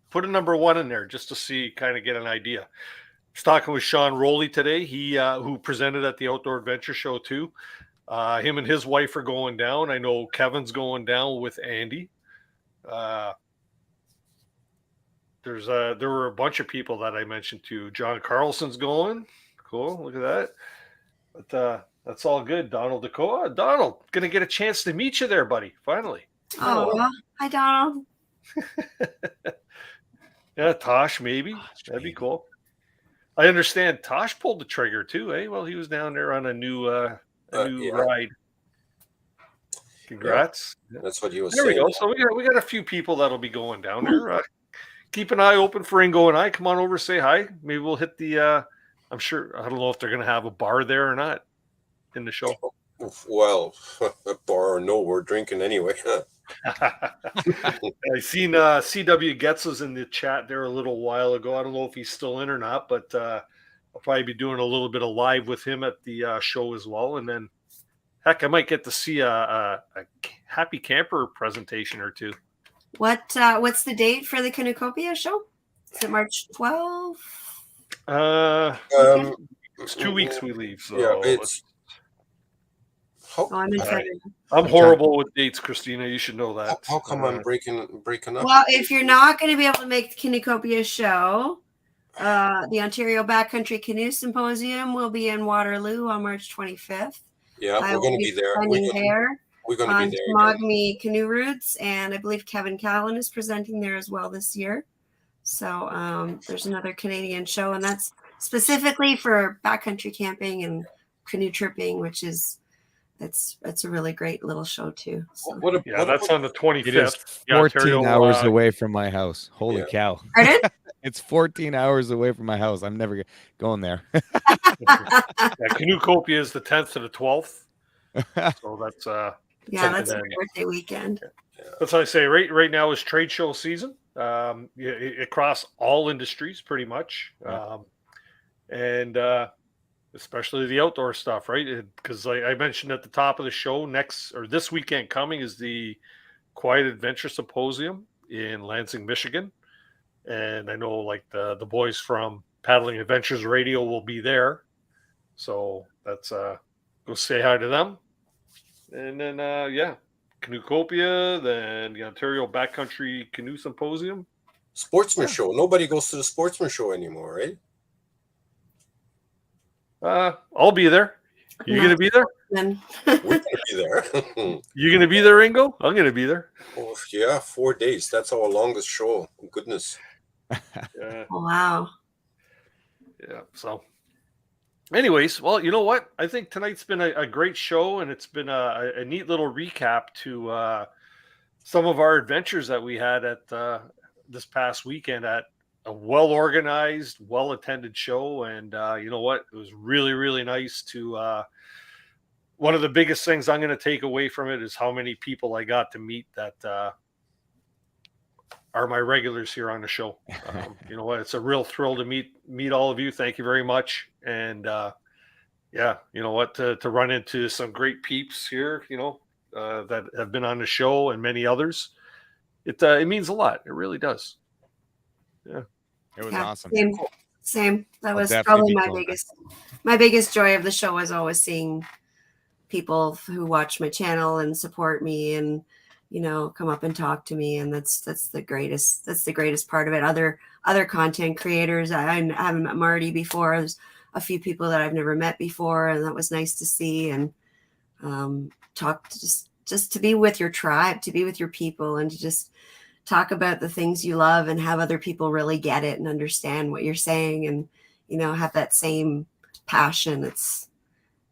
put a number 1 in there just to see, kind of get an idea. I was talking with Sean Rowley today. He who presented at the Outdoor Adventure Show too. Him and his wife are going down. I know Kevin's going down with Andy. There were a bunch of people that I mentioned too. John Carlson's going. Cool, look at that. But that's all good. Donald Dacoa. Donald, gonna get a chance to meet you there, buddy. Finally. Oh, hi, Donald. Yeah, Tosh, maybe. That'd be cool. I understand Tosh pulled the trigger too, eh? Well, he was down there on a new ride. Congrats. Yeah, that's what he was saying. There we go. So we got a few people that'll be going down there. Keep an eye open for Ingo and I. Come on over, say hi. Maybe we'll hit the I'm sure, I don't know if they're going to have a bar there or not in the show. Well, a bar or no, we're drinking anyway. I seen CW Getz was in the chat there a little while ago. I don't know if he's still in or not, but I'll probably be doing a little bit of live with him at the show as well. And then, heck, I might get to see a Happy Camper presentation or two. What's the date for the Canoecopia show? Is it March 12th? It's 2 weeks we leave. So yeah, it's. I'm horrible with dates, Christina. You should know that. How come I'm breaking up? Well, if you're not going to be able to make the Canoecopia show, the Ontario Backcountry Canoe Symposium will be in Waterloo on March 25th. Yeah, we're going to be there. We're going to be there. Mogami Canoe Routes, and I believe Kevin Callan is presenting there as well this year. So there's another Canadian show, and that's specifically for backcountry camping and canoe tripping, which is it's a really great little show too. So. That's on the 25th. It is 14 hours away from my house. Holy cow! Pardon? It's 14 hours away from my house. I'm never going there. Canoecopia is the 10th to the 12th. So that's that's a birthday weekend. That's what I say. Right now is trade show season. Across all industries, pretty much, and especially the outdoor stuff, right? Because I mentioned at the top of the show, this weekend coming is the Quiet Adventure Symposium in Lansing, Michigan, and I know like the boys from Paddling Adventures Radio will be there, so that's go say hi to them, and then Canoecopia, then the Ontario Backcountry Canoe Symposium. Sportsman show. Nobody goes to the sportsman show anymore, right? I'll be there. You gonna be there? Then we're gonna be there. You gonna be there, Ingo? I'm gonna be there. Oh, yeah, 4 days. That's our longest show. Goodness. Yeah. Oh, wow. Yeah. So, anyways, well, you know what? I think tonight's been a great show, and it's been a neat little recap to some of our adventures that we had at this past weekend at a well-organized, well-attended show. And you know what? It was really, really nice to one of the biggest things I'm going to take away from it is how many people I got to meet that are my regulars here on the show. You know what? It's a real thrill to meet all of you. Thank you very much. And you know what? To run into some great peeps here, you know, that have been on the show and many others. It means a lot. It really does. Yeah. It was awesome. Same. That was definitely probably my biggest joy of the show was always seeing people who watch my channel and support me and, you know, come up and talk to me. And that's the greatest part of it. Other content creators. I haven't met Marty before. There's a few people that I've never met before, and that was nice to see. And talk to just to be with your tribe, to be with your people, and to just talk about the things you love and have other people really get it and understand what you're saying, and, you know, have that same passion. It's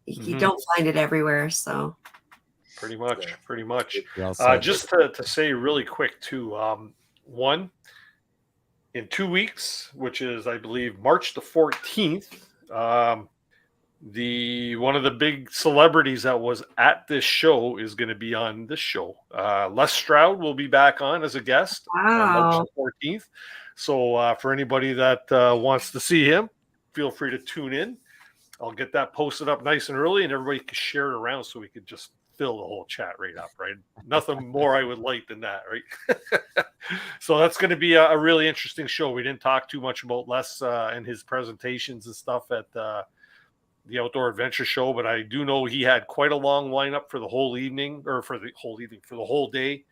you don't find it everywhere. So pretty much. Well just to say really quick too, one, in 2 weeks, which is I believe March the 14th, one of the big celebrities that was at this show is going to be on this show. Les Stroud will be back on as a guest on March 14th. So for anybody that wants to see him, feel free to tune in. I'll get that posted up nice and early, and everybody can share it around so we could just fill the whole chat right up, right? Nothing more I would like than that, right? So that's going to be a really interesting show. We didn't talk too much about Les and his presentations and stuff at the Outdoor Adventure Show, but I do know he had quite a long lineup for the whole evening, or for the whole day.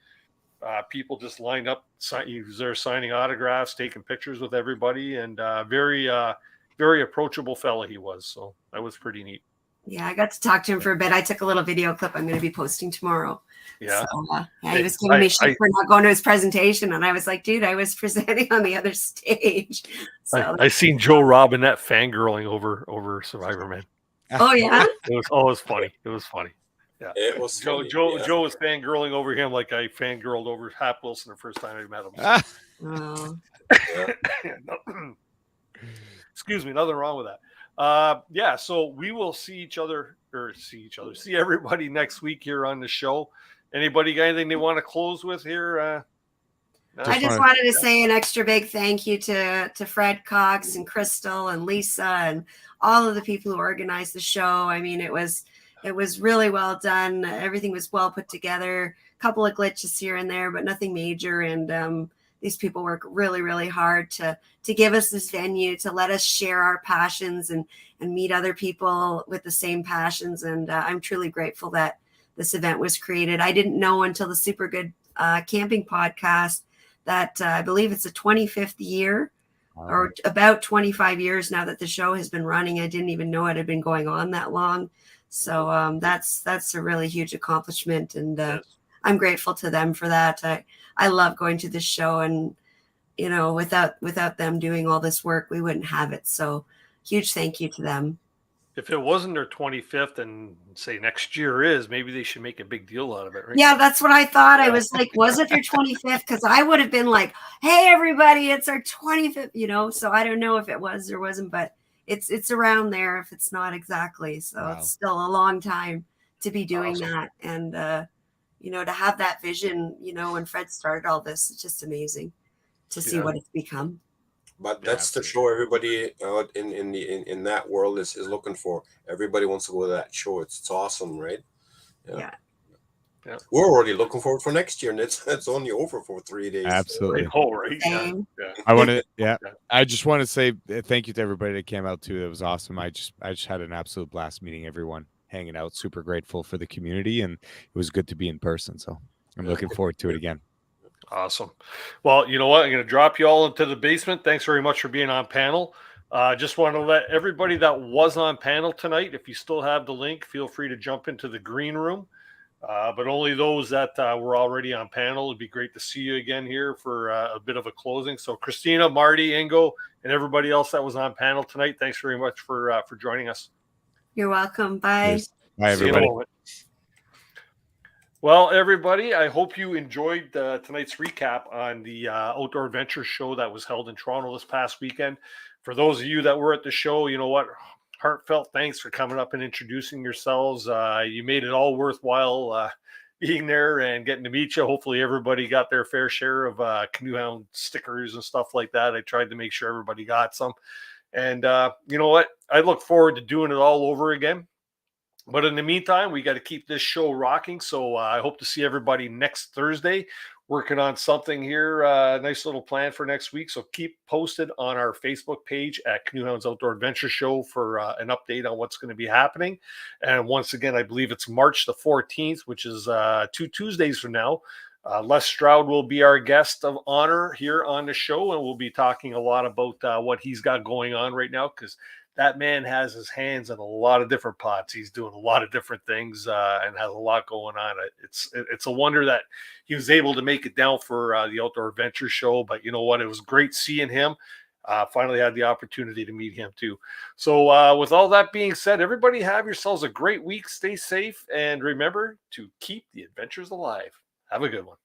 People just lined up. He was there signing autographs, taking pictures with everybody, and very approachable fella he was. So that was pretty neat. Yeah, I got to talk to him for a bit. I took a little video clip I'm going to be posting tomorrow. Yeah. So, he was giving me shit for not going to his presentation. And I was like, dude, I was presenting on the other stage. So I seen Joe Robinette fangirling over Survivor Man. Oh, yeah? It was funny. It was funny. Yeah. It was Joe was fangirling over him like I fangirled over Hap Wilson the first time I met him. Oh. Excuse me, nothing wrong with that. So we will see everybody next week here on the show. Anybody got anything they want to close with here? I just wanted to say an extra big thank you to Fred Cox and Crystal and Lisa and all of the people who organized the show. I mean, it was really well done. Everything was well put together. A couple of glitches here and there, but nothing major. And these people work really, really hard to give us this venue, to let us share our passions and meet other people with the same passions. And I'm truly grateful that this event was created. I didn't know until the Super Good Camping podcast that I believe it's the 25th year or about 25 years now that the show has been running. I didn't even know it had been going on that long. So that's a really huge accomplishment. And I'm grateful to them for that. I love going to this show, and without them doing all this work, we wouldn't have it. So huge thank you to them. If it wasn't their 25th and say next year is, maybe they should make a big deal out of it, right? Yeah, that's what I thought. I was like, was it their 25th? Because I would have been like, hey, everybody, it's our 25th, So I don't know if it was or wasn't, but it's around there if it's not exactly. So It's still a long time to be doing that. And, to have that vision, when Fred started all this, it's just amazing to see what it's become. But that's the show everybody out in that world is looking for. Everybody wants to go to that show. It's awesome, right? Yeah. We're already looking forward for next year, and it's only over for 3 days. Absolutely. Right? Yeah. I just want to say thank you to everybody that came out too. It was awesome. I just had an absolute blast meeting everyone, hanging out. Super grateful for the community, and it was good to be in person. So I'm looking forward to it again. Awesome. Well, you know what? I'm going to drop you all into the basement. Thanks very much for being on panel. Just want to let everybody that was on panel tonight, if you still have the link, feel free to jump into the green room. But only those that were already on panel. It'd be great to see you again here for a bit of a closing. So Christina, Marty, Ingo, and everybody else that was on panel tonight, thanks very much for joining us. You're welcome. Bye. Cheers. Bye, everybody. Well, everybody, I hope you enjoyed tonight's recap on the Outdoor Adventure Show that was held in Toronto this past weekend. For those of you that were at the show, you know what? Heartfelt thanks for coming up and introducing yourselves. You made it all worthwhile being there and getting to meet you. Hopefully everybody got their fair share of CanoeHound stickers and stuff like that. I tried to make sure everybody got some. And you know what? I look forward to doing it all over again. But in the meantime, we got to keep this show rocking. So I hope to see everybody next Thursday working on something here. Nice little plan for next week. So keep posted on our Facebook page at CanoeHound's Outdoor Adventure Show for an update on what's going to be happening. And once again, I believe it's March the 14th, which is 2 Tuesdays from now. Les Stroud will be our guest of honor here on the show, and we'll be talking a lot about what he's got going on right now, because that man has his hands in a lot of different pots. He's doing a lot of different things and has a lot going on. It's a wonder that he was able to make it down for the Outdoor Adventure Show. But you know what? It was great seeing him. Finally had the opportunity to meet him too. So with all that being said, everybody have yourselves a great week. Stay safe. And remember to keep the adventures alive. Have a good one.